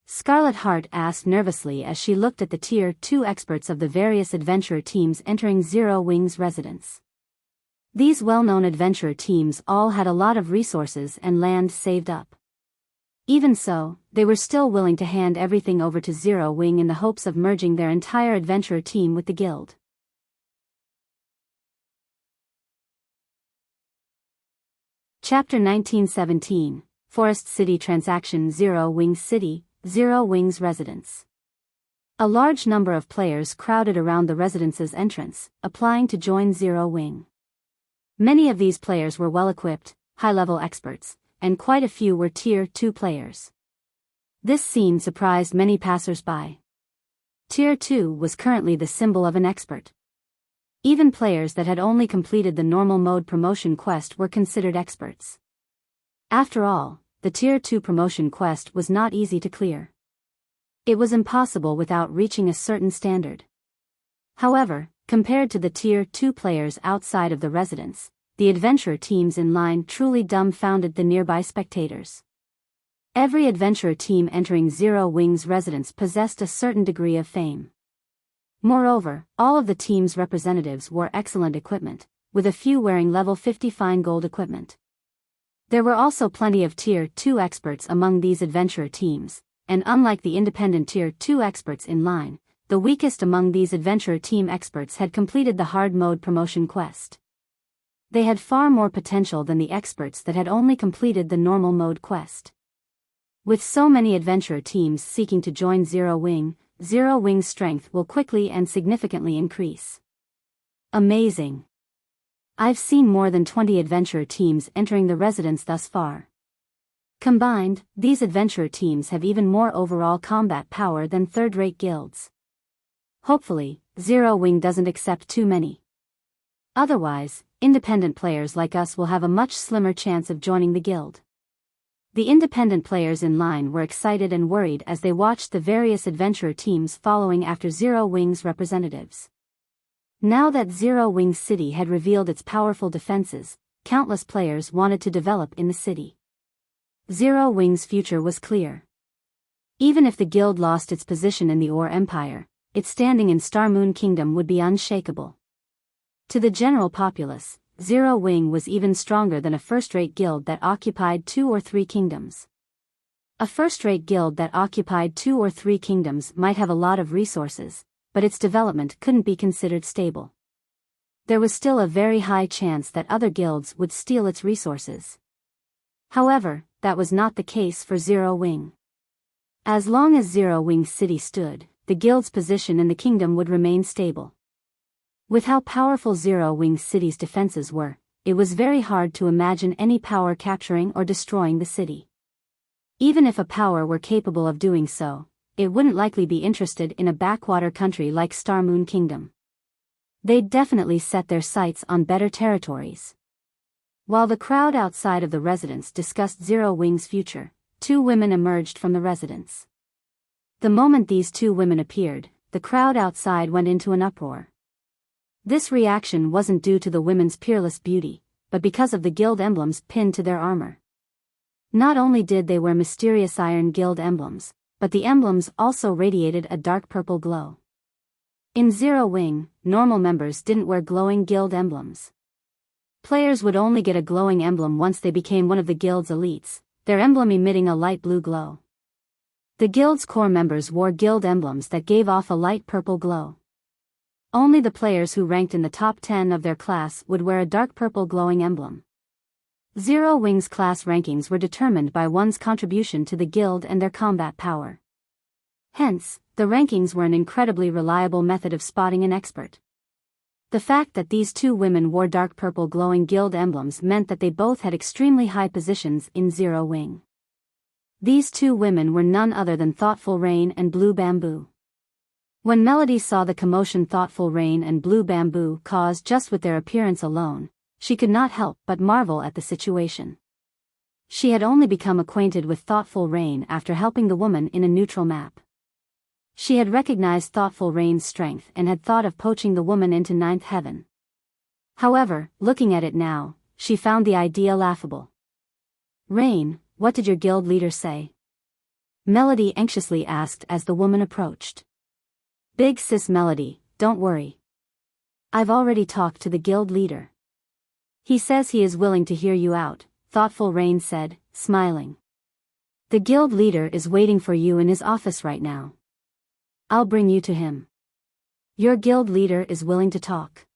Scarlet Heart asked nervously as she looked at the Tier 2 experts of the various adventurer teams entering Zero Wing's residence. These well-known adventurer teams all had a lot of resources and land saved up. Even so, they were still willing to hand everything over to Zero Wing in the hopes of merging their entire adventurer team with the guild. Chapter 1917, Forest City Transaction. Zero Wing City, Zero Wing's residence. A large number of players crowded around the residence's entrance, applying to join Zero Wing. Many of these players were well-equipped, high-level experts, and quite a few were Tier 2 players. This scene surprised many passers-by. Tier 2 was currently the symbol of an expert. Even players that had only completed the normal mode promotion quest were considered experts. After all, the Tier 2 promotion quest was not easy to clear. It was impossible without reaching a certain standard. However, compared to the Tier 2 players outside of the residence, the adventurer teams in line truly dumbfounded the nearby spectators. Every adventurer team entering Zero Wing's residence possessed a certain degree of fame. Moreover, all of the team's representatives wore excellent equipment, with a few wearing level 50 fine gold equipment. There were also plenty of Tier 2 experts among these adventurer teams, and unlike the independent Tier 2 experts in line, the weakest among these adventurer team experts had completed the hard mode promotion quest. They had far more potential than the experts that had only completed the normal mode quest. With so many adventurer teams seeking to join Zero Wing's strength will quickly and significantly increase. Amazing! I've seen more than 20 adventurer teams entering the residence thus far. Combined, these adventurer teams have even more overall combat power than third-rate guilds. Hopefully, Zero Wing doesn't accept too many. Otherwise, independent players like us will have a much slimmer chance of joining the guild. The independent players in line were excited and worried as they watched the various adventurer teams following after Zero Wing's representatives. Now that Zero Wing City had revealed its powerful defenses, countless players wanted to develop in the city. Zero Wing's future was clear. Even if the guild lost its position in the Ore Empire, its standing in Star Moon Kingdom would be unshakable. To the general populace, Zero Wing was even stronger than a first-rate guild that occupied 2 or 3 kingdoms. A first-rate guild that occupied 2 or 3 kingdoms might have a lot of resources, but its development couldn't be considered stable. There was still a very high chance that other guilds would steal its resources. However, that was not the case for Zero Wing. As long as Zero Wing's city stood, the guild's position in the kingdom would remain stable. With how powerful Zero Wing's city's defenses were, it was very hard to imagine any power capturing or destroying the city. Even if a power were capable of doing so, it wouldn't likely be interested in a backwater country like Star Moon Kingdom. They'd definitely set their sights on better territories. While the crowd outside of the residence discussed Zero Wing's future, 2 women emerged from the residence. The moment these 2 women appeared, the crowd outside went into an uproar. This reaction wasn't due to the women's peerless beauty, but because of the guild emblems pinned to their armor. Not only did they wear mysterious Iron Guild emblems, but the emblems also radiated a dark purple glow. In Zero Wing, normal members didn't wear glowing guild emblems. Players would only get a glowing emblem once they became one of the guild's elites, their emblem emitting a light blue glow. The guild's core members wore guild emblems that gave off a light purple glow. Only the players who ranked in the top 10 of their class would wear a dark purple glowing emblem. Zero Wing's class rankings were determined by one's contribution to the guild and their combat power. Hence, the rankings were an incredibly reliable method of spotting an expert. The fact that these 2 women wore dark purple glowing guild emblems meant that they both had extremely high positions in Zero Wing. These 2 women were none other than Thoughtful Rain and Blue Bamboo. When Melody saw the commotion Thoughtful Rain and Blue Bamboo caused just with their appearance alone, she could not help but marvel at the situation. She had only become acquainted with Thoughtful Rain after helping the woman in a neutral map. She had recognized Thoughtful Rain's strength and had thought of poaching the woman into 9th heaven. However, looking at it now, she found the idea laughable. "Rain, what did your guild leader say?" Melody anxiously asked as the woman approached. "Big sis Melody, don't worry. I've already talked to the guild leader. He says he is willing to hear you out," Thoughtful Rain said, smiling. "The guild leader is waiting for you in his office right now. I'll bring you to him. Your guild leader is willing to talk."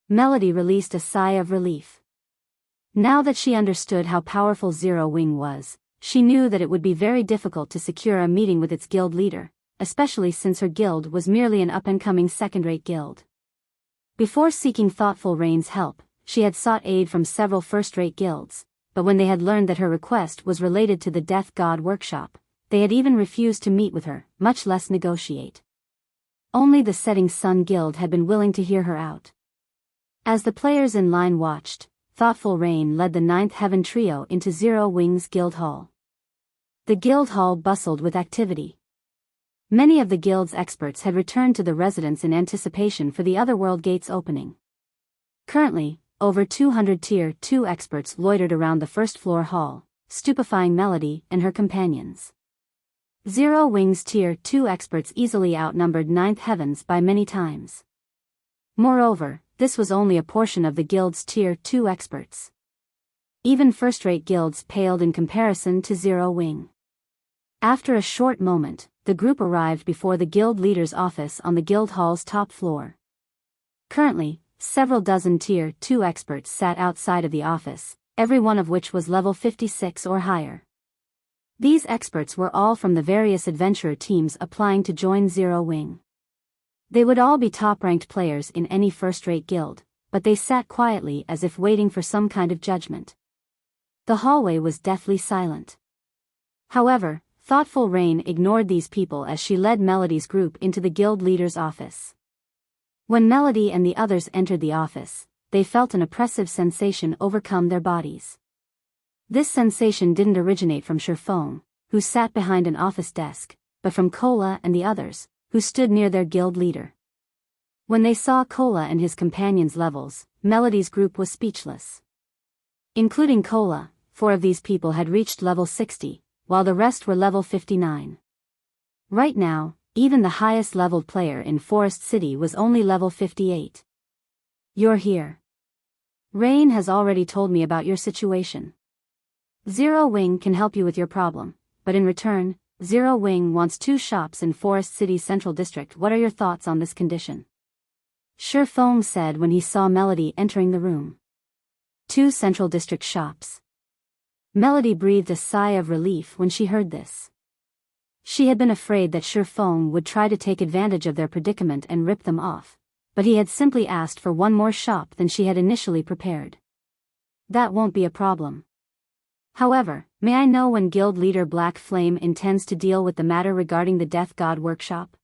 Melody released a sigh of relief. Now that she understood how powerful Zero Wing was, she knew that it would be very difficult to secure a meeting with its guild leader, especially since her guild was merely an up-and-coming second-rate guild. Before seeking Thoughtful Rain's help, she had sought aid from several first-rate guilds, but when they had learned that her request was related to the Death God workshop, they had even refused to meet with her, much less negotiate. Only the Setting Sun Guild had been willing to hear her out. As the players in line watched, Thoughtful Rain led the 9th Heaven trio into Zero Wing's guild hall. The guild hall bustled with activity. Many of the guild's experts had returned to the residence in anticipation for the Otherworld gates opening. Currently, over 200 Tier 2 experts loitered around the first-floor hall, stupefying Melody and her companions. Zero Wing's Tier 2 experts easily outnumbered 9th Heavens by many times. Moreover, this was only a portion of the guild's Tier 2 experts. Even first-rate guilds paled in comparison to Zero Wing. After a short moment, the group arrived before the guild leader's office on the guild hall's top floor. Currently, several dozen Tier 2 experts sat outside of the office, every one of which was level 56 or higher. These experts were all from the various adventurer teams applying to join Zero Wing. They would all be top-ranked players in any first-rate guild, but they sat quietly as if waiting for some kind of judgment. The hallway was deathly silent. However, Thoughtful Rain ignored these people as she led Melody's group into the guild leader's office. When Melody and the others entered the office, they felt an oppressive sensation overcome their bodies. This sensation didn't originate from Shurfeng, who sat behind an office desk, but from Kola and the others, who stood near their guild leader. When they saw Kola and his companions' levels, Melody's group was speechless. Including Kola, 4 of these people had reached level 60, while the rest were level 59. Right now, even the highest-leveled player in Forest City was only level 58. "You're here. Rain has already told me about your situation. Zero Wing can help you with your problem, but in return, Zero Wing wants 2 shops in Forest City's Central District. What are your thoughts on this condition? Shifeng said when he saw Melody entering the room. 2 Central District shops. Melody breathed a sigh of relief when she heard this. She had been afraid that Shifeng would try to take advantage of their predicament and rip them off, but he had simply asked for 1 more shop than she had initially prepared. That won't be a problem. However, may I know when Guild Leader Black Flame intends to deal with the matter regarding the Death God Workshop?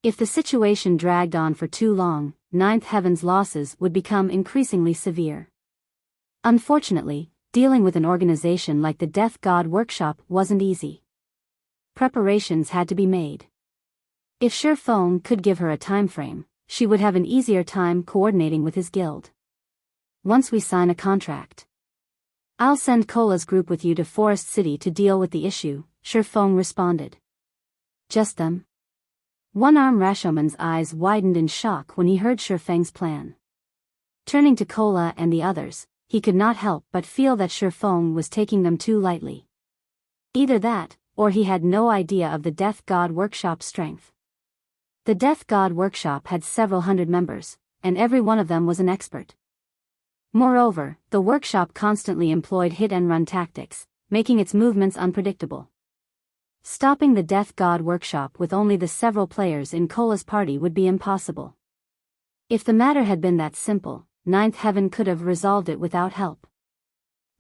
If the situation dragged on for too long, Ninth Heaven's losses would become increasingly severe. Unfortunately, dealing with an organization like the Death God Workshop wasn't easy. Preparations had to be made. If Shifeng could give her a time frame, she would have an easier time coordinating with his guild. Once we sign a contract, I'll send Cola's group with you to Forest City to deal with the issue, Shifeng responded. Just them? One-arm Rashoman's eyes widened in shock when he heard Shifeng's plan. Turning to Cola and the others, he could not help but feel that Shifeng was taking them too lightly. Either that, or he had no idea of the Death God Workshop's strength. The Death God Workshop had several hundred members, and every one of them was an expert. Moreover, the workshop constantly employed hit-and-run tactics, making its movements unpredictable. Stopping the Death God Workshop with only the several players in Cola's party would be impossible. If the matter had been that simple, Ninth Heaven could have resolved it without help.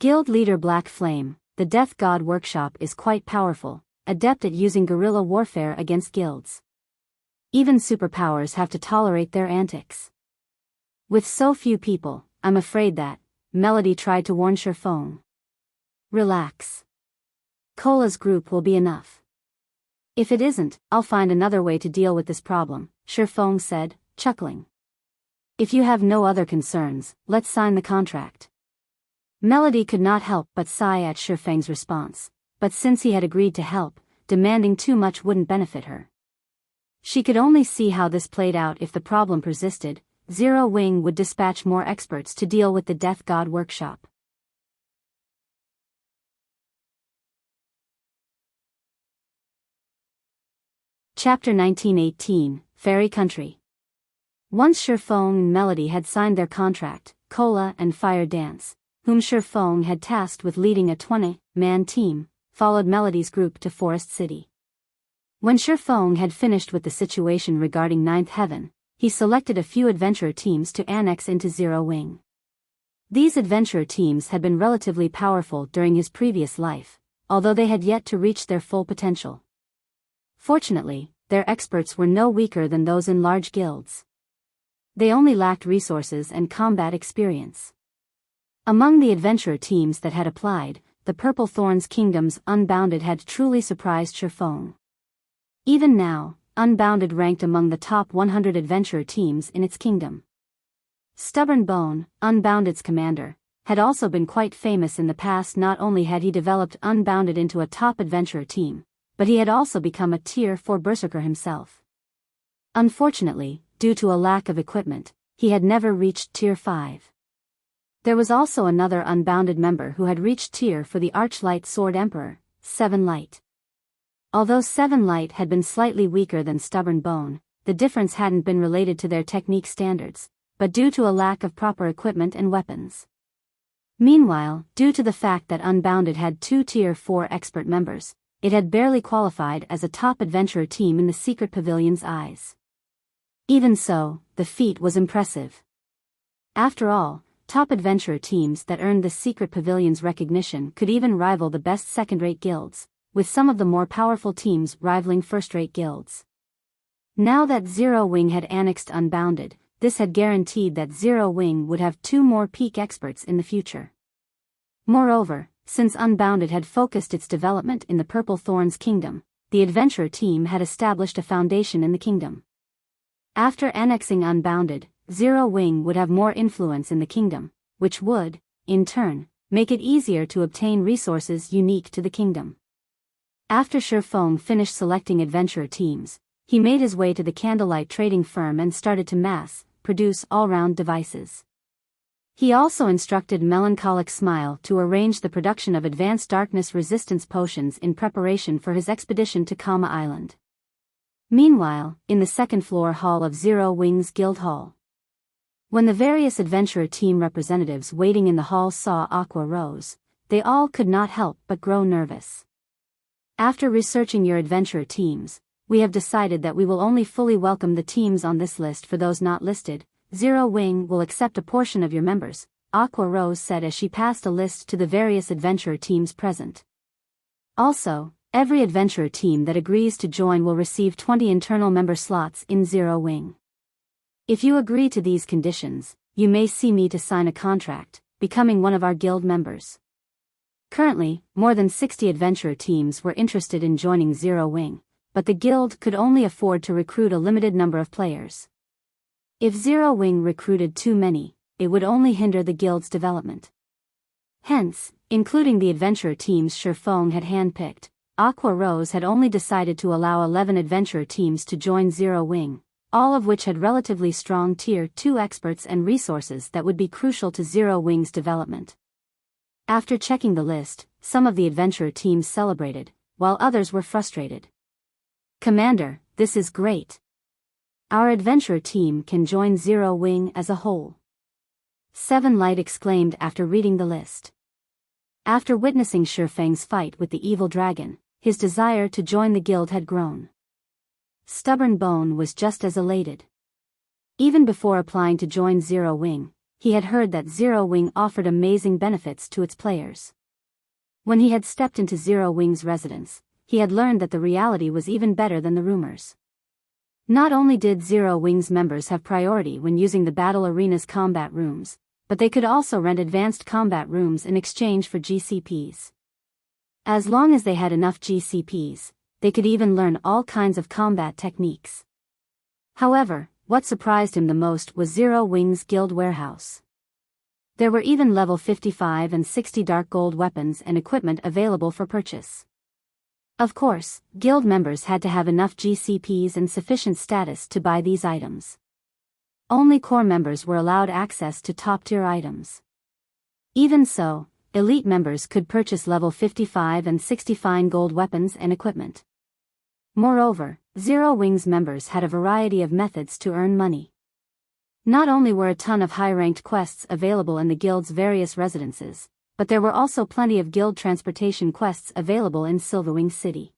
Guild Leader Black Flame, the Death God Workshop is quite powerful, adept at using guerrilla warfare against guilds. Even superpowers have to tolerate their antics. With so few people, I'm afraid that, Melody tried to warn Shifeng. Relax. Cola's group will be enough. If it isn't, I'll find another way to deal with this problem, Shifeng said, chuckling. If you have no other concerns, let's sign the contract. Melody could not help but sigh at Shifeng's response, but since he had agreed to help, demanding too much wouldn't benefit her. She could only see how this played out. If the problem persisted, Zero Wing would dispatch more experts to deal with the Death God Workshop. Chapter 1918, Fairy Country. Once Shifeng and Melody had signed their contract, Cola and Fire Dance, whom Shifeng had tasked with leading a 20-man team, followed Melody's group to Forest City. When Shifeng had finished with the situation regarding Ninth Heaven, he selected a few adventurer teams to annex into Zero Wing. These adventurer teams had been relatively powerful during his previous life, although they had yet to reach their full potential. Fortunately, their experts were no weaker than those in large guilds. They only lacked resources and combat experience. Among the adventurer teams that had applied, the Purple Thorns Kingdom's Unbounded had truly surprised Shifeng. Even now, Unbounded ranked among the top 100 adventurer teams in its kingdom. Stubborn Bone, Unbounded's commander, had also been quite famous in the past. Not only had he developed Unbounded into a top adventurer team, but he had also become a Tier 4 berserker himself. Unfortunately, due to a lack of equipment, he had never reached Tier 5. There was also another Unbounded member who had reached Tier for the Archlight Sword Emperor, 7 Light. Although 7 Light had been slightly weaker than Stubborn Bone, the difference hadn't been related to their technique standards, but due to a lack of proper equipment and weapons. Meanwhile, due to the fact that Unbounded had 2 Tier 4 expert members, it had barely qualified as a top adventurer team in the Secret Pavilion's eyes. Even so, the feat was impressive. After all, top adventurer teams that earned the Secret Pavilion's recognition could even rival the best second-rate guilds, with some of the more powerful teams rivaling first-rate guilds. Now that Zero Wing had annexed Unbounded, this had guaranteed that Zero Wing would have 2 more peak experts in the future. Moreover, since Unbounded had focused its development in the Purple Thorns Kingdom, the adventurer team had established a foundation in the kingdom. After annexing Unbounded, Zero Wing would have more influence in the kingdom, which would, in turn, make it easier to obtain resources unique to the kingdom. After Shifeng finished selecting adventurer teams, he made his way to the Candlelight trading firm and started to mass-produce all-round devices. He also instructed Melancholic Smile to arrange the production of advanced darkness resistance potions in preparation for his expedition to Kama Island. Meanwhile, in the second floor hall of Zero Wings Guild Hall. When the various adventurer team representatives waiting in the hall saw Aqua Rose, they all could not help but grow nervous. After researching your adventurer teams, we have decided that we will only fully welcome the teams on this list. For those not listed, Zero Wing will accept a portion of your members, Aqua Rose said as she passed a list to the various adventurer teams present. Also, every adventurer team that agrees to join will receive 20 internal member slots in Zero Wing. If you agree to these conditions, you may see me to sign a contract, becoming one of our guild members. Currently, more than 60 adventurer teams were interested in joining Zero Wing, but the guild could only afford to recruit a limited number of players. If Zero Wing recruited too many, it would only hinder the guild's development. Hence, including the adventurer teams Shifeng had handpicked, Aqua Rose had only decided to allow 11 adventurer teams to join Zero Wing, all of which had relatively strong Tier 2 experts and resources that would be crucial to Zero Wing's development. After checking the list, some of the adventurer teams celebrated, while others were frustrated. "Commander, this is great. Our adventurer team can join Zero Wing as a whole," Seven Light exclaimed after reading the list. After witnessing Shifeng's fight with the evil dragon, his desire to join the guild had grown. Stubborn Bone was just as elated. Even before applying to join Zero Wing, he had heard that Zero Wing offered amazing benefits to its players. When he had stepped into Zero Wing's residence, he had learned that the reality was even better than the rumors. Not only did Zero Wing's members have priority when using the battle arena's combat rooms, but they could also rent advanced combat rooms in exchange for GCPs. As long as they had enough GCPs, they could even learn all kinds of combat techniques. However, what surprised him the most was Zero Wing's guild warehouse. There were even level 55 and 60 dark gold weapons and equipment available for purchase. Of course, guild members had to have enough GCPs and sufficient status to buy these items. Only core members were allowed access to top-tier items. Even so, elite members could purchase level 55 and 60 fine gold weapons and equipment. Moreover, Zero Wing's members had a variety of methods to earn money. Not only were a ton of high-ranked quests available in the guild's various residences, but there were also plenty of guild transportation quests available in Silverwing City.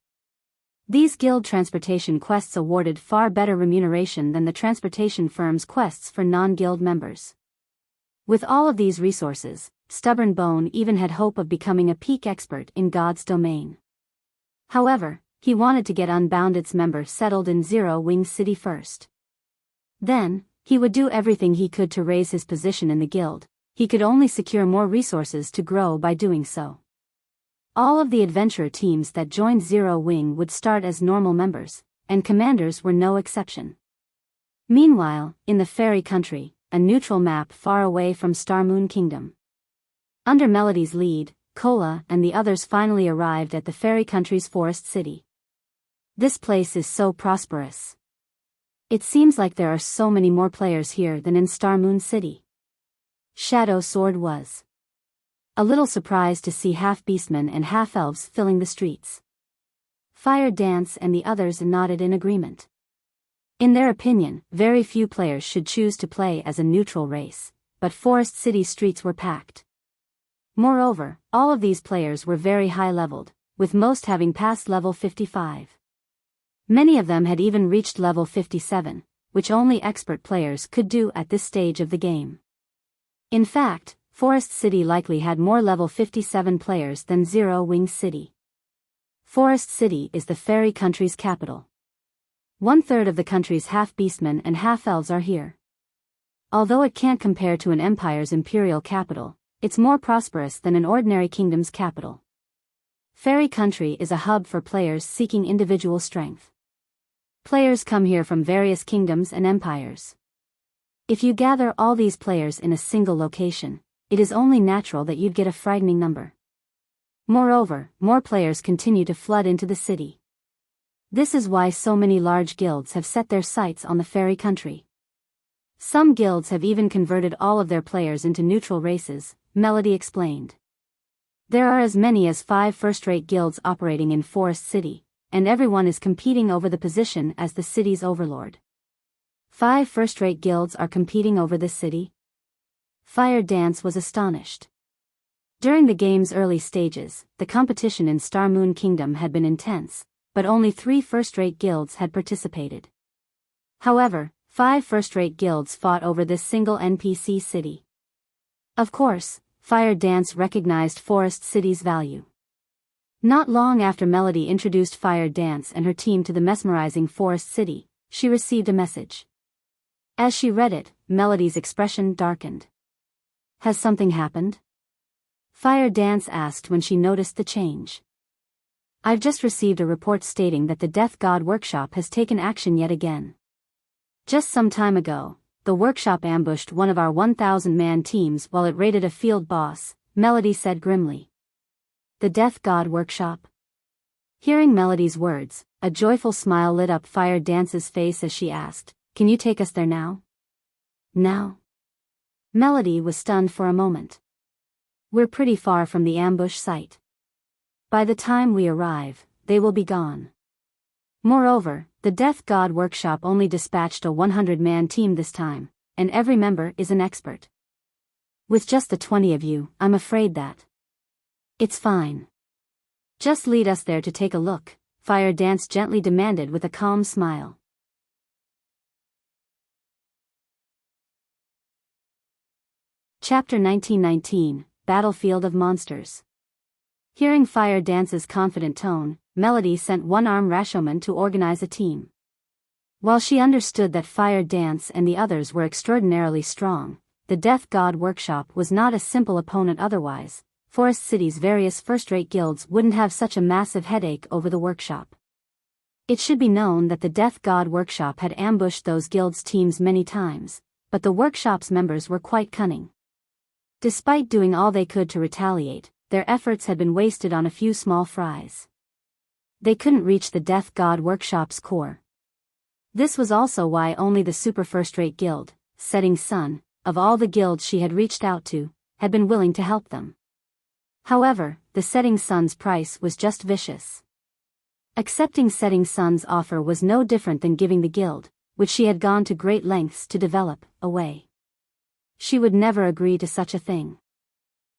These guild transportation quests awarded far better remuneration than the transportation firm's quests for non-guild members. With all of these resources, Stubborn Bone even had hope of becoming a peak expert in God's domain. However, he wanted to get Unbounded's member settled in Zero Wing City first. Then, he would do everything he could to raise his position in the guild. He could only secure more resources to grow by doing so. All of the adventurer teams that joined Zero Wing would start as normal members, and commanders were no exception. Meanwhile, in the Fairy Country, a neutral map far away from Starmoon Kingdom. Under Melody's lead, Cola and the others finally arrived at the Fairy Country's Forest City. This place is so prosperous. It seems like there are so many more players here than in Starmoon City. Shadow Sword was a little surprised to see half-beastmen and half-elves filling the streets. Fire Dance and the others nodded in agreement. In their opinion, very few players should choose to play as a neutral race, but Forest City streets were packed. Moreover, all of these players were very high-leveled, with most having passed level 55. Many of them had even reached level 57, which only expert players could do at this stage of the game. In fact, Forest City likely had more level 57 players than Zero Wing City. Forest City is the Fairy Country's capital. 1/3 of the country's half-beastmen and half-elves are here. Although it can't compare to an empire's imperial capital, it's more prosperous than an ordinary kingdom's capital. Fairy Country is a hub for players seeking individual strength. Players come here from various kingdoms and empires. If you gather all these players in a single location, it is only natural that you'd get a frightening number. Moreover, more players continue to flood into the city. This is why so many large guilds have set their sights on the Fairy Country. Some guilds have even converted all of their players into neutral races, Melody explained. There are as many as 5 first-rate guilds operating in Forest City, and everyone is competing over the position as the city's overlord. 5 first-rate guilds are competing over this city? Fire Dance was astonished. During the game's early stages, the competition in Star Moon Kingdom had been intense, but only 3 first-rate guilds had participated. However, 5 first-rate guilds fought over this single NPC city. Of course, Fire Dance recognized Forest City's value. Not long after Melody introduced Fire Dance and her team to the mesmerizing Forest City, she received a message. As she read it, Melody's expression darkened. Has something happened? Fire Dance asked when she noticed the change. I've just received a report stating that the Death God Workshop has taken action yet again. Just some time ago, the workshop ambushed one of our 1,000-man teams while it raided a field boss, Melody said grimly. The Death God Workshop? Hearing Melody's words, a joyful smile lit up Fire Dance's face as she asked, Can you take us there now? Now? Melody was stunned for a moment. We're pretty far from the ambush site. By the time we arrive, they will be gone. Moreover, the Death God Workshop only dispatched a 100-man team this time, and every member is an expert. With just the 20 of you, I'm afraid that. It's fine. Just lead us there to take a look, Fire Dance gently demanded with a calm smile. Chapter 1919, Battlefield of Monsters. Hearing Fire Dance's confident tone, Melody sent one-armed Rashomon to organize a team. While she understood that Fire Dance and the others were extraordinarily strong, the Death God Workshop was not a simple opponent otherwise. Forest City's various first-rate guilds wouldn't have such a massive headache over the workshop. It should be known that the Death God Workshop had ambushed those guilds' teams many times, but the workshop's members were quite cunning. Despite doing all they could to retaliate, their efforts had been wasted on a few small fries. They couldn't reach the Death God Workshop's core. This was also why only the super first-rate guild, Setting Sun, of all the guilds she had reached out to, had been willing to help them. However, the Setting Sun's price was just vicious. Accepting Setting Sun's offer was no different than giving the guild, which she had gone to great lengths to develop, away. She would never agree to such a thing.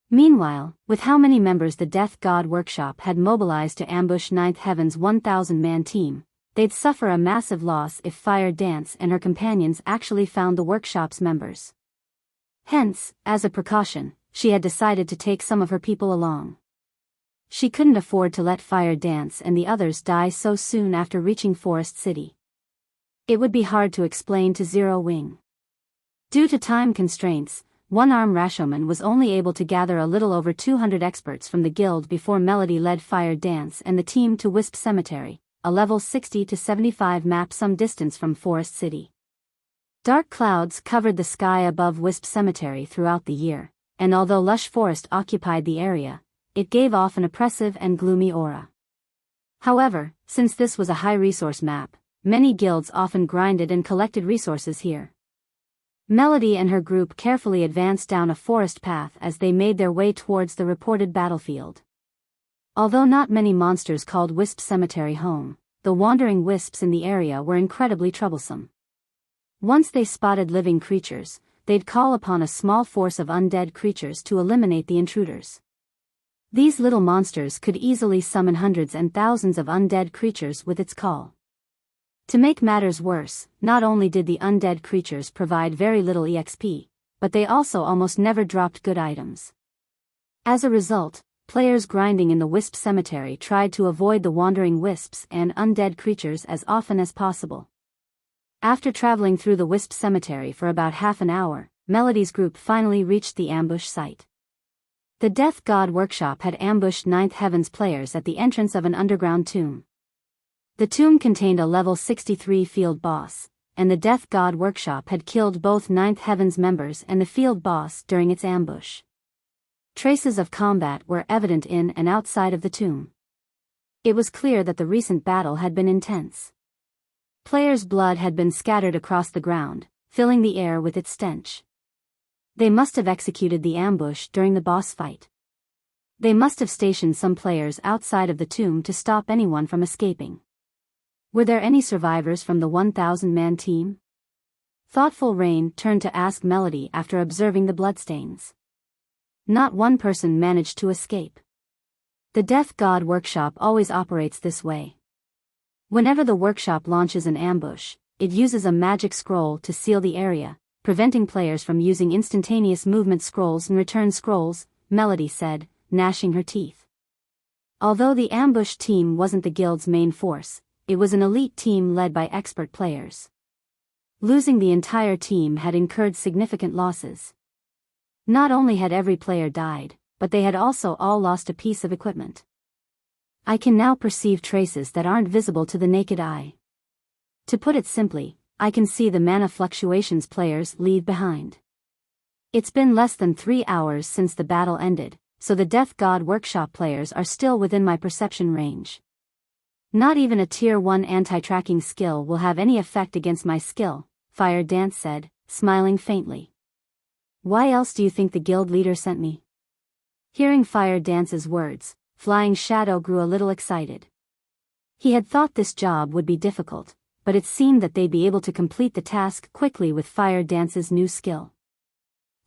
Meanwhile, with how many members the Death God Workshop had mobilized to ambush Ninth Heaven's 1,000-man team, they'd suffer a massive loss if Fire Dance and her companions actually found the workshop's members. Hence, as a precaution, she had decided to take some of her people along. She couldn't afford to let Fire Dance and the others die so soon after reaching Forest City. It would be hard to explain to Zero Wing. Due to time constraints, one-armed Rashomon was only able to gather a little over 200 experts from the guild before Melody led Fire Dance and the team to Wisp Cemetery, a level 60 to 75 map some distance from Forest City. Dark clouds covered the sky above Wisp Cemetery throughout the year, and although lush forest occupied the area, it gave off an oppressive and gloomy aura. However, since this was a high-resource map, many guilds often grinded and collected resources here. Melody and her group carefully advanced down a forest path as they made their way towards the reported battlefield. Although not many monsters called Wisp Cemetery home, the wandering wisps in the area were incredibly troublesome. Once they spotted living creatures, they'd call upon a small force of undead creatures to eliminate the intruders. These little monsters could easily summon hundreds and thousands of undead creatures with its call. To make matters worse, not only did the undead creatures provide very little EXP, but they also almost never dropped good items. As a result, players grinding in the Wisp Cemetery tried to avoid the wandering wisps and undead creatures as often as possible. After traveling through the Wisp Cemetery for about half an hour, Melody's group finally reached the ambush site. The Death God Workshop had ambushed Ninth Heaven's players at the entrance of an underground tomb. The tomb contained a level 63 field boss, and the Death God Workshop had killed both Ninth Heaven's members and the field boss during its ambush. Traces of combat were evident in and outside of the tomb. It was clear that the recent battle had been intense. Players' blood had been scattered across the ground, filling the air with its stench. They must have executed the ambush during the boss fight. They must have stationed some players outside of the tomb to stop anyone from escaping. Were there any survivors from the 1,000-man team? Thoughtful Rain turned to ask Melody after observing the bloodstains. Not one person managed to escape. The Death God Workshop always operates this way. Whenever the workshop launches an ambush, it uses a magic scroll to seal the area, preventing players from using instantaneous movement scrolls and return scrolls, Melody said, gnashing her teeth. Although the ambush team wasn't the guild's main force, it was an elite team led by expert players. Losing the entire team had incurred significant losses. Not only had every player died, but they had also all lost a piece of equipment. I can now perceive traces that aren't visible to the naked eye. To put it simply, I can see the mana fluctuations players leave behind. It's been less than 3 hours since the battle ended, so the Death God Workshop players are still within my perception range. Not even a Tier 1 anti-tracking skill will have any effect against my skill, Fire Dance said, smiling faintly. Why else do you think the guild leader sent me? Hearing Fire Dance's words, Flying Shadow grew a little excited. He had thought this job would be difficult, but it seemed that they'd be able to complete the task quickly with Fire Dance's new skill.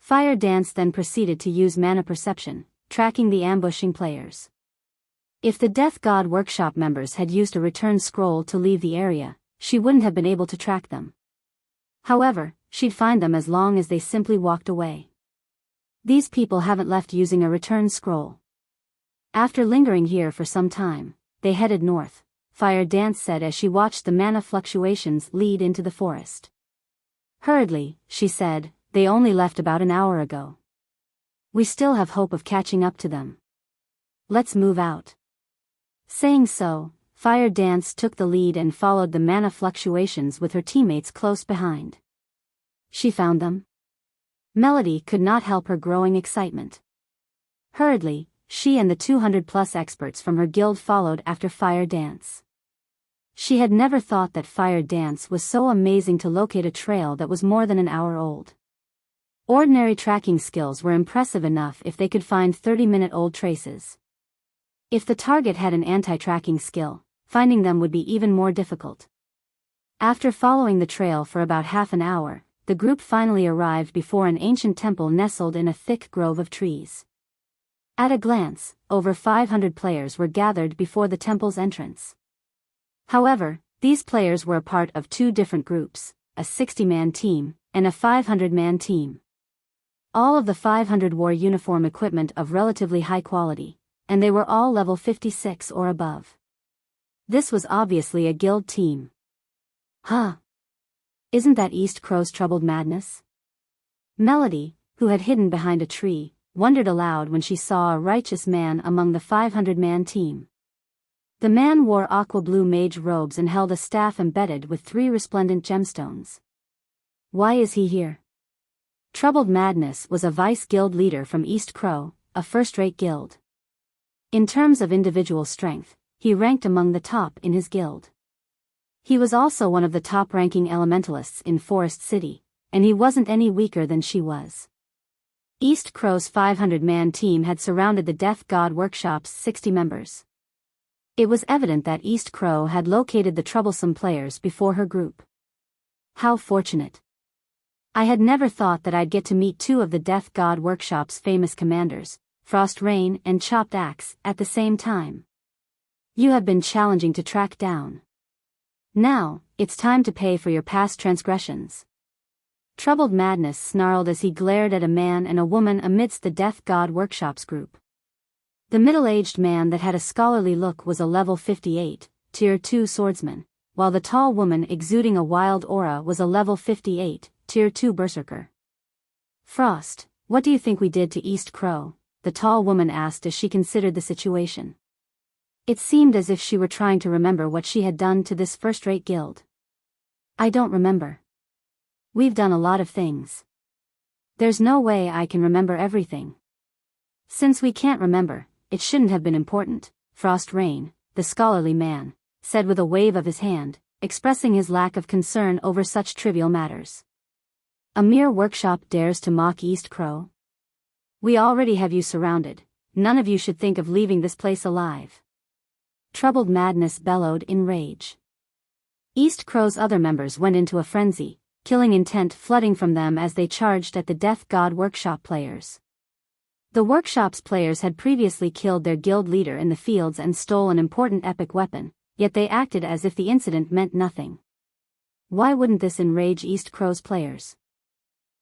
Fire Dance then proceeded to use mana perception, tracking the ambushing players. If the Death God Workshop members had used a return scroll to leave the area, she wouldn't have been able to track them. However, she'd find them as long as they simply walked away. These people haven't left using a return scroll. After lingering here for some time, they headed north, Fire Dance said as she watched the mana fluctuations lead into the forest. Hurriedly, she said, they only left about an hour ago. We still have hope of catching up to them. Let's move out. Saying so, Fire Dance took the lead and followed the mana fluctuations with her teammates close behind. She found them. Melody could not help her growing excitement. Hurriedly, she and the 200-plus experts from her guild followed after Fire Dance. She had never thought that Fire Dance was so amazing to locate a trail that was more than an hour old. Ordinary tracking skills were impressive enough if they could find 30-minute-old traces. If the target had an anti-tracking skill, finding them would be even more difficult. After following the trail for about half an hour, the group finally arrived before an ancient temple nestled in a thick grove of trees. At a glance, over 500 players were gathered before the temple's entrance. However, these players were a part of 2 different groups, a 60-man team, and a 500-man team. All of the 500 wore uniform equipment of relatively high quality, and they were all level 56 or above. This was obviously a guild team. Huh? Isn't that East Crow's troubled madness? Melody, who had hidden behind a tree, wondered aloud when she saw a righteous man among the 500-man team. The man wore aqua-blue mage robes and held a staff embedded with 3 resplendent gemstones. Why is he here? Troubled Madness was a vice guild leader from East Crow, a first-rate guild. In terms of individual strength, he ranked among the top in his guild. He was also one of the top-ranking elementalists in Forest City, and he wasn't any weaker than she was. East Crow's 500-man team had surrounded the Death God Workshop's 60 members. It was evident that East Crow had located the troublesome players before her group. How fortunate. I had never thought that I'd get to meet 2 of the Death God Workshop's famous commanders, Frost Rain and Chopped Axe, at the same time. You have been challenging to track down. Now, it's time to pay for your past transgressions. Troubled Madness snarled as he glared at a man and a woman amidst the Death God Workshop's group. The middle-aged man that had a scholarly look was a level 58, Tier 2 swordsman, while the tall woman exuding a wild aura was a level 58, Tier 2 berserker. Frost, what do you think we did to East Crow? The tall woman asked as she considered the situation. It seemed as if she were trying to remember what she had done to this first-rate guild. I don't remember. We've done a lot of things. There's no way I can remember everything. Since we can't remember, it shouldn't have been important, Frost Rain, the scholarly man, said with a wave of his hand, expressing his lack of concern over such trivial matters. A mere workshop dares to mock East Crow? We already have you surrounded. None of you should think of leaving this place alive. Troubled Madness bellowed in rage. East Crow's other members went into a frenzy, killing intent flooding from them as they charged at the Death God Workshop players. The Workshop's players had previously killed their guild leader in the fields and stole an important epic weapon, yet they acted as if the incident meant nothing. Why wouldn't this enrage East Crow's players?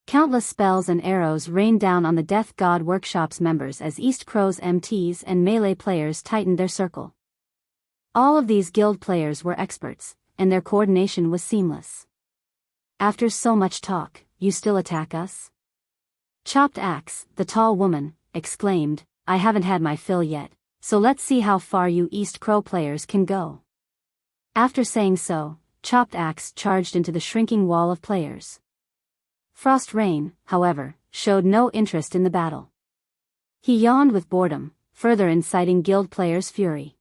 Countless spells and arrows rained down on the Death God Workshop's members as East Crow's MTs and melee players tightened their circle. All of these guild players were experts, and their coordination was seamless. After so much talk, you still attack us? Chopped Axe, the tall woman, exclaimed, I haven't had my fill yet, so let's see how far you East Crow players can go. After saying so, Chopped Axe charged into the shrinking wall of players. Frost Rain, however, showed no interest in the battle. He yawned with boredom, further inciting guild players' fury.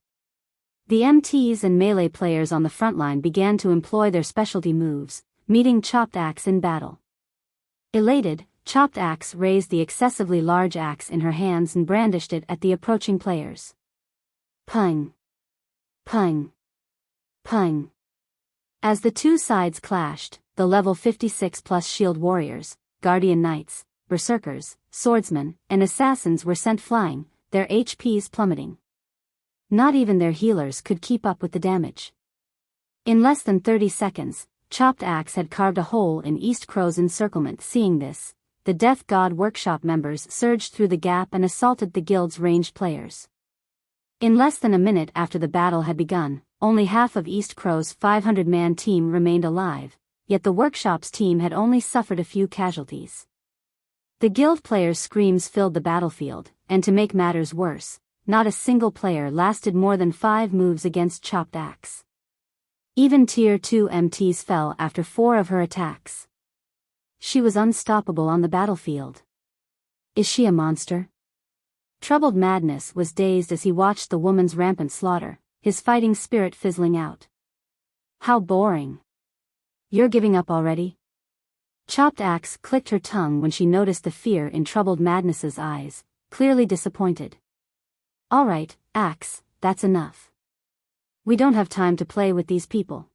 The MTs and melee players on the front line began to employ their specialty moves, meeting Chopped Axe in battle. Elated, Chopped Axe raised the excessively large axe in her hands and brandished it at the approaching players. Pung! Pung! Pung! As the two sides clashed, the level 56+ shield warriors, guardian knights, berserkers, swordsmen, and assassins were sent flying, their HPs plummeting. Not even their healers could keep up with the damage. In less than 30 seconds, Chopped Axe had carved a hole in East Crow's encirclement. Seeing this, the Death God Workshop members surged through the gap and assaulted the guild's ranged players. In less than a minute after the battle had begun, only half of East Crow's 500-man team remained alive, yet the Workshop's team had only suffered a few casualties. The guild players' screams filled the battlefield, and to make matters worse, not a single player lasted more than 5 moves against Chopped Axe. Even Tier 2 MTs fell after 4 of her attacks. She was unstoppable on the battlefield. Is she a monster? Troubled Madness was dazed as he watched the woman's rampant slaughter, his fighting spirit fizzling out. How boring. You're giving up already? Chopped Axe clicked her tongue when she noticed the fear in Troubled Madness's eyes, clearly disappointed. All right, Axe, that's enough. We don't have time to play with these people.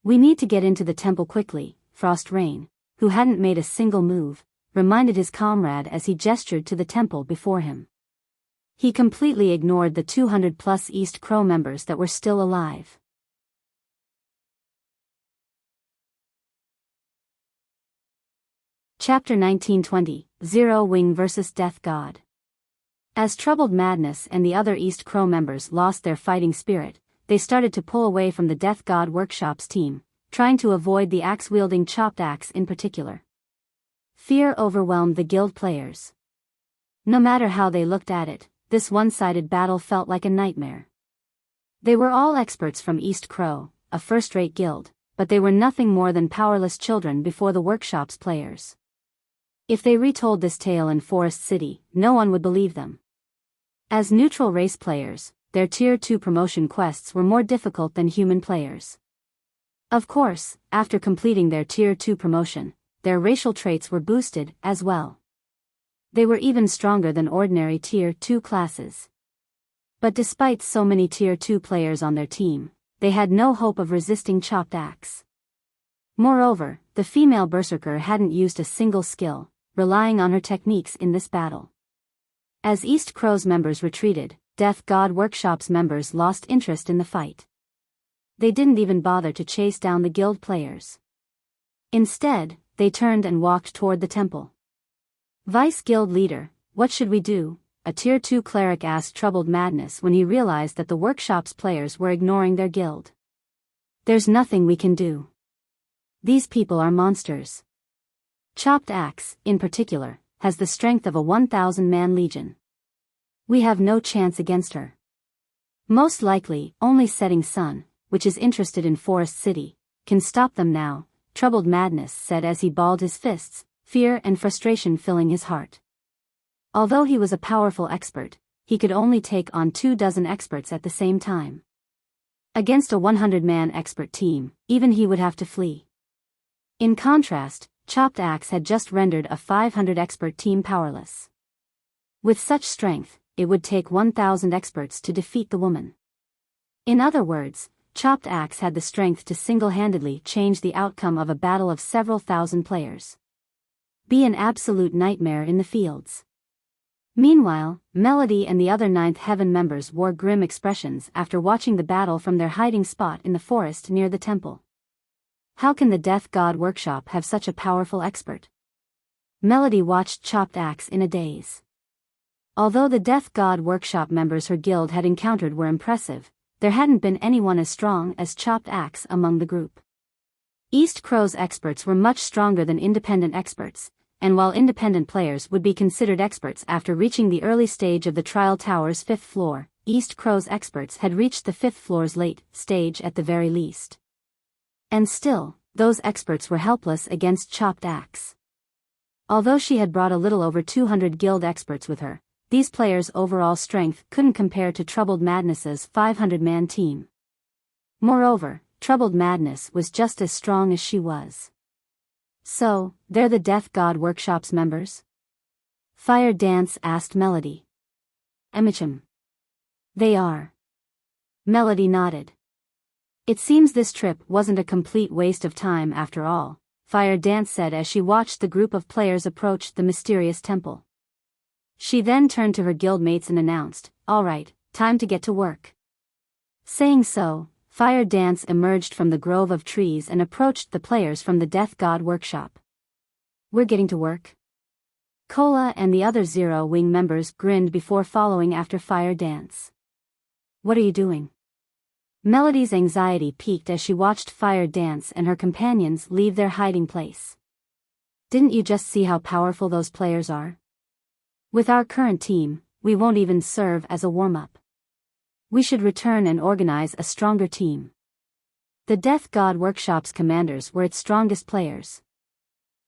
We need to get into the temple quickly. Frost Rain, who hadn't made a single move, reminded his comrade as he gestured to the temple before him. He completely ignored the 200+ East Crow members that were still alive. Chapter 1920, Zero Wing vs. Death God. As Troubled Madness and the other East Crow members lost their fighting spirit, they started to pull away from the Death God Workshop's team, trying to avoid the axe-wielding Chopped Axe in particular. Fear overwhelmed the guild players. No matter how they looked at it, this one-sided battle felt like a nightmare. They were all experts from East Crow, a first-rate guild, but they were nothing more than powerless children before the Workshop's players. If they retold this tale in Forest City, no one would believe them. As neutral race players, their Tier 2 promotion quests were more difficult than human players. Of course, after completing their Tier 2 promotion, their racial traits were boosted as well. They were even stronger than ordinary Tier 2 classes. But despite so many Tier 2 players on their team, they had no hope of resisting Chopped Axe. Moreover, the female berserker hadn't used a single skill, relying on her techniques in this battle. As East Crow's members retreated, Death God Workshop's members lost interest in the fight. They didn't even bother to chase down the guild players. Instead, they turned and walked toward the temple. Vice Guild Leader, what should we do? A Tier 2 cleric asked Troubled Madness when he realized that the Workshop's players were ignoring their guild. There's nothing we can do. These people are monsters. Chopped Axe, in particular, has the strength of a 1,000-man legion. We have no chance against her. Most likely, only Setting Sun, which is interested in Forest City, can stop them now, Troubled Madness said as he balled his fists, fear and frustration filling his heart. Although he was a powerful expert, he could only take on 24 experts at the same time. Against a 100-man expert team, even he would have to flee. In contrast, Chopped Axe had just rendered a 500 expert team powerless. With such strength, it would take 1,000 experts to defeat the woman. In other words, Chopped Axe had the strength to single-handedly change the outcome of a battle of several thousand players. Be an absolute nightmare in the fields. Meanwhile, Melody and the other Ninth Heaven members wore grim expressions after watching the battle from their hiding spot in the forest near the temple. How can the Death God Workshop have such a powerful expert? Melody watched Chopped Axe in a daze. Although the Death God Workshop members her guild had encountered were impressive, there hadn't been anyone as strong as Chopped Axe among the group. East Crow's experts were much stronger than independent experts, and while independent players would be considered experts after reaching the early stage of the Trial Tower's 5th floor, East Crow's experts had reached the 5th floor's late stage at the very least. And still, those experts were helpless against Chopped Axe. Although she had brought a little over 200 guild experts with her, these players' overall strength couldn't compare to Troubled Madness's 500-man team. Moreover, Troubled Madness was just as strong as she was. So, they're the Death God Workshop's members? Fire Dance asked Melody. Emichim. They are. Melody nodded. It seems this trip wasn't a complete waste of time after all, Fire Dance said as she watched the group of players approach the mysterious temple. She then turned to her guildmates and announced, "All right, time to get to work." Saying so, Fire Dance emerged from the grove of trees and approached the players from the Death God Workshop. "We're getting to work." Cola and the other Zero Wing members grinned before following after Fire Dance. "What are you doing?" Melody's anxiety peaked as she watched Fire Dance and her companions leave their hiding place. "Didn't you just see how powerful those players are? With our current team, we won't even serve as a warm-up. We should return and organize a stronger team." The Death God Workshop's commanders were its strongest players.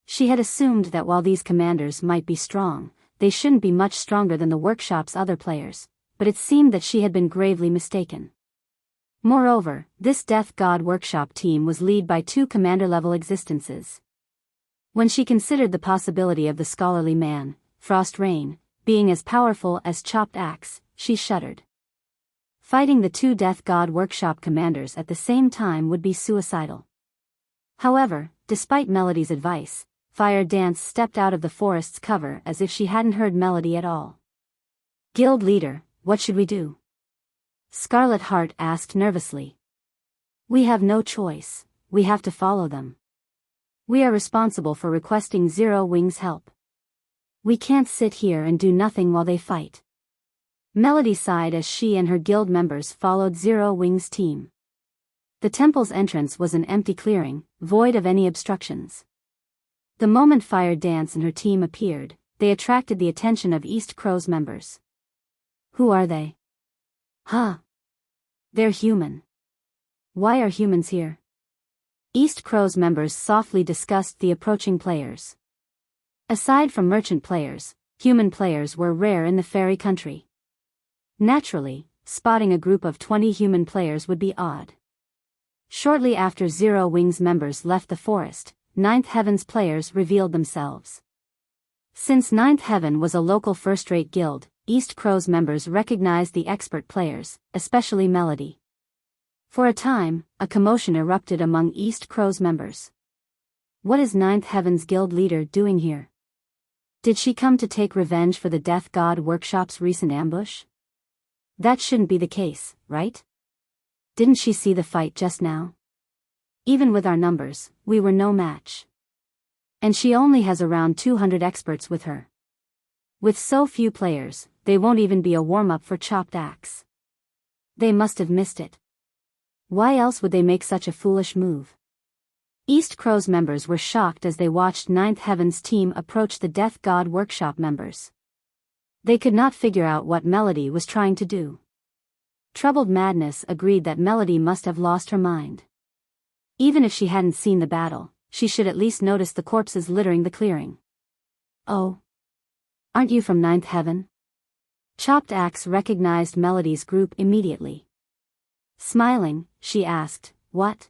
She had assumed that while these commanders might be strong, they shouldn't be much stronger than the workshop's other players, but it seemed that she had been gravely mistaken. Moreover, this Death God Workshop team was led by 2 commander-level existences. When she considered the possibility of the scholarly man, Frost Rain, being as powerful as Chopped Axe, she shuddered. Fighting the 2 Death God Workshop commanders at the same time would be suicidal. However, despite Melody's advice, Fire Dance stepped out of the forest's cover as if she hadn't heard Melody at all. "Guild leader, what should we do?" Scarlet Heart asked nervously. "We have no choice, we have to follow them. We are responsible for requesting Zero Wing's help. We can't sit here and do nothing while they fight." Melody sighed as she and her guild members followed Zero Wing's team. The temple's entrance was an empty clearing, void of any obstructions. The moment Fire Dance and her team appeared, they attracted the attention of East Crow's members. "Who are they?" "Huh. They're human. Why are humans here?" East Crow's members softly discussed the approaching players. Aside from merchant players, human players were rare in the fairy country. Naturally, spotting a group of 20 human players would be odd. Shortly after Zero Wing's members left the forest, Ninth Heaven's players revealed themselves. Since Ninth Heaven was a local first-rate guild, East Crow's members recognized the expert players, especially Melody. For a time, a commotion erupted among East Crow's members. What is Ninth Heaven's guild leader doing here? Did she come to take revenge for the Death God Workshop's recent ambush? That shouldn't be the case, right? Didn't she see the fight just now? Even with our numbers, we were no match. And she only has around 200 experts with her. With so few players, they won't even be a warm-up for Chopped Axe. They must have missed it. Why else would they make such a foolish move? East Crow's members were shocked as they watched Ninth Heaven's team approach the Death God Workshop members. They could not figure out what Melody was trying to do. Troubled Madness agreed that Melody must have lost her mind. Even if she hadn't seen the battle, she should at least notice the corpses littering the clearing. "Oh. Aren't you from Ninth Heaven?" Chopped Axe recognized Melody's group immediately. Smiling, she asked, "What?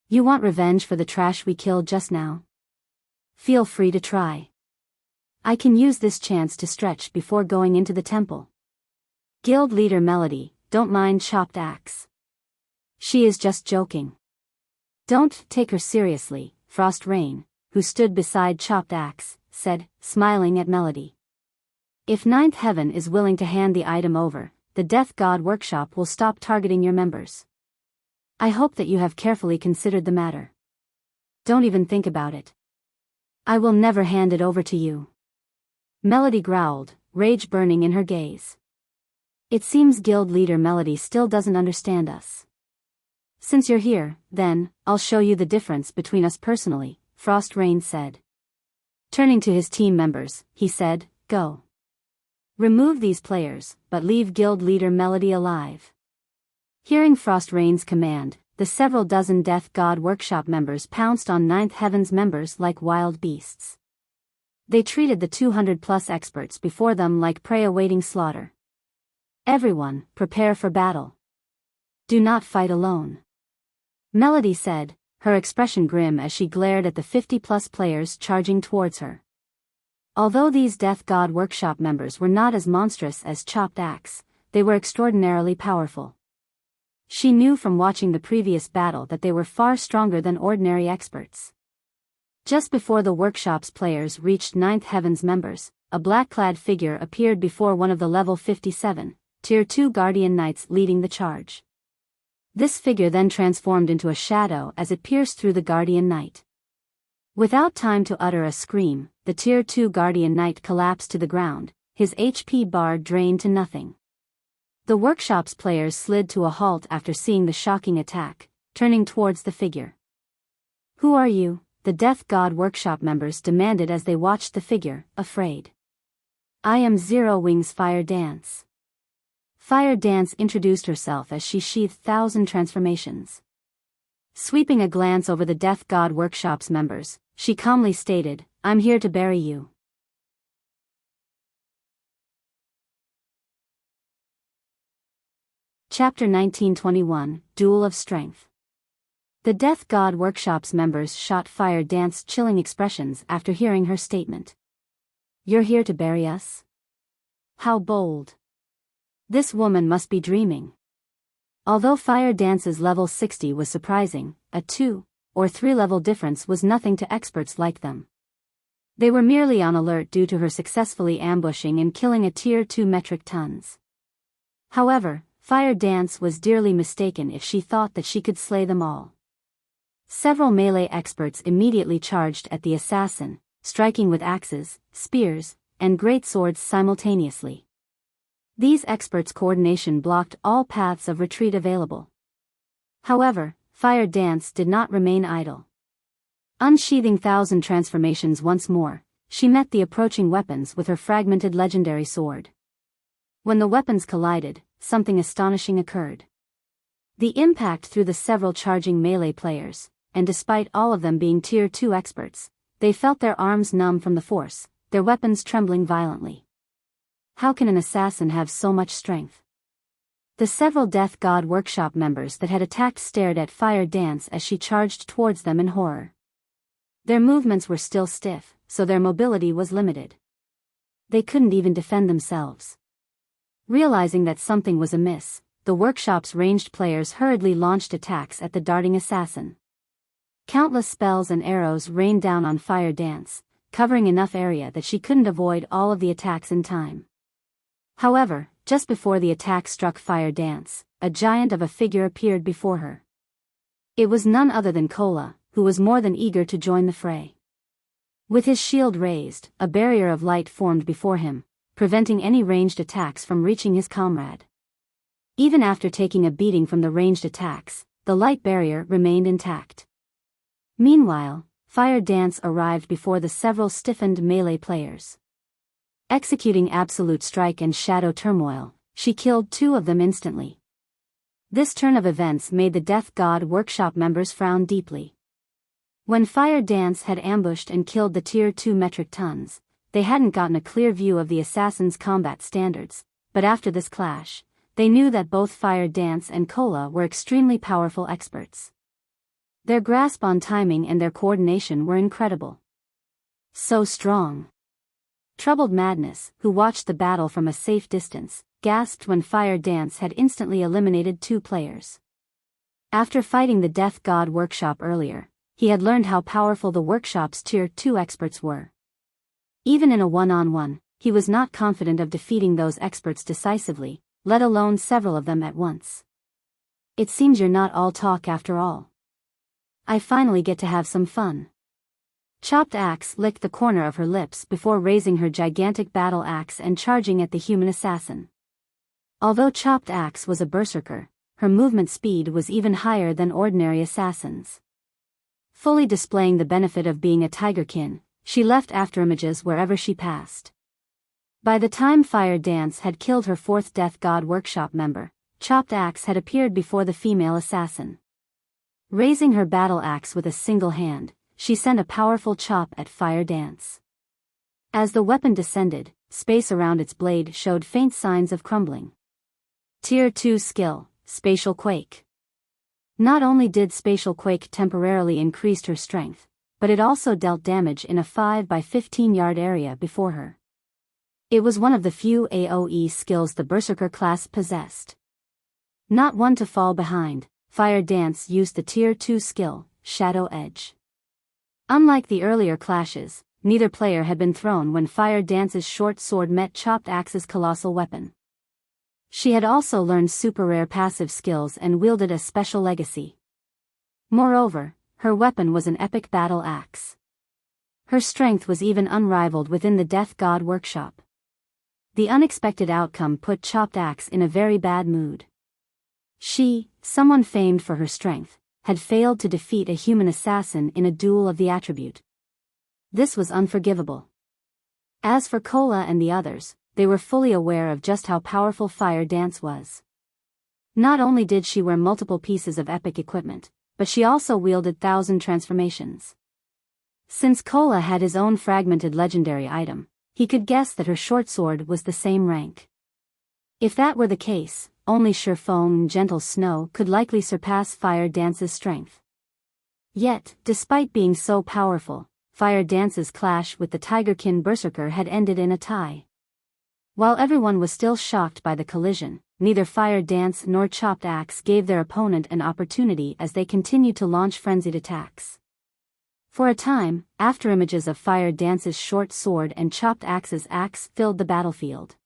You want revenge for the trash we killed just now?" Feel free to try. I can use this chance to stretch before going into the temple. Guild leader Melody, don't mind chopped axe. She is just joking. Don't take her seriously, Frost Rain, who stood beside chopped axe, said, smiling at Melody. If Ninth Heaven is willing to hand the item over, the Death God Workshop will stop targeting your members. I hope that you have carefully considered the matter. Don't even think about it. I will never hand it over to you. Melody growled, rage burning in her gaze. It seems guild leader Melody still doesn't understand us. Since you're here, then, I'll show you the difference between us personally, Frost Rain said. Turning to his team members, he said, go. Remove these players, but leave guild leader Melody alive. Hearing Frost Rain's command, the several dozen Death God Workshop members pounced on Ninth Heaven's members like wild beasts. They treated the 200+ experts before them like prey awaiting slaughter. Everyone, prepare for battle. Do not fight alone. Melody said, her expression grim as she glared at the 50+ players charging towards her. Although these Death God Workshop members were not as monstrous as Chopped Axe, they were extraordinarily powerful. She knew from watching the previous battle that they were far stronger than ordinary experts. Just before the workshop's players reached Ninth Heaven's members, a black-clad figure appeared before one of the level 57, Tier 2 Guardian Knights leading the charge. This figure then transformed into a shadow as it pierced through the Guardian Knight. Without time to utter a scream, the Tier 2 Guardian Knight collapsed to the ground, his HP bar drained to nothing. The workshop's players slid to a halt after seeing the shocking attack, turning towards the figure. Who are you? The Death God Workshop members demanded as they watched the figure, afraid. I am Zero Wings Fire Dance. Fire Dance introduced herself as she sheathed 1,000 transformations. Sweeping a glance over the Death God Workshop's members, she calmly stated, I'm here to bury you. Chapter 1921, Duel of Strength. The Death God Workshop's members shot Fire Dance's chilling expressions after hearing her statement. You're here to bury us? How bold. This woman must be dreaming. Although Fire Dance's level 60 was surprising, a 2 or 3 level difference was nothing to experts like them. They were merely on alert due to her successfully ambushing and killing a Tier 2 metric tons. However, Fire Dance was dearly mistaken if she thought that she could slay them all. Several melee experts immediately charged at the assassin, striking with axes, spears, and greatswords simultaneously. These experts' coordination blocked all paths of retreat available. However, Fire Dance did not remain idle. Unsheathing 1,000 transformations once more, she met the approaching weapons with her fragmented legendary sword. When the weapons collided, something astonishing occurred. The impact threw the several charging melee players, and despite all of them being Tier 2 experts, they felt their arms numb from the force, their weapons trembling violently. How can an assassin have so much strength? The several Death God Workshop members that had attacked stared at Fire Dance as she charged towards them in horror. Their movements were still stiff, so their mobility was limited. They couldn't even defend themselves. Realizing that something was amiss, the workshop's ranged players hurriedly launched attacks at the darting assassin. Countless spells and arrows rained down on Fire Dance, covering enough area that she couldn't avoid all of the attacks in time. However, just before the attack struck Fire Dance, a giant of a figure appeared before her. It was none other than Kola, who was more than eager to join the fray. With his shield raised, a barrier of light formed before him, preventing any ranged attacks from reaching his comrade. Even after taking a beating from the ranged attacks, the light barrier remained intact. Meanwhile, Fire Dance arrived before the several stiffened melee players. Executing Absolute Strike and Shadow Turmoil, she killed 2 of them instantly. This turn of events made the Death God Workshop members frown deeply. When Fire Dance had ambushed and killed the Tier 2 metric tons, they hadn't gotten a clear view of the assassin's combat standards, but after this clash, they knew that both Fire Dance and Kola were extremely powerful experts. Their grasp on timing and their coordination were incredible. So strong. Troubled Madness, who watched the battle from a safe distance, gasped when Fire Dance had instantly eliminated 2 players. After fighting the Death God Workshop earlier, he had learned how powerful the workshop's Tier 2 experts were. Even in a one-on-one, he was not confident of defeating those experts decisively, let alone several of them at once. It seems you're not all talk after all. I finally get to have some fun. Chopped Axe licked the corner of her lips before raising her gigantic battle axe and charging at the human assassin. Although Chopped Axe was a berserker, her movement speed was even higher than ordinary assassins. Fully displaying the benefit of being a tigerkin, she left afterimages wherever she passed. By the time Fire Dance had killed her 4th Death God Workshop member, Chopped Axe had appeared before the female assassin. Raising her battle axe with a single hand, she sent a powerful chop at Fire Dance. As the weapon descended, space around its blade showed faint signs of crumbling. Tier 2 skill, Spatial Quake. Not only did Spatial Quake temporarily increase her strength, but it also dealt damage in a 5 by 15 yard area before her. It was one of the few AoE skills the Berserker class possessed. Not one to fall behind, Fire Dance used the Tier 2 skill, Shadow Edge. Unlike the earlier clashes, neither player had been thrown when Fire Dance's short sword met Chopped Axe's colossal weapon. She had also learned super rare passive skills and wielded a special legacy. Moreover, her weapon was an epic battle axe. Her strength was even unrivaled within the Death God Workshop. The unexpected outcome put Chopped Axe in a very bad mood. She, someone famed for her strength, had failed to defeat a human assassin in a duel of the attribute. This was unforgivable. As for Cola and the others, they were fully aware of just how powerful Fire Dance was. Not only did she wear multiple pieces of epic equipment, but she also wielded 1,000 transformations. Since Cola had his own fragmented legendary item, he could guess that her short sword was the same rank. If that were the case, only Sherfone Gentle Snow could likely surpass Fire Dance's strength. Yet, despite being so powerful, Fire Dance's clash with the Tigerkin Berserker had ended in a tie. While everyone was still shocked by the collision, neither Fire Dance nor Chopped Axe gave their opponent an opportunity as they continued to launch frenzied attacks. For a time, afterimages of Fire Dance's short sword and Chopped Axe's axe filled the battlefield.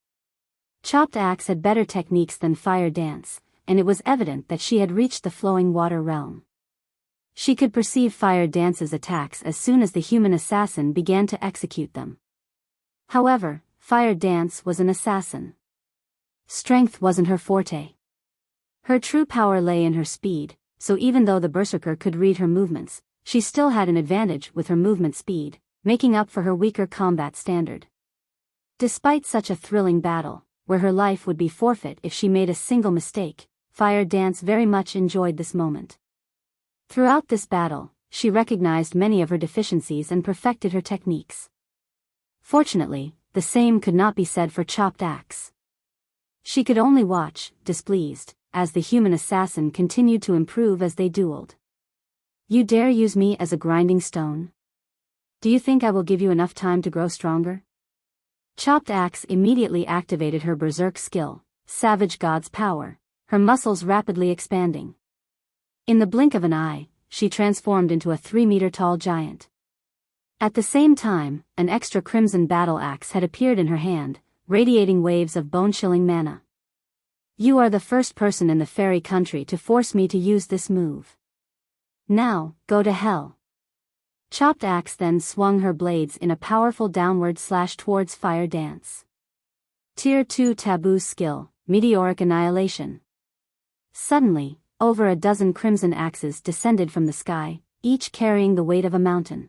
Chopped Axe had better techniques than Fire Dance, and it was evident that she had reached the flowing water realm. She could perceive Fire Dance's attacks as soon as the human assassin began to execute them. However, Fire Dance was an assassin. Strength wasn't her forte. Her true power lay in her speed, so even though the Berserker could read her movements, she still had an advantage with her movement speed, making up for her weaker combat standard. Despite such a thrilling battle, where her life would be forfeit if she made a single mistake, Fire Dance very much enjoyed this moment. Throughout this battle, she recognized many of her deficiencies and perfected her techniques. Fortunately, the same could not be said for Chopped Axe. She could only watch, displeased, as the human assassin continued to improve as they dueled. You dare use me as a grinding stone? Do you think I will give you enough time to grow stronger? Chopped Axe immediately activated her berserk skill, Savage God's Power, her muscles rapidly expanding. In the blink of an eye, she transformed into a 3-meter-tall giant. At the same time, an extra crimson battle axe had appeared in her hand, radiating waves of bone-chilling mana. You are the first person in the fairy country to force me to use this move. Now, go to hell. Chopped Axe then swung her blades in a powerful downward slash towards Fire Dance. Tier 2 Taboo Skill, Meteoric Annihilation. Suddenly, over a dozen crimson axes descended from the sky, each carrying the weight of a mountain.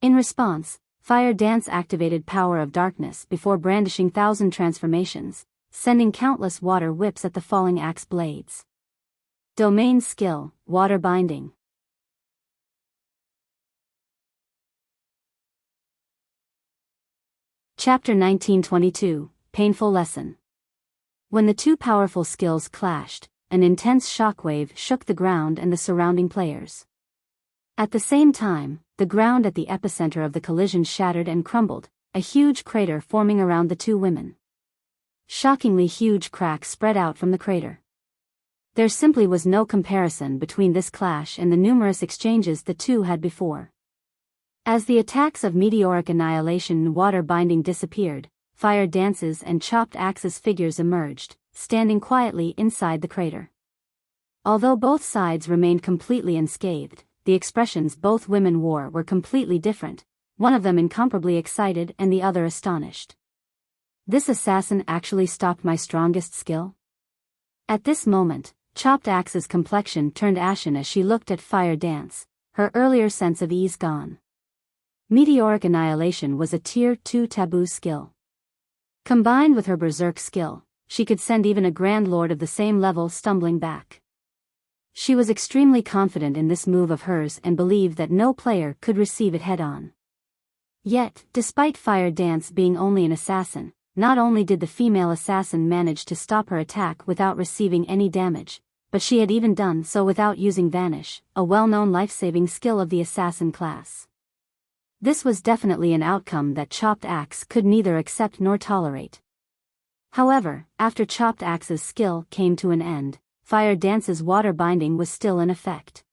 In response, Fire Dance activated Power of Darkness before brandishing 1,000 transformations, sending countless water whips at the falling axe blades. Domain Skill, Water Binding. Chapter 1922, Painful Lesson. When the two powerful skills clashed, an intense shockwave shook the ground and the surrounding players. At the same time, the ground at the epicenter of the collision shattered and crumbled, a huge crater forming around the two women. Shockingly huge cracks spread out from the crater. There simply was no comparison between this clash and the numerous exchanges the two had before. As the attacks of meteoric annihilation and water binding disappeared, fire dances and chopped axes figures emerged, standing quietly inside the crater. Although both sides remained completely unscathed, the expressions both women wore were completely different, one of them incomparably excited and the other astonished. This assassin actually stopped my strongest skill? At this moment, Chopped Axe's complexion turned ashen as she looked at Fire Dance, her earlier sense of ease gone. Meteoric Annihilation was a Tier 2 taboo skill. Combined with her Berserk skill, she could send even a Grand Lord of the same level stumbling back. She was extremely confident in this move of hers and believed that no player could receive it head-on. Yet, despite Fire Dance being only an assassin, not only did the female assassin manage to stop her attack without receiving any damage, but she had even done so without using Vanish, a well-known life-saving skill of the assassin class. This was definitely an outcome that Chopped Axe could neither accept nor tolerate. However, after Chopped Axe's skill came to an end, Fire Dance's water binding was still in effect.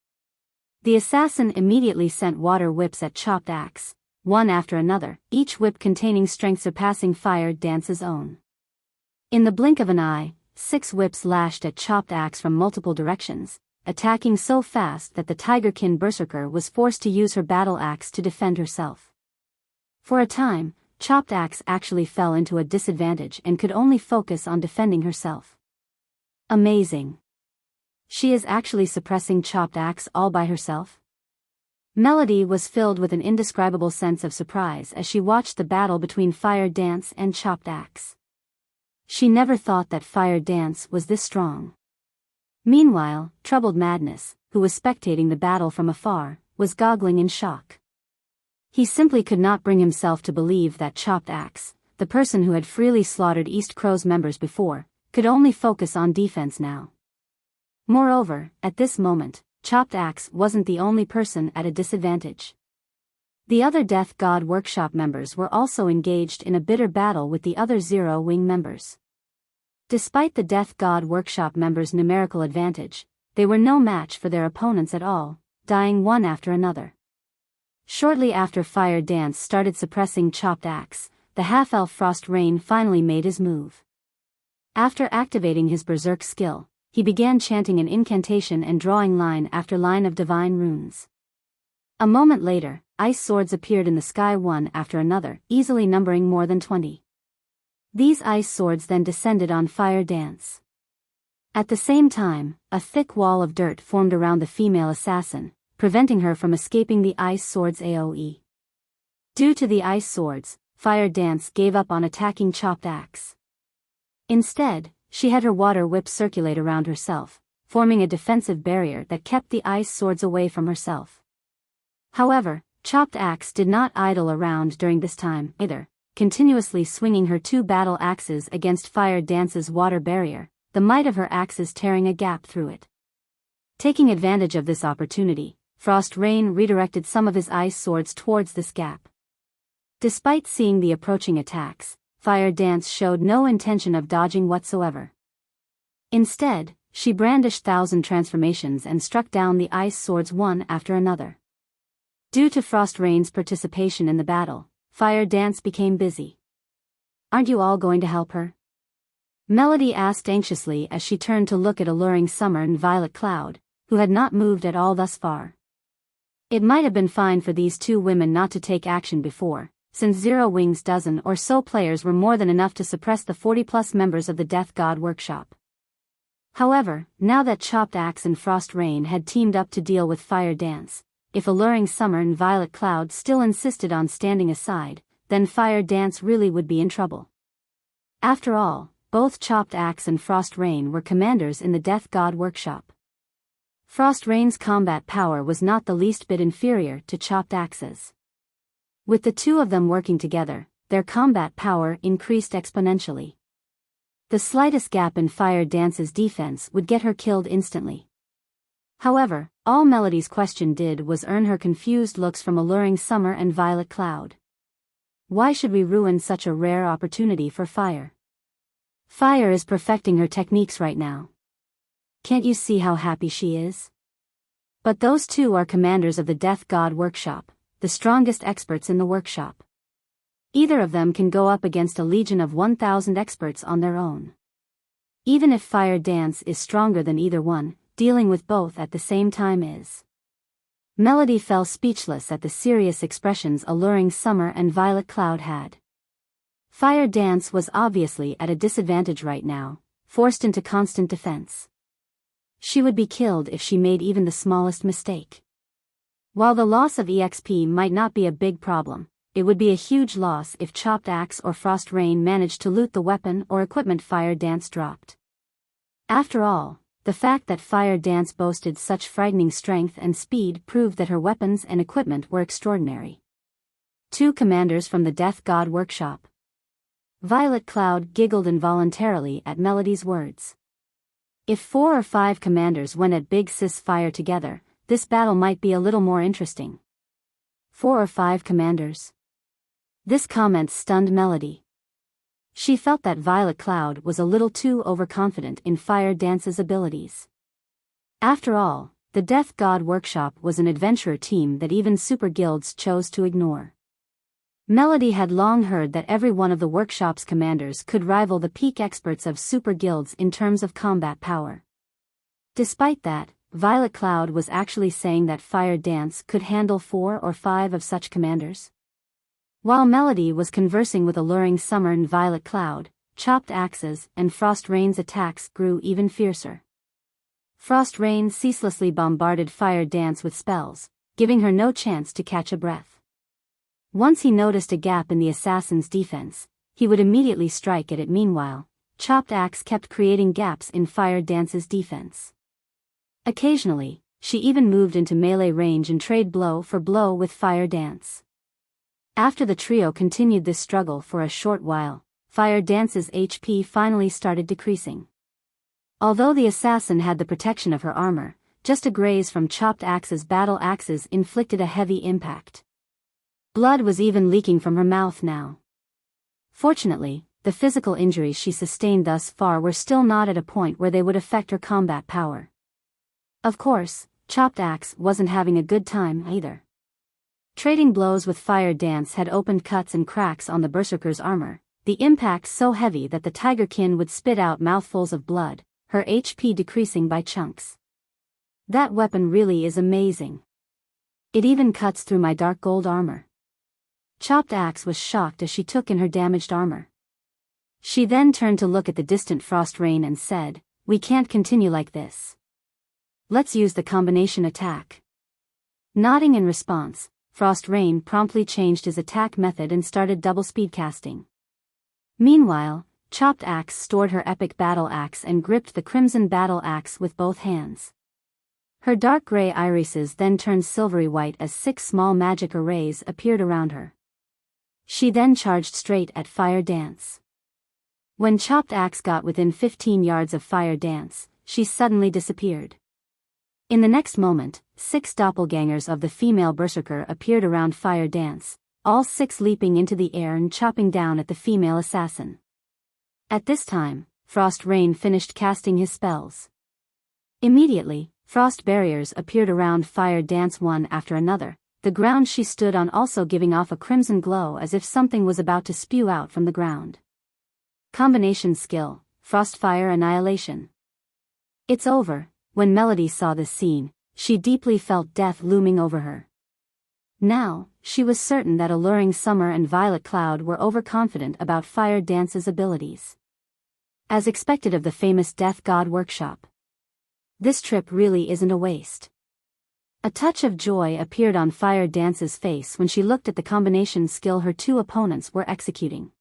The assassin immediately sent water whips at Chopped Axe, one after another, each whip containing strength surpassing Fire Dance's own. In the blink of an eye, 6 whips lashed at Chopped Axe from multiple directions, attacking so fast that the Tigerkin Berserker was forced to use her battle axe to defend herself. For a time, Chopped Axe actually fell into a disadvantage and could only focus on defending herself. Amazing. She is actually suppressing Chopped Axe all by herself? Melody was filled with an indescribable sense of surprise as she watched the battle between Fire Dance and Chopped Axe. She never thought that Fire Dance was this strong. Meanwhile, Troubled Madness, who was spectating the battle from afar, was goggling in shock. He simply could not bring himself to believe that Chopped Axe, the person who had freely slaughtered East Crow's members before, could only focus on defense now. Moreover, at this moment, Chopped Axe wasn't the only person at a disadvantage. The other Death God Workshop members were also engaged in a bitter battle with the other Zero Wing members. Despite the Death God Workshop members' numerical advantage, they were no match for their opponents at all, dying one after another. Shortly after Fire Dance started suppressing Chopped Axe, the half-elf Frost Rain finally made his move. After activating his Berserk skill, he began chanting an incantation and drawing line after line of divine runes. A moment later, ice swords appeared in the sky one after another, easily numbering more than 20. These ice swords then descended on Fire Dance. At the same time, a thick wall of dirt formed around the female assassin, preventing her from escaping the ice swords AoE. Due to the ice swords, Fire Dance gave up on attacking Chopped Axe. Instead, she had her water whip circulate around herself, forming a defensive barrier that kept the ice swords away from herself. However, Chopped Axe did not idle around during this time either, continuously swinging her 2 battle axes against Fire Dance's water barrier, the might of her axes tearing a gap through it. Taking advantage of this opportunity, Frost Rain redirected some of his ice swords towards this gap. Despite seeing the approaching attacks, Fire Dance showed no intention of dodging whatsoever. Instead, she brandished 1,000 transformations and struck down the ice swords one after another. Due to Frost Rain's participation in the battle, Fire Dance became busy. "Aren't you all going to help her?" Melody asked anxiously as she turned to look at Alluring Summer and Violet Cloud, who had not moved at all thus far. It might have been fine for these 2 women not to take action before, since Zero Wing's dozen or so players were more than enough to suppress the 40-plus members of the Death God Workshop. However, now that Chopped Axe and Frost Rain had teamed up to deal with Fire Dance, if Alluring Summer and Violet Cloud still insisted on standing aside, then Fire Dance really would be in trouble. After all, both Chopped Axe and Frost Rain were commanders in the Death God Workshop. Frost Rain's combat power was not the least bit inferior to Chopped Axe's. With the 2 of them working together, their combat power increased exponentially. The slightest gap in Fire Dance's defense would get her killed instantly. However, all Melody's question did was earn her confused looks from Alluring Summer and Violet Cloud. Why should we ruin such a rare opportunity for Fire? Fire is perfecting her techniques right now. Can't you see how happy she is? But those two are commanders of the Death God Workshop, the strongest experts in the workshop. Either of them can go up against a legion of 1,000 experts on their own. Even if Fire Dance is stronger than either one, dealing with both at the same time is. Melody fell speechless at the serious expressions Alluring Summer and Violet Cloud had. Fire Dance was obviously at a disadvantage right now, forced into constant defense. She would be killed if she made even the smallest mistake. While the loss of EXP might not be a big problem, it would be a huge loss if Chopped Axe or Frost Rain managed to loot the weapon or equipment Fire Dance dropped. After all, the fact that Fire Dance boasted such frightening strength and speed proved that her weapons and equipment were extraordinary. Two commanders from the Death God Workshop. Violet Cloud giggled involuntarily at Melody's words. If 4 or 5 commanders went at Big Sis Fire together, this battle might be a little more interesting. 4 or 5 commanders? This comment stunned Melody. She felt that Violet Cloud was a little too overconfident in Fire Dance's abilities. After all, the Death God Workshop was an adventurer team that even super guilds chose to ignore. Melody had long heard that every one of the workshop's commanders could rival the peak experts of super guilds in terms of combat power. Despite that, Violet Cloud was actually saying that Fire Dance could handle 4 or 5 of such commanders. While Melody was conversing with Alluring Summer and Violet Cloud, Chopped Axes and Frost Rain's attacks grew even fiercer. Frost Rain ceaselessly bombarded Fire Dance with spells, giving her no chance to catch a breath. Once he noticed a gap in the assassin's defense, he would immediately strike at it. Meanwhile, Chopped Axe kept creating gaps in Fire Dance's defense. Occasionally, she even moved into melee range and trade blow for blow with Fire Dance. After the trio continued this struggle for a short while, Fire Dance's HP finally started decreasing. Although the assassin had the protection of her armor, just a graze from Chopped Axe's battle axes inflicted a heavy impact. Blood was even leaking from her mouth now. Fortunately, the physical injuries she sustained thus far were still not at a point where they would affect her combat power. Of course, Chopped Axe wasn't having a good time either. Trading blows with Fire Dance had opened cuts and cracks on the Berserker's armor, the impact so heavy that the Tigerkin would spit out mouthfuls of blood, her HP decreasing by chunks. That weapon really is amazing. It even cuts through my dark gold armor. Chopped Axe was shocked as she took in her damaged armor. She then turned to look at the distant Frost Rain and said, "We can't continue like this. Let's use the combination attack." Nodding in response, Frost Rain promptly changed his attack method and started double speed casting. Meanwhile, Chopped Axe stored her epic battle axe and gripped the crimson battle axe with both hands. Her dark gray irises then turned silvery white as 6 small magic arrays appeared around her. She then charged straight at Fire Dance. When Chopped Axe got within 15 yards of Fire Dance, she suddenly disappeared. In the next moment, 6 doppelgangers of the female berserker appeared around Fire Dance, all 6 leaping into the air and chopping down at the female assassin. At this time, Frost Rain finished casting his spells. Immediately, frost barriers appeared around Fire Dance one after another, the ground she stood on also giving off a crimson glow as if something was about to spew out from the ground. Combination skill, Frostfire Annihilation. It's over. When Melody saw this scene, she deeply felt death looming over her. Now, she was certain that Alluring Summer and Violet Cloud were overconfident about Fire Dance's abilities. As expected of the famous Death God Workshop. This trip really isn't a waste. A touch of joy appeared on Fire Dance's face when she looked at the combination skill her 2 opponents were executing.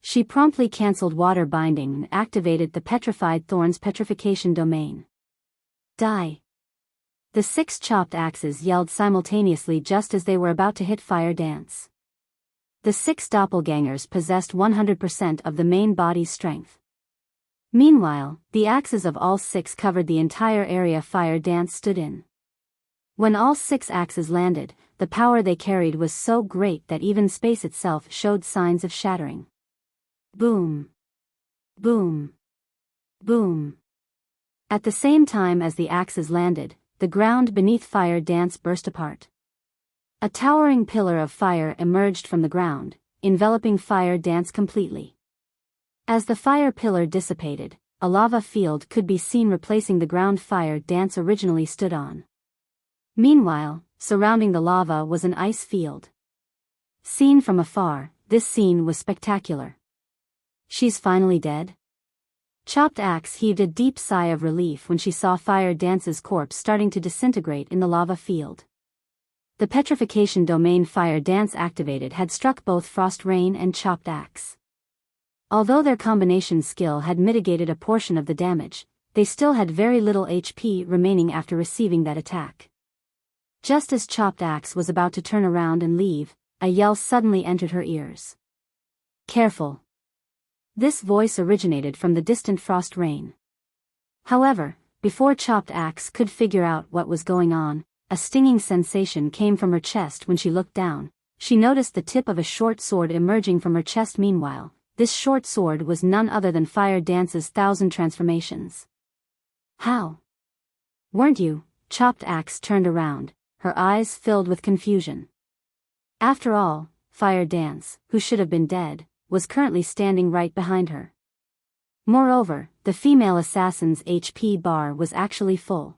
She promptly cancelled Water Binding and activated the Petrified Thorns Petrification Domain. Die! The 6 Chopped Axes yelled simultaneously just as they were about to hit Fire Dance. The 6 doppelgangers possessed 100% of the main body's strength. Meanwhile, the axes of all 6 covered the entire area Fire Dance stood in. When all 6 axes landed, the power they carried was so great that even space itself showed signs of shattering. Boom. Boom. Boom. At the same time as the axes landed, the ground beneath Fire Dance burst apart. A towering pillar of fire emerged from the ground, enveloping Fire Dance completely. As the fire pillar dissipated, a lava field could be seen replacing the ground Fire Dance originally stood on. Meanwhile, surrounding the lava was an ice field. Seen from afar, this scene was spectacular. She's finally dead? Chopped Axe heaved a deep sigh of relief when she saw Fire Dance's corpse starting to disintegrate in the lava field. The petrification domain Fire Dance activated had struck both Frost Rain and Chopped Axe. Although their combination skill had mitigated a portion of the damage, they still had very little HP remaining after receiving that attack. Just as Chopped Axe was about to turn around and leave, a yell suddenly entered her ears. Careful! This voice originated from the distant Frost Rain. However, before Chopped Axe could figure out what was going on, a stinging sensation came from her chest when she looked down. She noticed the tip of a short sword emerging from her chest. Meanwhile, this short sword was none other than Fire Dance's 1,000 transformations. How? Weren't you? Chopped Axe turned around, her eyes filled with confusion. After all, Fire Dance, who should have been dead, was currently standing right behind her. Moreover, the female assassin's HP bar was actually full.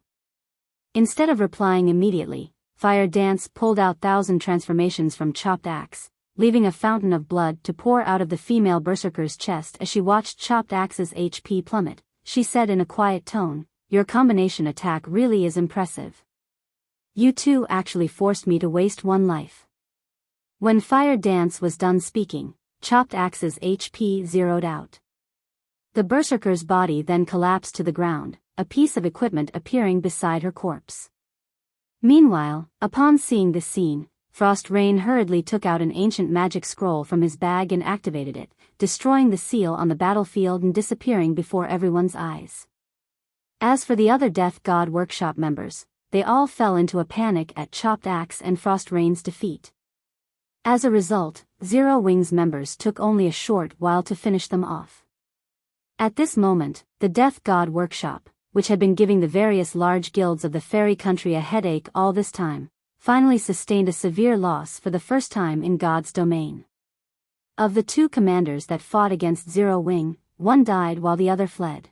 Instead of replying immediately, Fire Dance pulled out 1,000 transformations from Chopped Axe, leaving a fountain of blood to pour out of the female berserker's chest. As she watched Chopped Axe's HP plummet, she said in a quiet tone, "Your combination attack really is impressive. You two actually forced me to waste 1 life." When Fire Dance was done speaking, Chopped Axe's HP zeroed out. The berserker's body then collapsed to the ground, a piece of equipment appearing beside her corpse. Meanwhile, upon seeing this scene, Frost Rain hurriedly took out an ancient magic scroll from his bag and activated it, destroying the seal on the battlefield and disappearing before everyone's eyes. As for the other Death God Workshop members, they all fell into a panic at Chopped Axe and Frost Rain's defeat. As a result, Zero Wings members took only a short while to finish them off. At this moment, the Death God Workshop, which had been giving the various large guilds of the fairy country a headache all this time, finally sustained a severe loss for the first time in God's domain. Of the 2 commanders that fought against Zero Wing, one died while the other fled.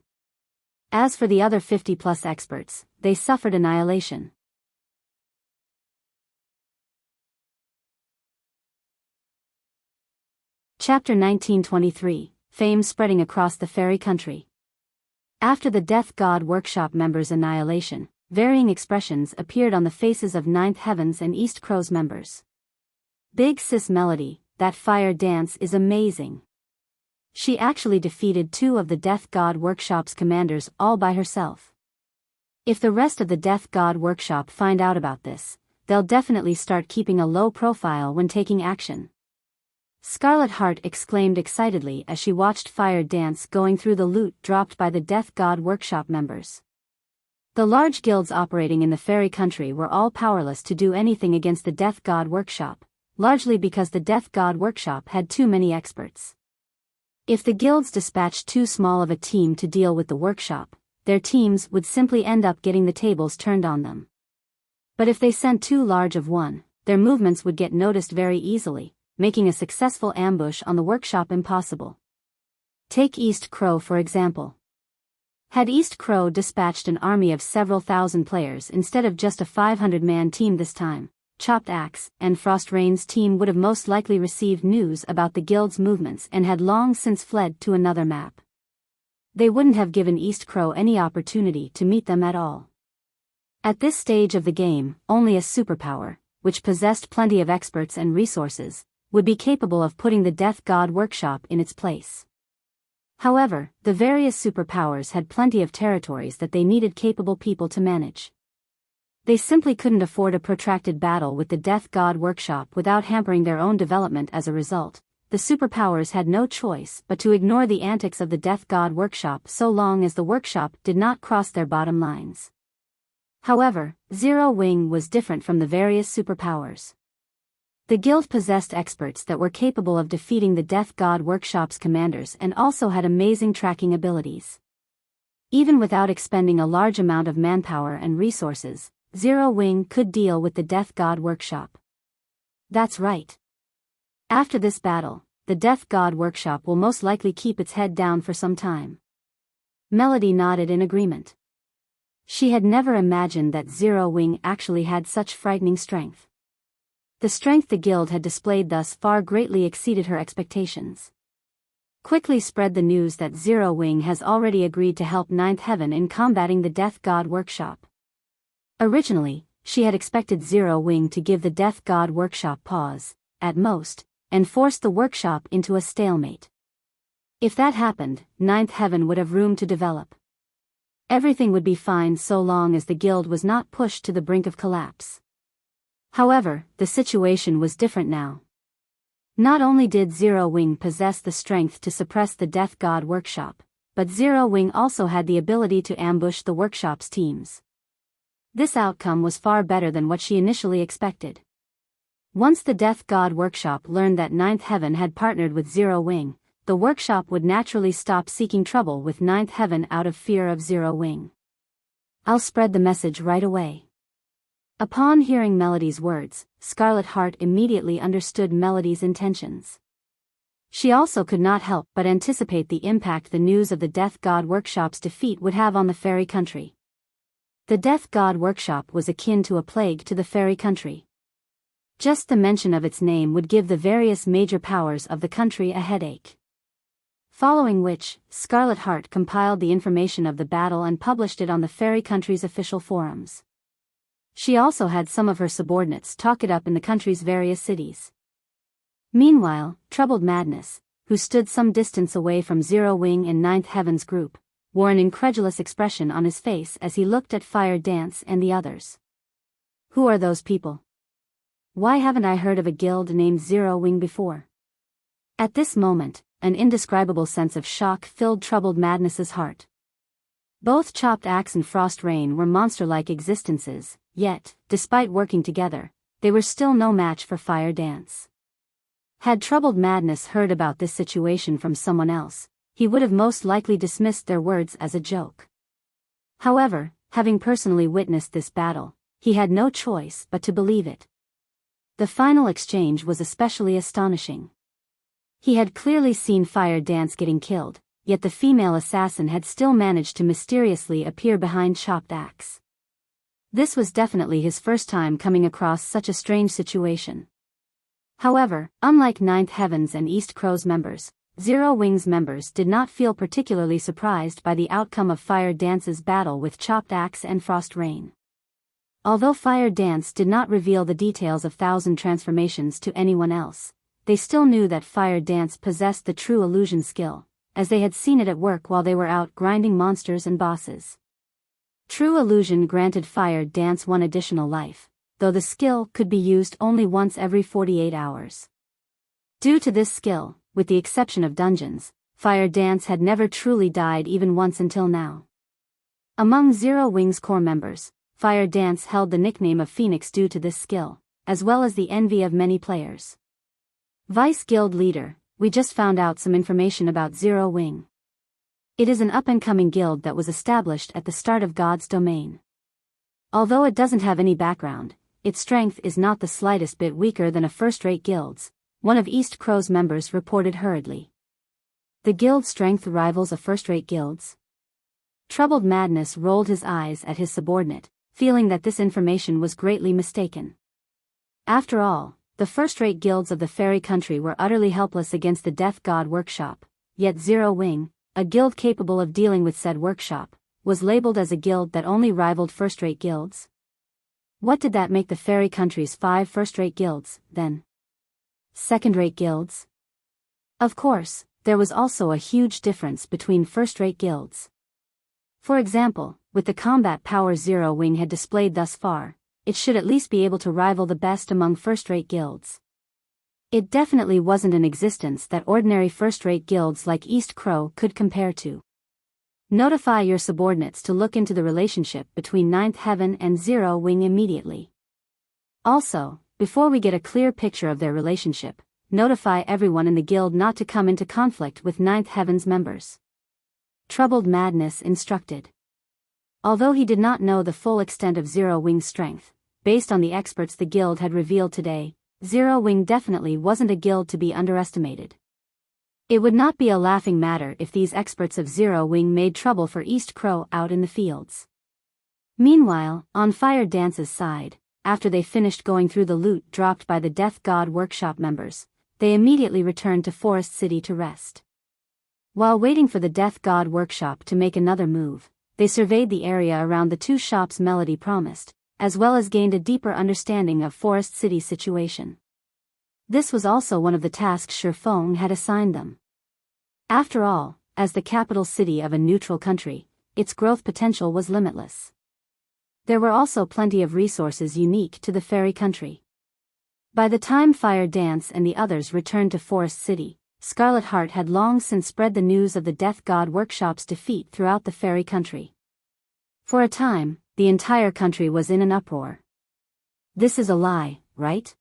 As for the other 50+ experts, they suffered annihilation. Chapter 1923, Fame Spreading Across the Fairy Country. After the Death God Workshop members' annihilation, varying expressions appeared on the faces of Ninth Heavens and East Crow's members. Big Sis Melody, that Fire Dance is amazing. She actually defeated 2 of the Death God Workshop's commanders all by herself. If the rest of the Death God Workshop find out about this, they'll definitely start keeping a low profile when taking action. Scarlet Heart exclaimed excitedly as she watched Fire Dance going through the loot dropped by the Death God Workshop members. The large guilds operating in the fairy country were all powerless to do anything against the Death God Workshop, largely because the Death God Workshop had too many experts. If the guilds dispatched too small of a team to deal with the workshop, their teams would simply end up getting the tables turned on them. But if they sent too large of one, their movements would get noticed very easily, making a successful ambush on the workshop impossible. Take East Crow for example. Had East Crow dispatched an army of several thousand players instead of just a 500-man team this time, Chopped Axe and Frost Rain's team would have most likely received news about the guild's movements and had long since fled to another map. They wouldn't have given East Crow any opportunity to meet them at all. At this stage of the game, only a superpower, which possessed plenty of experts and resources, would be capable of putting the Death God Workshop in its place. However, the various superpowers had plenty of territories that they needed capable people to manage. They simply couldn't afford a protracted battle with the Death God Workshop without hampering their own development. As a result, the superpowers had no choice but to ignore the antics of the Death God workshop so long as the workshop did not cross their bottom lines. However, Zero Wing was different from the various superpowers. The guild possessed experts that were capable of defeating the Death God workshop's commanders and also had amazing tracking abilities. Even without expending a large amount of manpower and resources, Zero Wing could deal with the Death God workshop. That's right. After this battle, the Death God workshop will most likely keep its head down for some time. Melody nodded in agreement. She had never imagined that Zero Wing actually had such frightening strength. The strength the guild had displayed thus far greatly exceeded her expectations. Quickly spread the news that Zero Wing has already agreed to help Ninth Heaven in combating the Death God workshop. Originally, she had expected Zero Wing to give the Death God workshop pause, at most, and force the workshop into a stalemate. If that happened, Ninth Heaven would have room to develop. Everything would be fine so long as the guild was not pushed to the brink of collapse. However, the situation was different now. Not only did Zero Wing possess the strength to suppress the Death God workshop, but Zero Wing also had the ability to ambush the workshop's teams. This outcome was far better than what she initially expected. Once the Death God workshop learned that Ninth Heaven had partnered with Zero Wing, the workshop would naturally stop seeking trouble with Ninth Heaven out of fear of Zero Wing. I'll spread the message right away. Upon hearing Melody's words, Scarlet Heart immediately understood Melody's intentions. She also could not help but anticipate the impact the news of the Death God workshop's defeat would have on the fairy country. The Death God workshop was akin to a plague to the fairy country. Just the mention of its name would give the various major powers of the country a headache. Following which, Scarlet Heart compiled the information of the battle and published it on the fairy country's official forums. She also had some of her subordinates talk it up in the country's various cities. Meanwhile, Troubled Madness, who stood some distance away from Zero Wing and Ninth Heaven's group, wore an incredulous expression on his face as he looked at Fire Dance and the others. Who are those people? Why haven't I heard of a guild named Zero Wing before? At this moment, an indescribable sense of shock filled Troubled Madness's heart. Both Chopped Axe and Frost Rain were monster-like existences, yet, despite working together, they were still no match for Fire Dance. Had Troubled Madness heard about this situation from someone else, he would have most likely dismissed their words as a joke. However, having personally witnessed this battle, he had no choice but to believe it. The final exchange was especially astonishing. He had clearly seen Fire Dance getting killed, yet the female assassin had still managed to mysteriously appear behind Chopped Axe. This was definitely his first time coming across such a strange situation. However, unlike Ninth Heaven's and East Crow's members, Zero Wing's members did not feel particularly surprised by the outcome of Fire Dance's battle with Chopped Axe and Frost Rain. Although Fire Dance did not reveal the details of Thousand Transformations to anyone else, they still knew that Fire Dance possessed the true illusion skill, as they had seen it at work while they were out grinding monsters and bosses. True illusion granted Fire Dance one additional life, though the skill could be used only once every 48 hours. Due to this skill, with the exception of dungeons, Fire Dance had never truly died even once until now. Among Zero Wing's core members, Fire Dance held the nickname of Phoenix due to this skill, as well as the envy of many players. Vice Guild Leader, we just found out some information about Zero Wing. It is an up-and-coming guild that was established at the start of God's domain. Although it doesn't have any background, its strength is not the slightest bit weaker than a first-rate guild's, one of East Crow's members reported hurriedly. The guild's strength rivals a first-rate guild's? Troubled Madness rolled his eyes at his subordinate, feeling that this information was greatly mistaken. After all, the first-rate guilds of the fairy country were utterly helpless against the Death God workshop, yet Zero Wing, a guild capable of dealing with said workshop, was labeled as a guild that only rivaled first-rate guilds. What did that make the fairy country's 5 first-rate guilds, then? Second-rate guilds? Of course, there was also a huge difference between first-rate guilds. For example, with the combat power Zero Wing had displayed thus far, it should at least be able to rival the best among first-rate guilds. It definitely wasn't an existence that ordinary first-rate guilds like East Crow could compare to. Notify your subordinates to look into the relationship between Ninth Heaven and Zero Wing immediately. Also, before we get a clear picture of their relationship, notify everyone in the guild not to come into conflict with Ninth Heaven's members. Troubled Madness instructed. Although he did not know the full extent of Zero Wing's strength, based on the experts the guild had revealed today, Zero Wing definitely wasn't a guild to be underestimated. It would not be a laughing matter if these experts of Zero Wing made trouble for East Crow out in the fields. Meanwhile, on Fire Dance's side, after they finished going through the loot dropped by the Death God Workshop members, they immediately returned to Forest City to rest. While waiting for the Death God Workshop to make another move, they surveyed the area around the two shops Melody promised, as well as gained a deeper understanding of Forest City's situation. This was also one of the tasks Shifeng had assigned them. After all, as the capital city of a neutral country, its growth potential was limitless. There were also plenty of resources unique to the fairy country. By the time Fire Dance and the others returned to Forest City, Scarlet Heart had long since spread the news of the Death God Workshop's defeat throughout the fairy country. For a time, the entire country was in an uproar. This is a lie, right?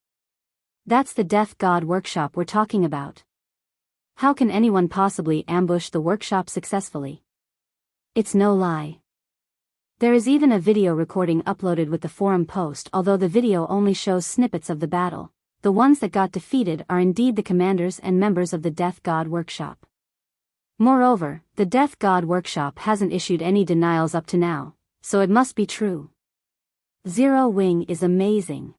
That's the Death God Workshop we're talking about. How can anyone possibly ambush the workshop successfully? It's no lie. There is even a video recording uploaded with the forum post, although the video only shows snippets of the battle. The ones that got defeated are indeed the commanders and members of the Death God Workshop. Moreover, the Death God Workshop hasn't issued any denials up to now, so it must be true. Zero Wing is amazing.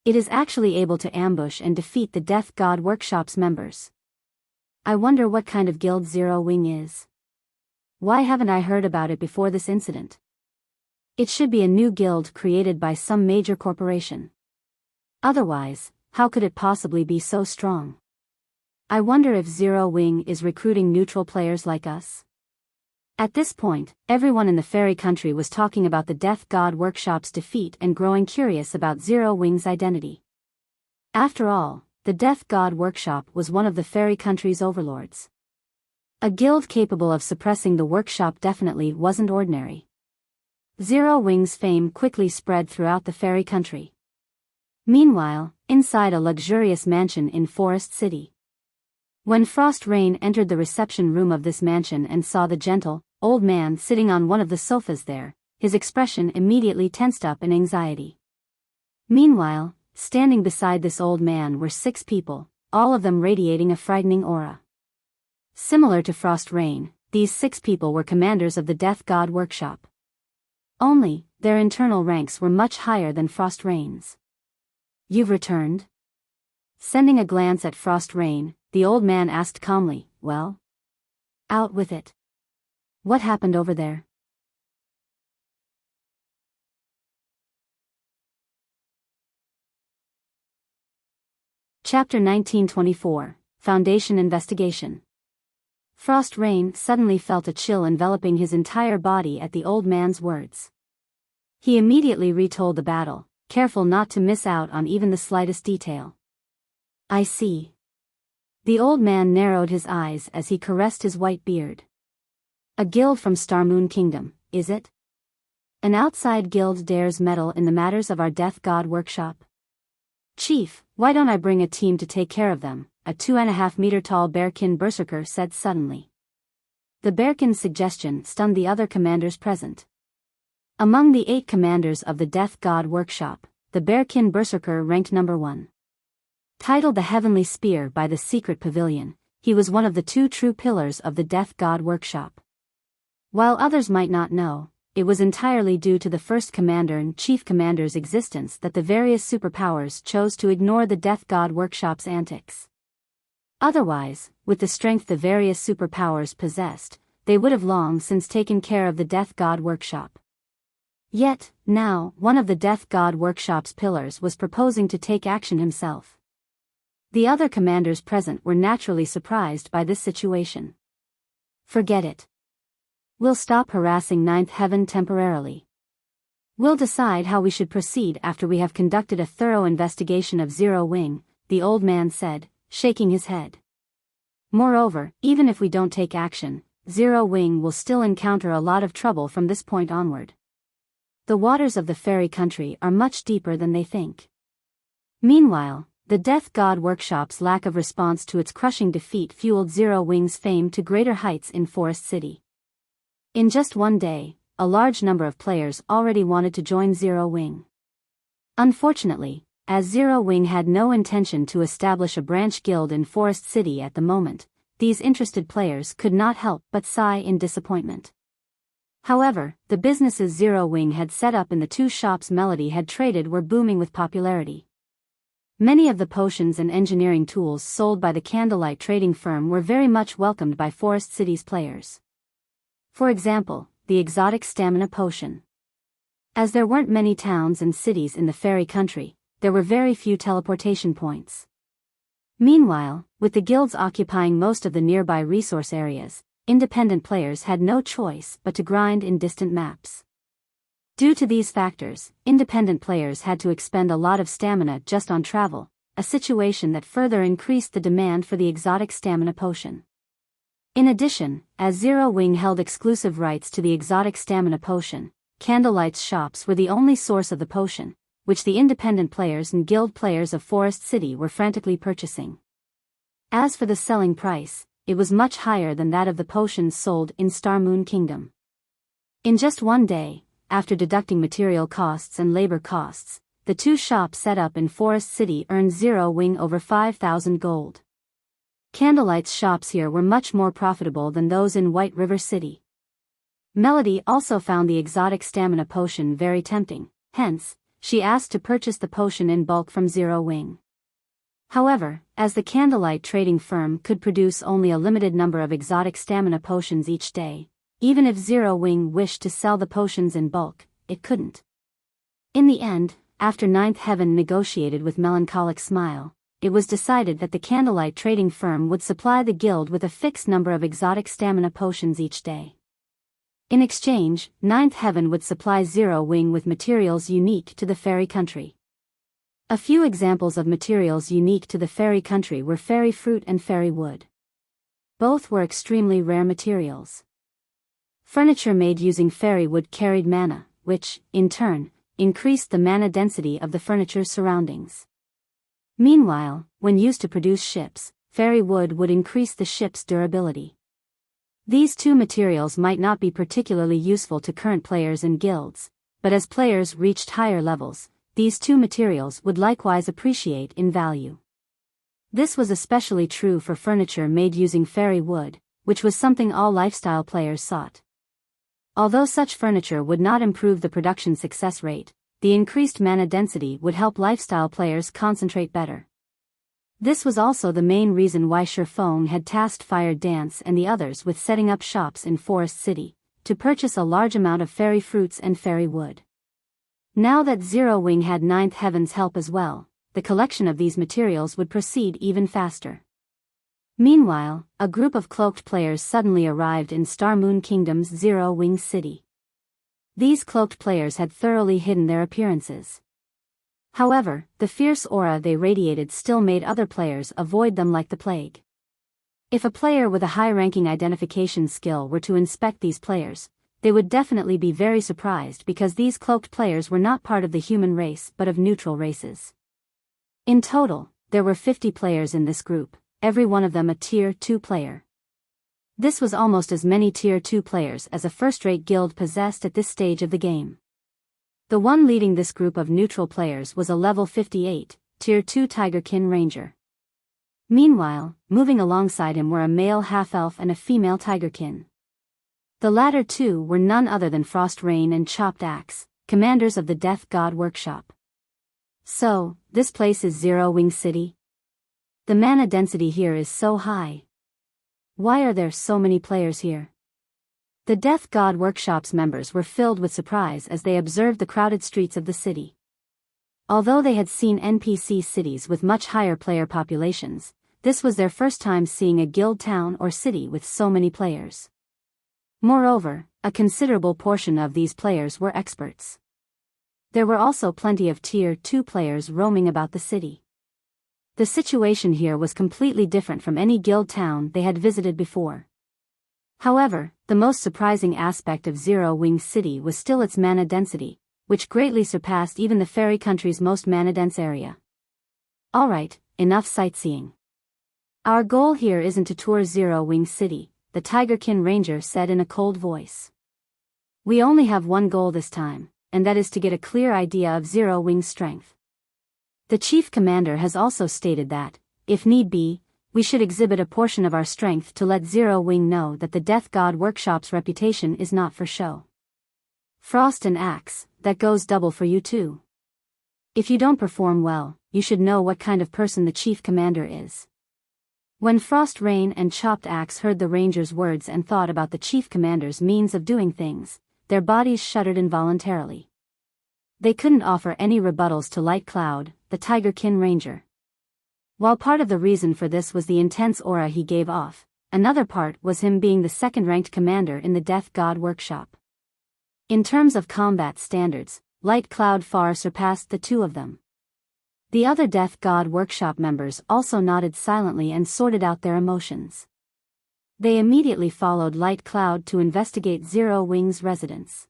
It is actually able to ambush and defeat the Death God Workshop's members. I wonder what kind of guild Zero Wing is. Why haven't I heard about it before this incident? It should be a new guild created by some major corporation. Otherwise, how could it possibly be so strong? I wonder if Zero Wing is recruiting neutral players like us? At this point, everyone in the fairy country was talking about the Death God Workshop's defeat and growing curious about Zero Wing's identity. After all, the Death God Workshop was one of the fairy country's overlords. A guild capable of suppressing the workshop definitely wasn't ordinary. Zero Wing's fame quickly spread throughout the fairy country. Meanwhile, inside a luxurious mansion in Forest City. When Frost Rain entered the reception room of this mansion and saw the gentle, old man sitting on one of the sofas there, his expression immediately tensed up in anxiety. Meanwhile, standing beside this old man were 6 people, all of them radiating a frightening aura. Similar to Frost Rain, these 6 people were commanders of the Death God Workshop. Only, their internal ranks were much higher than Frost Rain's. You've returned? Sending a glance at Frost Rain, the old man asked calmly, well? Out with it. What happened over there? Chapter 1924, Foundation Investigation. Frost Rain suddenly felt a chill enveloping his entire body at the old man's words. He immediately retold the battle, careful not to miss out on even the slightest detail. I see. The old man narrowed his eyes as he caressed his white beard. A guild from Starmoon Kingdom, is it? An outside guild dares meddle in the matters of our Death God Workshop? Chief, why don't I bring a team to take care of them? A 2.5-meter-tall bearkin berserker said suddenly. The bearkin's suggestion stunned the other commanders present. Among the 8 commanders of the Death God Workshop, the bearkin berserker ranked number 1. Titled the Heavenly Spear by the Secret Pavilion, he was one of the 2 true pillars of the Death God Workshop. While others might not know, it was entirely due to the first commander and chief commander's existence that the various superpowers chose to ignore the Death God Workshop's antics. Otherwise, with the strength the various superpowers possessed, they would have long since taken care of the Death God Workshop. Yet, now, one of the Death God Workshop's pillars was proposing to take action himself. The other commanders present were naturally surprised by this situation. Forget it. We'll stop harassing Ninth Heaven temporarily. We'll decide how we should proceed after we have conducted a thorough investigation of Zero Wing, the old man said, shaking his head. Moreover, even if we don't take action, Zero Wing will still encounter a lot of trouble from this point onward. The waters of the fairy country are much deeper than they think. Meanwhile, the Death God Workshop's lack of response to its crushing defeat fueled Zero Wing's fame to greater heights in Forest City. In just one day, a large number of players already wanted to join Zero Wing. Unfortunately, as Zero Wing had no intention to establish a branch guild in Forest City at the moment, these interested players could not help but sigh in disappointment. However, the businesses Zero Wing had set up in the two shops Melody had traded were booming with popularity. Many of the potions and engineering tools sold by the Candlelight trading firm were very much welcomed by Forest City's players. For example, the exotic stamina potion. As there weren't many towns and cities in the fairy country, there were very few teleportation points. Meanwhile, with the guilds occupying most of the nearby resource areas, independent players had no choice but to grind in distant maps. Due to these factors, independent players had to expend a lot of stamina just on travel, a situation that further increased the demand for the exotic stamina potion. In addition, as Zero Wing held exclusive rights to the exotic stamina potion, Candlelight's shops were the only source of the potion, which the independent players and guild players of Forest City were frantically purchasing. As for the selling price, it was much higher than that of the potions sold in Star Moon Kingdom. In just one day, after deducting material costs and labor costs, the two shops set up in Forest City earned Zero Wing over 5,000 gold. Candlelight's shops here were much more profitable than those in White River City. Melody also found the exotic stamina potion very tempting, hence, she asked to purchase the potion in bulk from Zero Wing. However, as the Candlelight trading firm could produce only a limited number of exotic stamina potions each day, even if Zero Wing wished to sell the potions in bulk, it couldn't. In the end, after Ninth Heaven negotiated with melancholic smile, it was decided that the Candlelight trading firm would supply the guild with a fixed number of exotic stamina potions each day. In exchange, Ninth Heaven would supply Zero Wing with materials unique to the fairy country. A few examples of materials unique to the fairy country were fairy fruit and fairy wood. Both were extremely rare materials. Furniture made using fairy wood carried mana, which, in turn, increased the mana density of the furniture's surroundings. Meanwhile, when used to produce ships, fairy wood would increase the ship's durability. These two materials might not be particularly useful to current players and guilds, but as players reached higher levels, these two materials would likewise appreciate in value. This was especially true for furniture made using fairy wood, which was something all lifestyle players sought. Although such furniture would not improve the production success rate, the increased mana density would help lifestyle players concentrate better. This was also the main reason why Sherfone had tasked Fire Dance and the others with setting up shops in Forest City, to purchase a large amount of fairy fruits and fairy wood. Now that Zero Wing had Ninth Heaven's help as well, the collection of these materials would proceed even faster. Meanwhile, a group of cloaked players suddenly arrived in Star Moon Kingdom's Zero Wing City. These cloaked players had thoroughly hidden their appearances. However, the fierce aura they radiated still made other players avoid them like the plague. If a player with a high-ranking identification skill were to inspect these players, they would definitely be very surprised because these cloaked players were not part of the human race but of neutral races. In total, there were 50 players in this group, every one of them a Tier 2 player. This was almost as many Tier 2 players as a first-rate guild possessed at this stage of the game. The one leading this group of neutral players was a level 58, Tier 2 Tigerkin Ranger. Meanwhile, moving alongside him were a male half-elf and a female Tigerkin. The latter two were none other than Frost Rain and Chopped Axe, commanders of the Death God Workshop. So, this place is Zero Wing City? The mana density here is so high. Why are there so many players here? The Death God Workshop's members were filled with surprise as they observed the crowded streets of the city. Although they had seen NPC cities with much higher player populations, this was their first time seeing a guild town or city with so many players. Moreover, a considerable portion of these players were experts. There were also plenty of Tier 2 players roaming about the city. The situation here was completely different from any guild town they had visited before. However, the most surprising aspect of Zero Wings City was still its mana density, which greatly surpassed even the fairy country's most mana-dense area. Alright, enough sightseeing. Our goal here isn't to tour Zero Wings City, the Tigerkin Ranger said in a cold voice. We only have one goal this time, and that is to get a clear idea of Zero Wings' strength. The Chief Commander has also stated that, if need be, we should exhibit a portion of our strength to let Zero Wing know that the Death God Workshop's reputation is not for show. Frost and Axe, that goes double for you too. If you don't perform well, you should know what kind of person the Chief Commander is. When Frost Rain and Chopped Axe heard the Ranger's words and thought about the Chief Commander's means of doing things, their bodies shuddered involuntarily. They couldn't offer any rebuttals to Light Cloud, the Tigerkin Ranger. While part of the reason for this was the intense aura he gave off, another part was him being the second-ranked commander in the Death God Workshop. In terms of combat standards, Light Cloud far surpassed the two of them. The other Death God Workshop members also nodded silently and sorted out their emotions. They immediately followed Light Cloud to investigate Zero Wings' residence.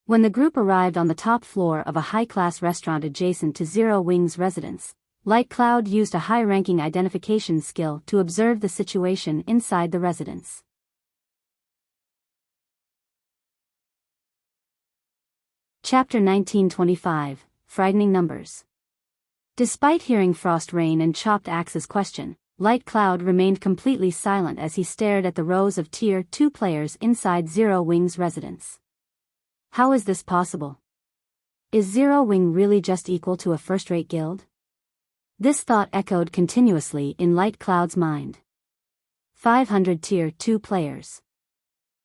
When the group arrived on the top floor of a high-class restaurant adjacent to Zero Wings' residence, Light Cloud used a high-ranking identification skill to observe the situation inside the residence. Chapter 1925, Frightening Numbers. Despite hearing Frost Rain and Chopped Axe's question, Light Cloud remained completely silent as he stared at the rows of Tier 2 players inside Zero Wing's residence. How is this possible? Is Zero Wing really just equal to a first-rate guild? This thought echoed continuously in Light Cloud's mind. 500 Tier 2 players.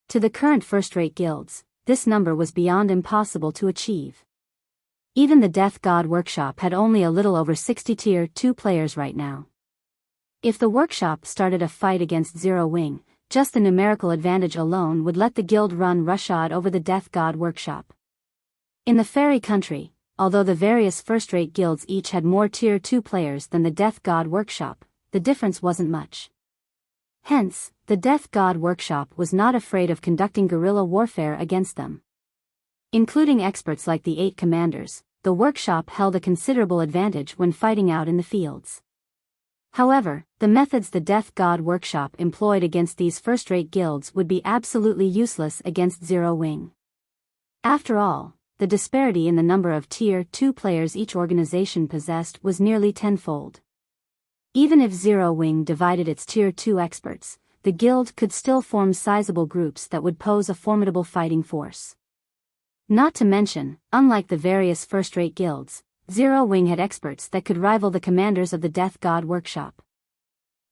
To the current first-rate guilds, this number was beyond impossible to achieve. Even the Death God Workshop had only a little over 60 Tier 2 players right now. If the workshop started a fight against Zero Wing, just the numerical advantage alone would let the guild run roughshod over the Death God Workshop. In the fairy country, although the various first-rate guilds each had more Tier 2 players than the Death God Workshop, the difference wasn't much. Hence, the Death God Workshop was not afraid of conducting guerrilla warfare against them. Including experts like the 8 commanders, the workshop held a considerable advantage when fighting out in the fields. However, the methods the Death God Workshop employed against these first-rate guilds would be absolutely useless against Zero Wing. After all, the disparity in the number of Tier 2 players each organization possessed was nearly tenfold. Even if Zero Wing divided its Tier 2 experts, the guild could still form sizable groups that would pose a formidable fighting force. Not to mention, unlike the various first-rate guilds, Zero Wing had experts that could rival the commanders of the Death God Workshop.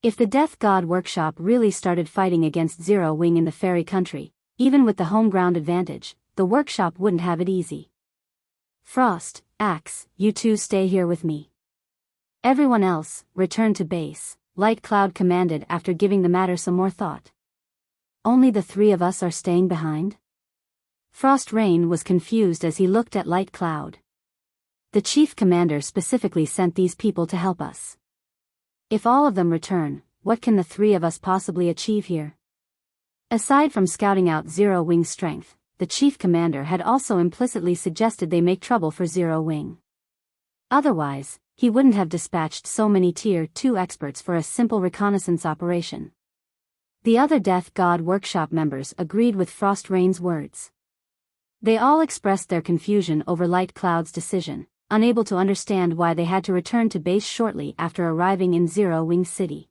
If the Death God Workshop really started fighting against Zero Wing in the fairy country, even with the home ground advantage, the workshop wouldn't have it easy. Frost, Axe, you two stay here with me. Everyone else, return to base, Light Cloud commanded after giving the matter some more thought. Only the 3 of us are staying behind? Frost Rain was confused as he looked at Light Cloud. The Chief Commander specifically sent these people to help us. If all of them return, what can the 3 of us possibly achieve here? Aside from scouting out Zero Wing's strength, the Chief Commander had also implicitly suggested they make trouble for Zero Wing. Otherwise, he wouldn't have dispatched so many Tier 2 experts for a simple reconnaissance operation. The other Death God Workshop members agreed with Frost Rain's words. They all expressed their confusion over Light Cloud's decision, unable to understand why they had to return to base shortly after arriving in Zero Wing City.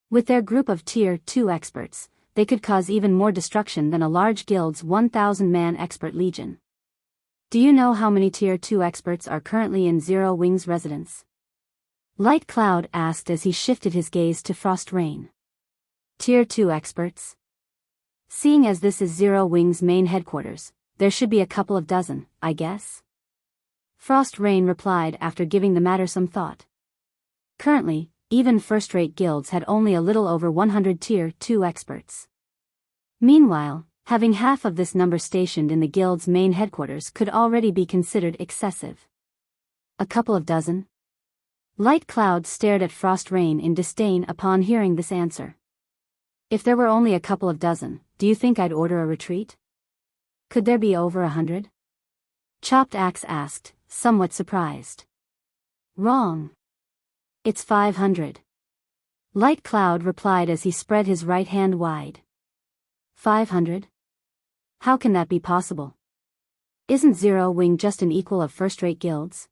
With their group of Tier 2 experts, they could cause even more destruction than a large guild's 1,000-man expert legion. Do you know how many Tier 2 experts are currently in Zero Wing's residence? Light Cloud asked as he shifted his gaze to Frost Rain. Tier 2 experts? Seeing as this is Zero Wing's main headquarters, there should be a couple of dozen, I guess? Frost Rain replied after giving the matter some thought. Currently, even first-rate guilds had only a little over 100 Tier 2 experts. Meanwhile, having half of this number stationed in the guild's main headquarters could already be considered excessive. A couple of dozen? Light Cloud stared at Frost Rain in disdain upon hearing this answer. If there were only a couple of dozen, do you think I'd order a retreat? Could there be over 100? Chopped Axe asked, somewhat surprised. Wrong. It's 500. Light Cloud replied as he spread his right hand wide. 500? How can that be possible? Isn't Zero Wing just an equal of first-rate guilds?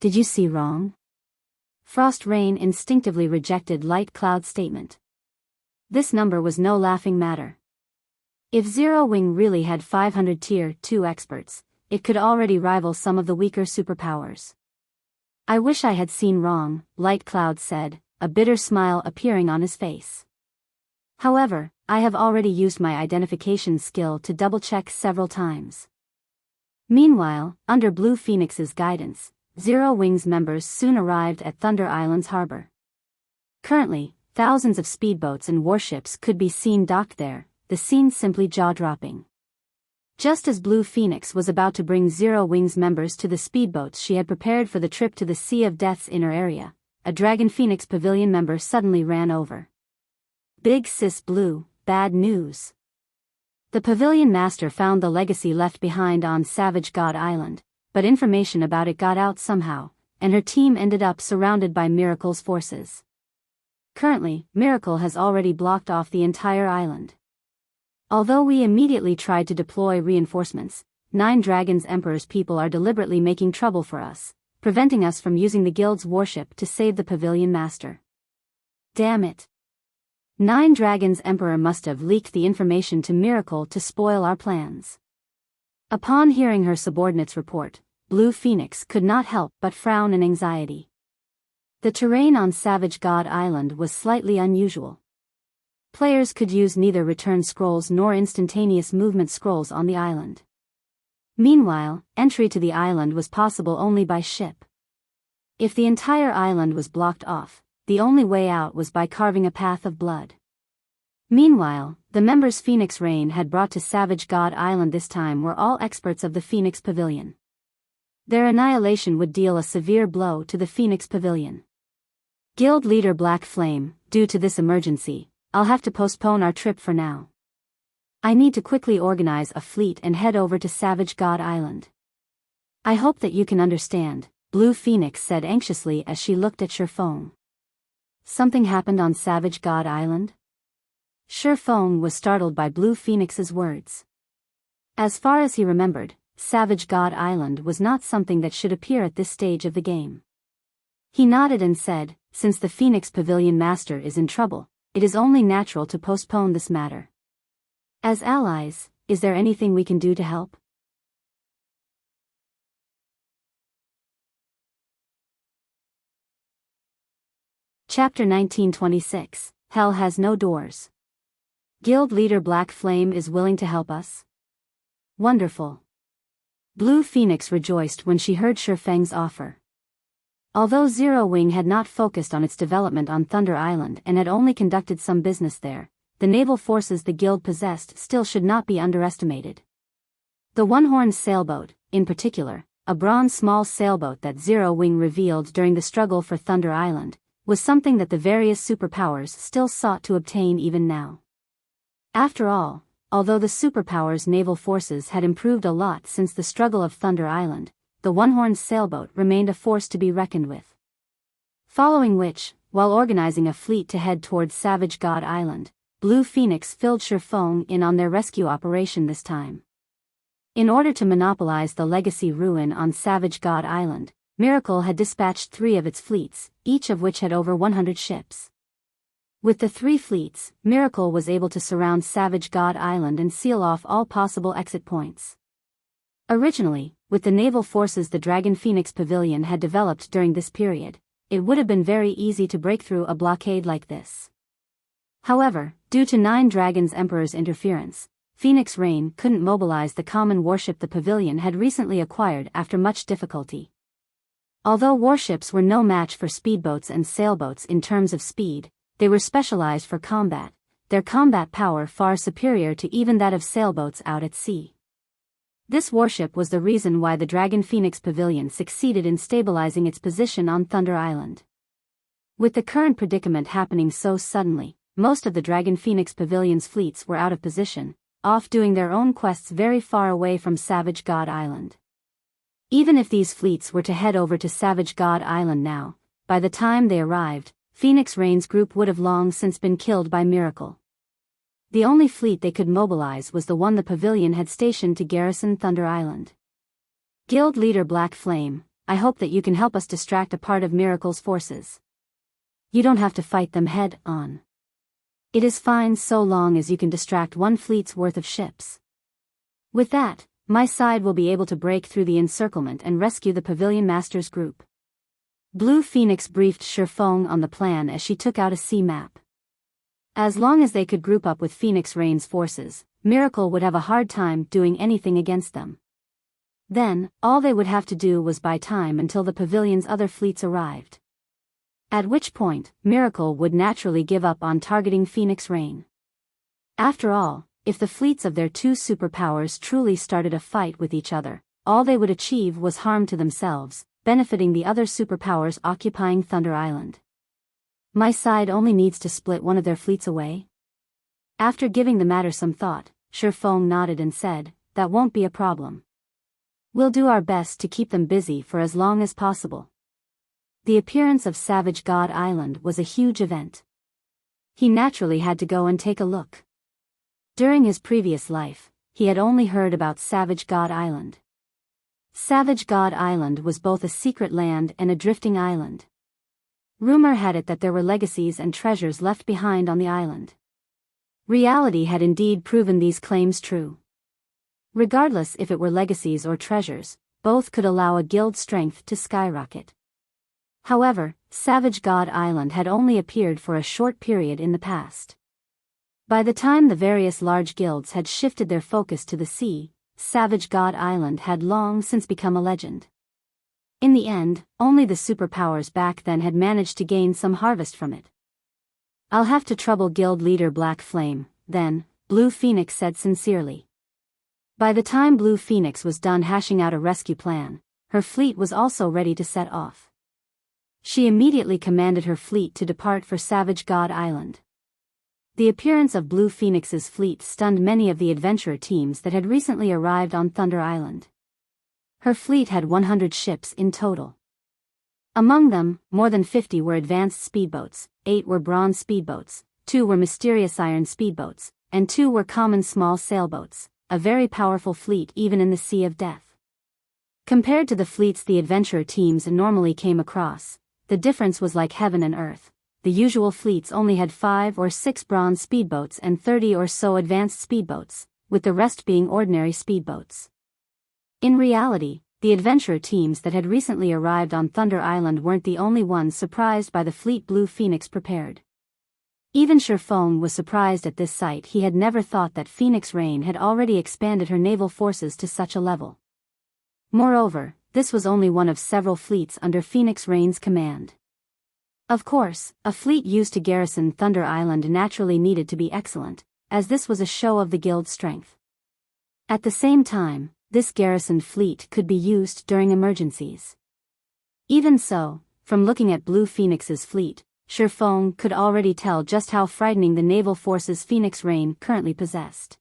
Did you see wrong? Frost Rain instinctively rejected Light Cloud's statement. This number was no laughing matter. If Zero Wing really had 500 Tier 2 experts, it could already rival some of the weaker superpowers. I wish I had seen wrong, Light Cloud said, a bitter smile appearing on his face. However, I have already used my identification skill to double-check several times. Meanwhile, under Blue Phoenix's guidance, Zero Wing's members soon arrived at Thunder Island's harbor. Currently, thousands of speedboats and warships could be seen docked there, the scene simply jaw-dropping. Just as Blue Phoenix was about to bring Zero Wing's members to the speedboats she had prepared for the trip to the Sea of Death's inner area, a Dragon Phoenix Pavilion member suddenly ran over. Big Sis Blue, bad news. The Pavilion Master found the legacy left behind on Savage God Island, but information about it got out somehow, and her team ended up surrounded by Miracle's forces. Currently, Miracle has already blocked off the entire island. Although we immediately tried to deploy reinforcements, 9 Dragons Emperor's people are deliberately making trouble for us, preventing us from using the guild's warship to save the Pavilion Master. Damn it. 9 Dragons Emperor must have leaked the information to Miracle to spoil our plans. Upon hearing her subordinate's report, Blue Phoenix could not help but frown in anxiety. The terrain on Savage God Island was slightly unusual. Players could use neither return scrolls nor instantaneous movement scrolls on the island. Meanwhile, entry to the island was possible only by ship. If the entire island was blocked off, the only way out was by carving a path of blood. Meanwhile, the members Phoenix Rain had brought to Savage God Island this time were all experts of the Phoenix Pavilion. Their annihilation would deal a severe blow to the Phoenix Pavilion. Guild leader Black Flame, due to this emergency, I'll have to postpone our trip for now. I need to quickly organize a fleet and head over to Savage God Island. I hope that you can understand, Blue Phoenix said anxiously as she looked at Sherfone. Something happened on Savage God Island? Sherfone was startled by Blue Phoenix's words. As far as he remembered, Savage God Island was not something that should appear at this stage of the game. He nodded and said, since the Phoenix Pavilion Master is in trouble, it is only natural to postpone this matter. As allies, is there anything we can do to help? Chapter 1926, Hell Has No Doors. Guild leader Black Flame is willing to help us? Wonderful. Blue Phoenix rejoiced when she heard Sherfeng's offer. Although Zero Wing had not focused on its development on Thunder Island and had only conducted some business there, the naval forces the guild possessed still should not be underestimated. The One-Horned sailboat, in particular, a bronze small sailboat that Zero Wing revealed during the struggle for Thunder Island, was something that the various superpowers still sought to obtain even now. After all, although the superpowers' naval forces had improved a lot since the struggle of Thunder Island, the One-Horned sailboat remained a force to be reckoned with. Following which, while organizing a fleet to head towards Savage God Island, Blue Phoenix filled Sherfone in on their rescue operation this time. In order to monopolize the legacy ruin on Savage God Island, Miracle had dispatched 3 of its fleets, each of which had over 100 ships. With the 3 fleets, Miracle was able to surround Savage God Island and seal off all possible exit points. Originally, with the naval forces the Dragon Phoenix Pavilion had developed during this period, it would have been very easy to break through a blockade like this. However, due to 9 Dragons Emperor's interference, Phoenix Rain couldn't mobilize the common warship the Pavilion had recently acquired after much difficulty. Although warships were no match for speedboats and sailboats in terms of speed, they were specialized for combat, their combat power far superior to even that of sailboats out at sea. This warship was the reason why the Dragon Phoenix Pavilion succeeded in stabilizing its position on Thunder Island. With the current predicament happening so suddenly, most of the Dragon Phoenix Pavilion's fleets were out of position, off doing their own quests very far away from Savage God Island. Even if these fleets were to head over to Savage God Island now, by the time they arrived, Phoenix Rain's group would have long since been killed by miracle. The only fleet they could mobilize was the one the pavilion had stationed to garrison Thunder Island. Guild leader Black Flame, I hope that you can help us distract a part of Miracle's forces. You don't have to fight them head on. It is fine so long as you can distract one fleet's worth of ships. With that, my side will be able to break through the encirclement and rescue the Pavilion Master's group. Blue Phoenix briefed Shifeng on the plan as she took out a sea map. As long as they could group up with Phoenix Rain's forces, Miracle would have a hard time doing anything against them. Then, all they would have to do was buy time until the pavilion's other fleets arrived. At which point, Miracle would naturally give up on targeting Phoenix Rain. After all, if the fleets of their two superpowers truly started a fight with each other, all they would achieve was harm to themselves, benefiting the other superpowers occupying Thunder Island. My side only needs to split one of their fleets away? After giving the matter some thought, Shifeng nodded and said, that won't be a problem. We'll do our best to keep them busy for as long as possible. The appearance of Savage God Island was a huge event. He naturally had to go and take a look. During his previous life, he had only heard about Savage God Island. Savage God Island was both a secret land and a drifting island. Rumor had it that there were legacies and treasures left behind on the island. Reality had indeed proven these claims true. Regardless if it were legacies or treasures, both could allow a guild's strength to skyrocket. However, Savage God Island had only appeared for a short period in the past. By the time the various large guilds had shifted their focus to the sea, Savage God Island had long since become a legend. In the end, only the superpowers back then had managed to gain some harvest from it. I'll have to trouble guild leader Black Flame, then, Blue Phoenix said sincerely. By the time Blue Phoenix was done hashing out a rescue plan, her fleet was also ready to set off. She immediately commanded her fleet to depart for Savage God Island. The appearance of Blue Phoenix's fleet stunned many of the adventurer teams that had recently arrived on Thunder Island. Her fleet had 100 ships in total. Among them, more than 50 were advanced speedboats, 8 were bronze speedboats, 2 were mysterious iron speedboats, and 2 were common small sailboats, a very powerful fleet even in the Sea of Death. Compared to the fleets the adventurer teams normally came across, the difference was like heaven and earth. The usual fleets only had 5 or 6 bronze speedboats and 30 or so advanced speedboats, with the rest being ordinary speedboats. In reality, the adventurer teams that had recently arrived on Thunder Island weren't the only ones surprised by the fleet Blue Phoenix prepared. Even Shifeng was surprised at this sight. He had never thought that Phoenix Rain had already expanded her naval forces to such a level. Moreover, this was only one of several fleets under Phoenix Rain's command. Of course, a fleet used to garrison Thunder Island naturally needed to be excellent, as this was a show of the guild's strength. At the same time, this garrisoned fleet could be used during emergencies. Even so, from looking at Blue Phoenix's fleet, Shifeng could already tell just how frightening the naval forces Phoenix Rain currently possessed.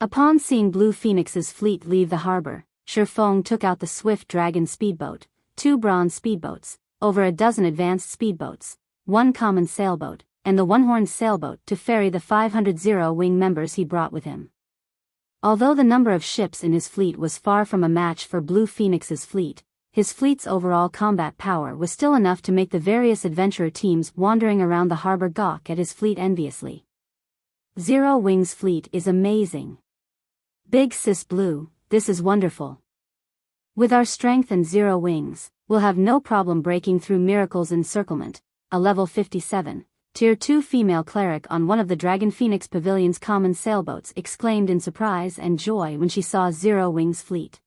Upon seeing Blue Phoenix's fleet leave the harbor, Shifeng took out the Swift Dragon speedboat, 2 bronze speedboats, over a dozen advanced speedboats, 1 common sailboat, and the one-horned sailboat to ferry the 500 Zero-Wing members he brought with him. Although the number of ships in his fleet was far from a match for Blue Phoenix's fleet, his fleet's overall combat power was still enough to make the various adventurer teams wandering around the harbor gawk at his fleet enviously. Zero-Wing's fleet is amazing. Big Sis Blue, this is wonderful. With our strength and Zero-Wings, we'll have no problem breaking through Miracle's encirclement, a level 57. Tier 2 female cleric on one of the Dragon Phoenix Pavilion's common sailboats exclaimed in surprise and joy when she saw Zero-Wing's fleet.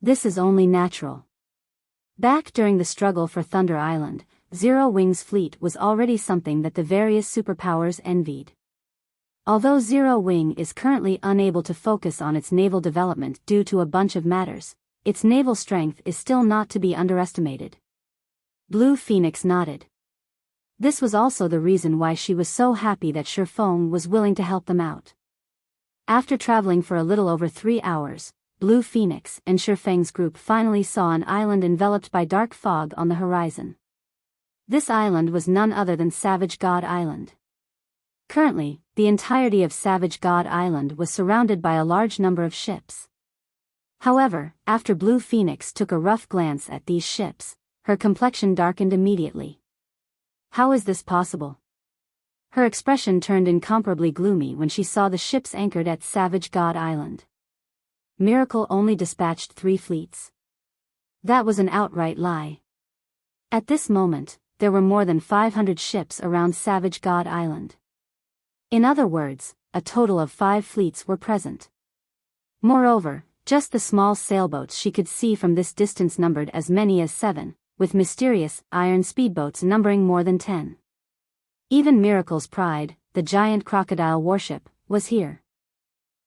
This is only natural. Back during the struggle for Thunder Island, Zero-Wing's fleet was already something that the various superpowers envied. Although Zero Wing is currently unable to focus on its naval development due to a bunch of matters, its naval strength is still not to be underestimated. Blue Phoenix nodded. This was also the reason why she was so happy that Shifeng was willing to help them out. After traveling for a little over 3 hours, Blue Phoenix and Shifeng's group finally saw an island enveloped by dark fog on the horizon. This island was none other than Savage God Island. Currently, the entirety of Savage God Island was surrounded by a large number of ships. However, after Blue Phoenix took a rough glance at these ships, her complexion darkened immediately. How is this possible? Her expression turned incomparably gloomy when she saw the ships anchored at Savage God Island. Miracle only dispatched 3 fleets. That was an outright lie. At this moment, there were more than 500 ships around Savage God Island. In other words, a total of 5 fleets were present. Moreover, just the small sailboats she could see from this distance numbered as many as 7, with mysterious, iron speedboats numbering more than 10. Even Miracle's Pride, the giant crocodile warship, was here.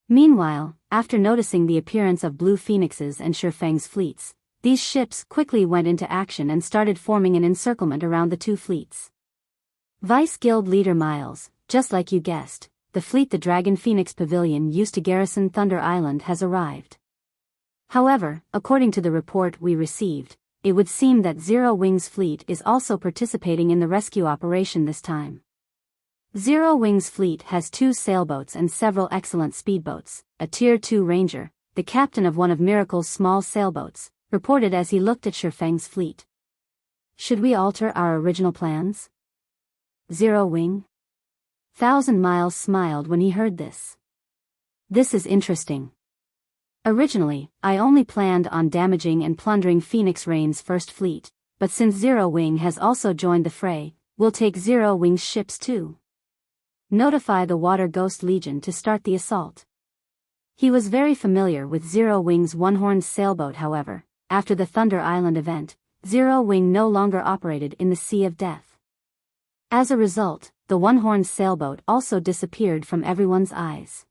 Meanwhile, after noticing the appearance of Blue Phoenix's and Shifeng's fleets, these ships quickly went into action and started forming an encirclement around the 2 fleets. Vice Guild Leader Miles, just like you guessed, the fleet the Dragon Phoenix Pavilion used to garrison Thunder Island has arrived. However, according to the report we received, it would seem that Zero Wing's fleet is also participating in the rescue operation this time. Zero Wing's fleet has 2 sailboats and several excellent speedboats. A Tier 2 Ranger, the captain of one of Miracle's small sailboats, reported as he looked at Shifeng's fleet. Should we alter our original plans? Zero Wing? Thousand Miles smiled when he heard this. This is interesting. Originally, I only planned on damaging and plundering Phoenix Rain's first fleet, but since Zero Wing has also joined the fray, we'll take Zero Wing's ships too. Notify the Water Ghost Legion to start the assault. He was very familiar with Zero Wing's one-horned sailboat. However, after the Thunder Island event, Zero Wing no longer operated in the Sea of Death. As a result, the one-horned sailboat also disappeared from everyone's eyes.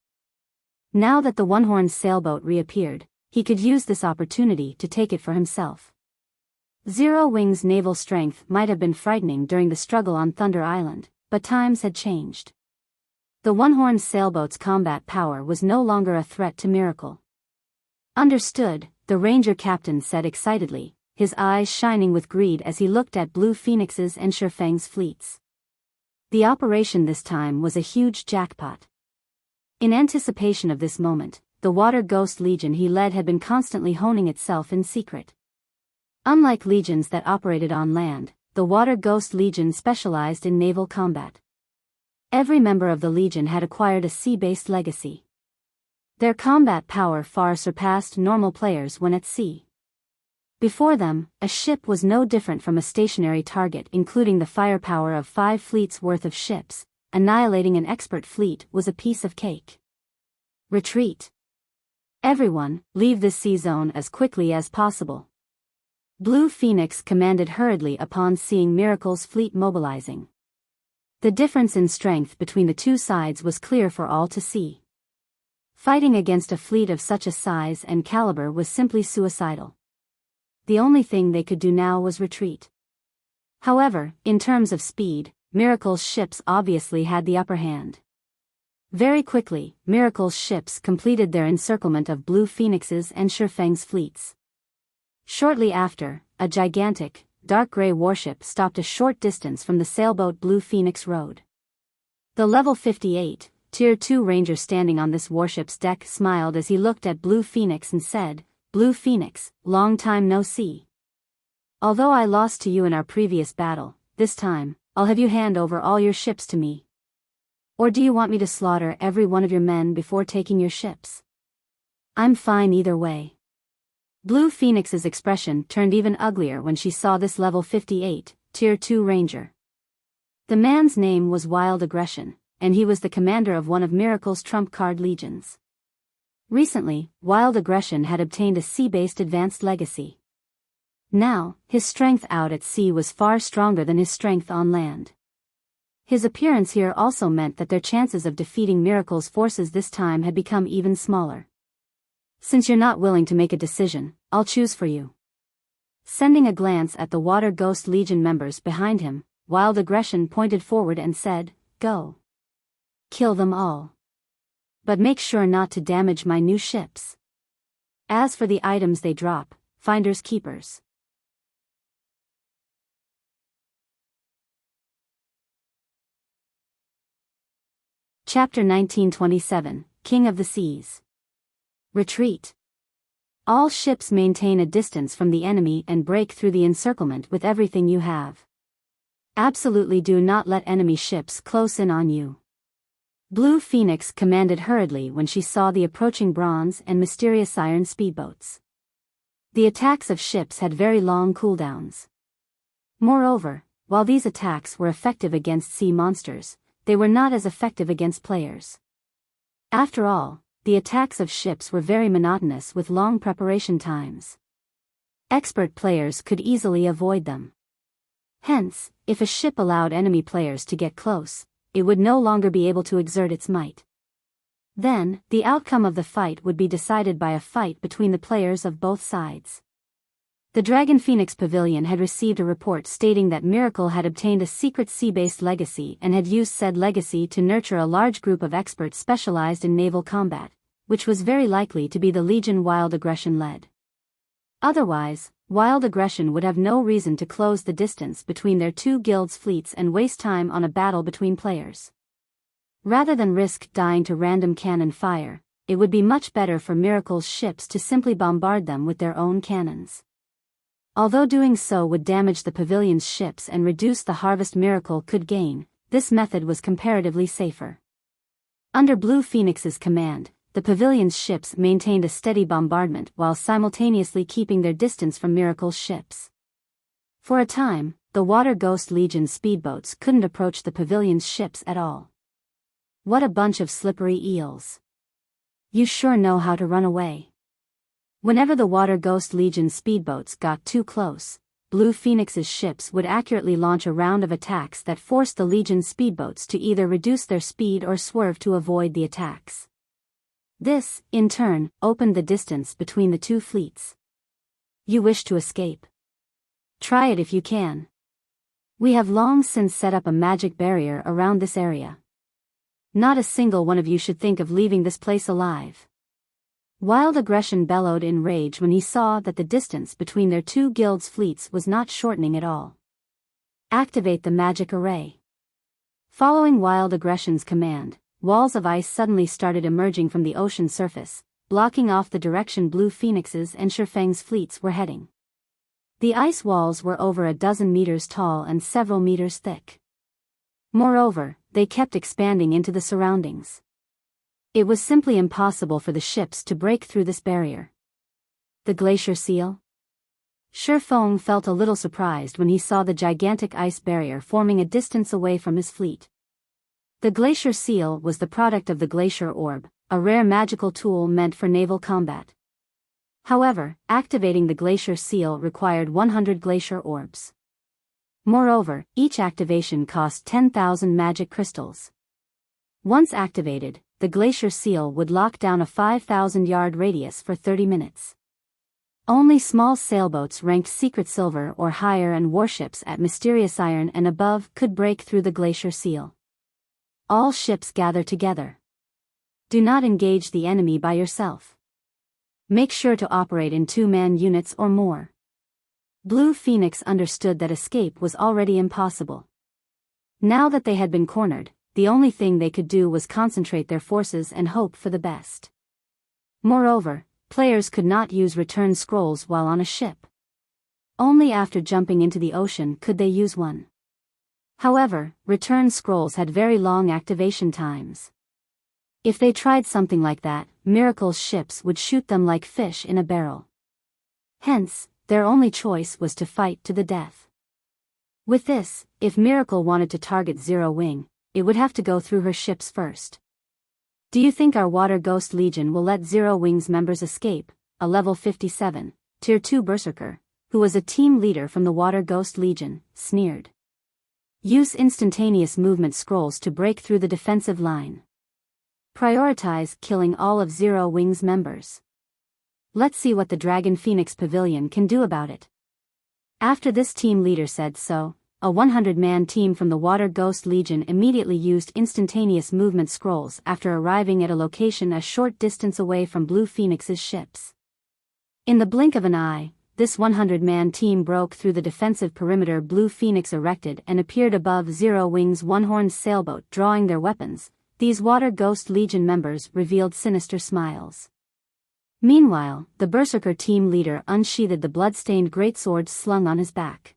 Now that the one-horned sailboat reappeared, he could use this opportunity to take it for himself. Zero Wing's naval strength might have been frightening during the struggle on Thunder Island, but times had changed. The one-horned sailboat's combat power was no longer a threat to Miracle. Understood, the Ranger captain said excitedly, his eyes shining with greed as he looked at Blue Phoenix's and Shifeng's fleets. The operation this time was a huge jackpot. In anticipation of this moment, the Water Ghost Legion he led had been constantly honing itself in secret. Unlike legions that operated on land, the Water Ghost Legion specialized in naval combat. Every member of the Legion had acquired a sea-based legacy. Their combat power far surpassed normal players when at sea. Before them, a ship was no different from a stationary target, including the firepower of 5 fleets worth of ships. Annihilating an expert fleet was a piece of cake. Retreat. Everyone, leave this sea zone as quickly as possible. Blue Phoenix commanded hurriedly upon seeing Miracle's fleet mobilizing. The difference in strength between the 2 sides was clear for all to see. Fighting against a fleet of such a size and caliber was simply suicidal. The only thing they could do now was retreat. However, in terms of speed, Miracle's ships obviously had the upper hand. Very quickly, Miracle's ships completed their encirclement of Blue Phoenix's and Shifeng's fleets. Shortly after, a gigantic, dark gray warship stopped a short distance from the sailboat Blue Phoenix rode. The level 58, Tier 2 Ranger standing on this warship's deck smiled as he looked at Blue Phoenix and said, "Blue Phoenix, long time no see. Although I lost to you in our previous battle, this time, I'll have you hand over all your ships to me. Or do you want me to slaughter every one of your men before taking your ships? I'm fine either way." Blue Phoenix's expression turned even uglier when she saw this level 58, Tier 2 Ranger. The man's name was Wild Aggression, and he was the commander of one of Miracle's trump card legions. Recently, Wild Aggression had obtained a sea-based advanced legacy. Now, his strength out at sea was far stronger than his strength on land. His appearance here also meant that their chances of defeating Miracle's forces this time had become even smaller. Since you're not willing to make a decision, I'll choose for you. Sending a glance at the Water Ghost Legion members behind him, Wild Aggression pointed forward and said, "Go. Kill them all. But make sure not to damage my new ships. As for the items they drop, finders keepers." Chapter 1927, King of the Seas. Retreat. All ships maintain a distance from the enemy and break through the encirclement with everything you have. Absolutely do not let enemy ships close in on you. Blue Phoenix commanded hurriedly when she saw the approaching bronze and mysterious iron speedboats. The attacks of ships had very long cooldowns. Moreover, while these attacks were effective against sea monsters, they were not as effective against players. After all, the attacks of ships were very monotonous with long preparation times. Expert players could easily avoid them. Hence, if a ship allowed enemy players to get close, it would no longer be able to exert its might. Then, the outcome of the fight would be decided by a fight between the players of both sides. The Dragon Phoenix Pavilion had received a report stating that Miracle had obtained a secret sea-based legacy and had used said legacy to nurture a large group of experts specialized in naval combat, which was very likely to be the Legion Wild Aggression led. Otherwise, Wild Aggression would have no reason to close the distance between their two guilds' fleets and waste time on a battle between players. Rather than risk dying to random cannon fire, it would be much better for Miracle's ships to simply bombard them with their own cannons. Although doing so would damage the pavilion's ships and reduce the harvest Miracle could gain, this method was comparatively safer. Under Blue Phoenix's command, the pavilion's ships maintained a steady bombardment while simultaneously keeping their distance from Miracle's ships. For a time, the Water Ghost Legion speedboats couldn't approach the pavilion's ships at all. What a bunch of slippery eels. You sure know how to run away. Whenever the Water Ghost Legion speedboats got too close, Blue Phoenix's ships would accurately launch a round of attacks that forced the Legion speedboats to either reduce their speed or swerve to avoid the attacks. This, in turn, opened the distance between the two fleets. You wish to escape? Try it if you can. We have long since set up a magic barrier around this area. Not a single one of you should think of leaving this place alive. Wild Aggression bellowed in rage when he saw that the distance between their two guilds' fleets was not shortening at all. Activate the magic array. Following Wild Aggression's command, walls of ice suddenly started emerging from the ocean surface, blocking off the direction Blue Phoenix's and Shifeng's fleets were heading. The ice walls were over a dozen meters tall and several meters thick. Moreover, they kept expanding into the surroundings. It was simply impossible for the ships to break through this barrier. The glacier seal? Shifeng felt a little surprised when he saw the gigantic ice barrier forming a distance away from his fleet. The glacier seal was the product of the glacier orb, a rare magical tool meant for naval combat. However, activating the glacier seal required 100 glacier orbs. Moreover, each activation cost 10,000 magic crystals. Once activated, the glacier seal would lock down a 5,000-yard radius for 30 minutes. Only small sailboats ranked Secret Silver or higher and warships at Mysterious Iron and above could break through the glacier seal. All ships gather together. Do not engage the enemy by yourself. Make sure to operate in two-man units or more. Blue Phoenix understood that escape was already impossible. Now that they had been cornered, the only thing they could do was concentrate their forces and hope for the best. Moreover, players could not use return scrolls while on a ship. Only after jumping into the ocean could they use one. However, return scrolls had very long activation times. If they tried something like that, Miracle's ships would shoot them like fish in a barrel. Hence, their only choice was to fight to the death. With this, if Miracle wanted to target Zero Wing, it would have to go through her ships first. Do you think our Water Ghost Legion will let Zero Wing's members escape? A level 57, Tier 2 Berserker, who was a team leader from the Water Ghost Legion, sneered. Use instantaneous movement scrolls to break through the defensive line. Prioritize killing all of Zero Wing's members. Let's see what the Dragon Phoenix Pavilion can do about it. After this team leader said so, a 100-man team from the Water Ghost Legion immediately used instantaneous movement scrolls after arriving at a location a short distance away from Blue Phoenix's ships. In the blink of an eye, this 100-man team broke through the defensive perimeter Blue Phoenix erected and appeared above Zero Wing's one-horned sailboat. Drawing their weapons, these Water Ghost Legion members revealed sinister smiles. Meanwhile, the Berserker team leader unsheathed the blood-stained greatsword slung on his back.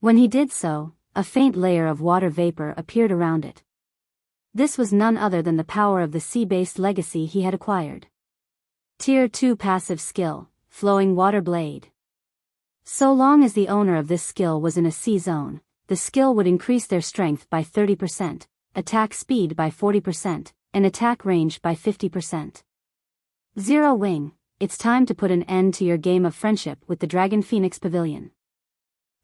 When he did so, a faint layer of water vapor appeared around it. This was none other than the power of the sea-based legacy he had acquired. Tier 2 passive skill, Flowing Water Blade. So long as the owner of this skill was in a sea zone, the skill would increase their strength by 30%, attack speed by 40%, and attack range by 50%. Zero Wing, it's time to put an end to your game of friendship with the Dragon Phoenix Pavilion.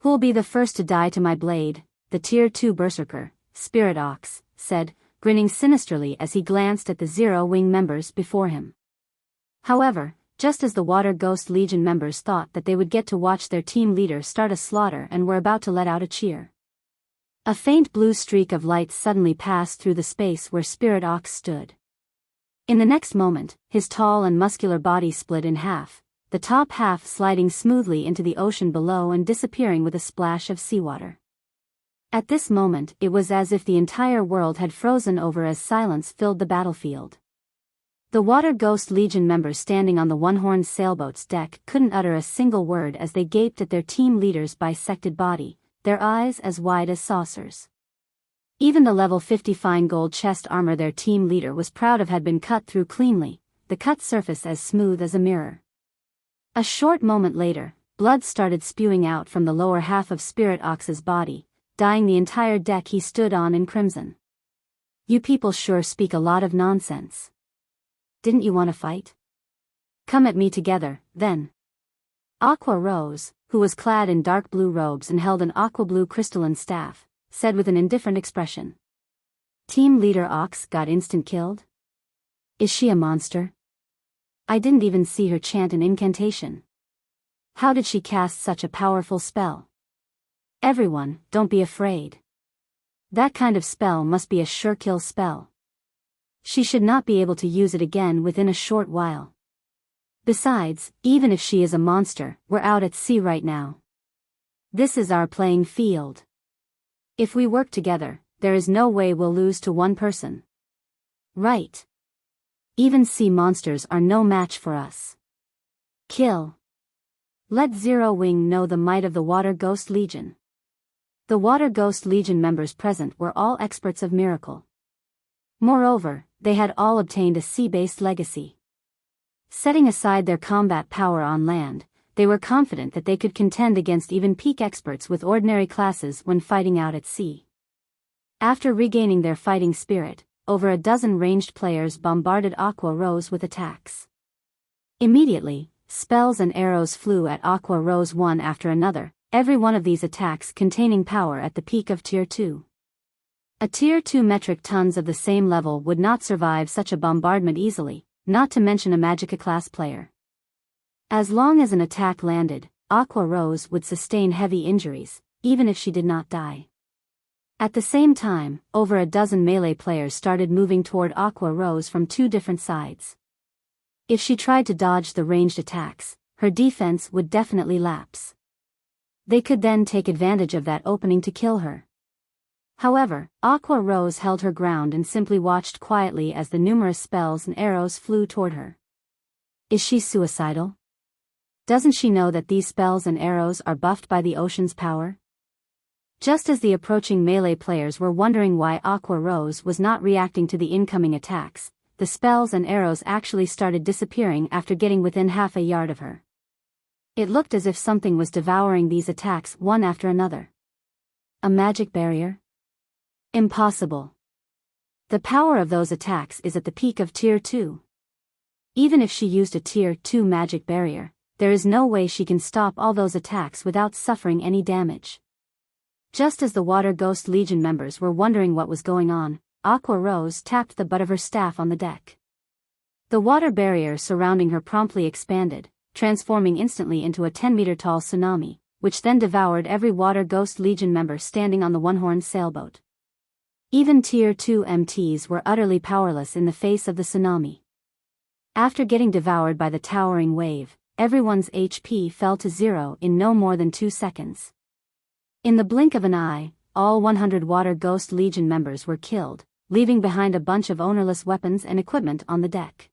Who'll be the first to die to my blade? The Tier 2 Berserker, Spirit Ox, said, grinning sinisterly as he glanced at the Zero Wing members before him. However, just as the Water Ghost Legion members thought that they would get to watch their team leader start a slaughter and were about to let out a cheer, a faint blue streak of light suddenly passed through the space where Spirit Ox stood. In the next moment, his tall and muscular body split in half, the top half sliding smoothly into the ocean below and disappearing with a splash of seawater. At this moment, it was as if the entire world had frozen over as silence filled the battlefield. The Water Ghost Legion members standing on the one-horned sailboat's deck couldn't utter a single word as they gaped at their team leader's bisected body, their eyes as wide as saucers. Even the level 50 fine gold chest armor their team leader was proud of had been cut through cleanly, the cut surface as smooth as a mirror. A short moment later, blood started spewing out from the lower half of Spirit Ox's body, dyeing the entire deck he stood on in crimson. You people sure speak a lot of nonsense. Didn't you want to fight? Come at me together, then. Aqua Rose, who was clad in dark blue robes and held an aqua blue crystalline staff, said with an indifferent expression. Team leader Ox got instant killed? Is she a monster? I didn't even see her chant an incantation. How did she cast such a powerful spell? Everyone, don't be afraid. That kind of spell must be a sure kill spell. She should not be able to use it again within a short while. Besides, even if she is a monster, we're out at sea right now. This is our playing field. If we work together, there is no way we'll lose to one person. Right. Even sea monsters are no match for us. Kill. Let Zero Wing know the might of the Water Ghost Legion. The Water Ghost Legion members present were all experts of miracle. Moreover, they had all obtained a sea-based legacy. Setting aside their combat power on land, they were confident that they could contend against even peak experts with ordinary classes when fighting out at sea. After regaining their fighting spirit, over a dozen ranged players bombarded Aqua Rose with attacks. Immediately, spells and arrows flew at Aqua Rose one after another, every one of these attacks containing power at the peak of Tier 2. A Tier 2 metric tons of the same level would not survive such a bombardment easily, not to mention a Magicka class player. As long as an attack landed, Aqua Rose would sustain heavy injuries, even if she did not die. At the same time, over a dozen melee players started moving toward Aqua Rose from two different sides. If she tried to dodge the ranged attacks, her defense would definitely lapse. They could then take advantage of that opening to kill her. However, Aqua Rose held her ground and simply watched quietly as the numerous spells and arrows flew toward her. Is she suicidal? Doesn't she know that these spells and arrows are buffed by the ocean's power? Just as the approaching melee players were wondering why Aqua Rose was not reacting to the incoming attacks, the spells and arrows actually started disappearing after getting within half a yard of her. It looked as if something was devouring these attacks one after another. A magic barrier? Impossible. The power of those attacks is at the peak of Tier 2. Even if she used a Tier 2 magic barrier, there is no way she can stop all those attacks without suffering any damage. Just as the Water Ghost Legion members were wondering what was going on, Aqua Rose tapped the butt of her staff on the deck. The water barrier surrounding her promptly expanded, transforming instantly into a 10-meter-tall tsunami, which then devoured every Water Ghost Legion member standing on the one-horned sailboat. Even Tier 2 MTs were utterly powerless in the face of the tsunami. After getting devoured by the towering wave, everyone's HP fell to 0 in no more than 2 seconds. In the blink of an eye, all 100 Water Ghost Legion members were killed, leaving behind a bunch of ownerless weapons and equipment on the deck.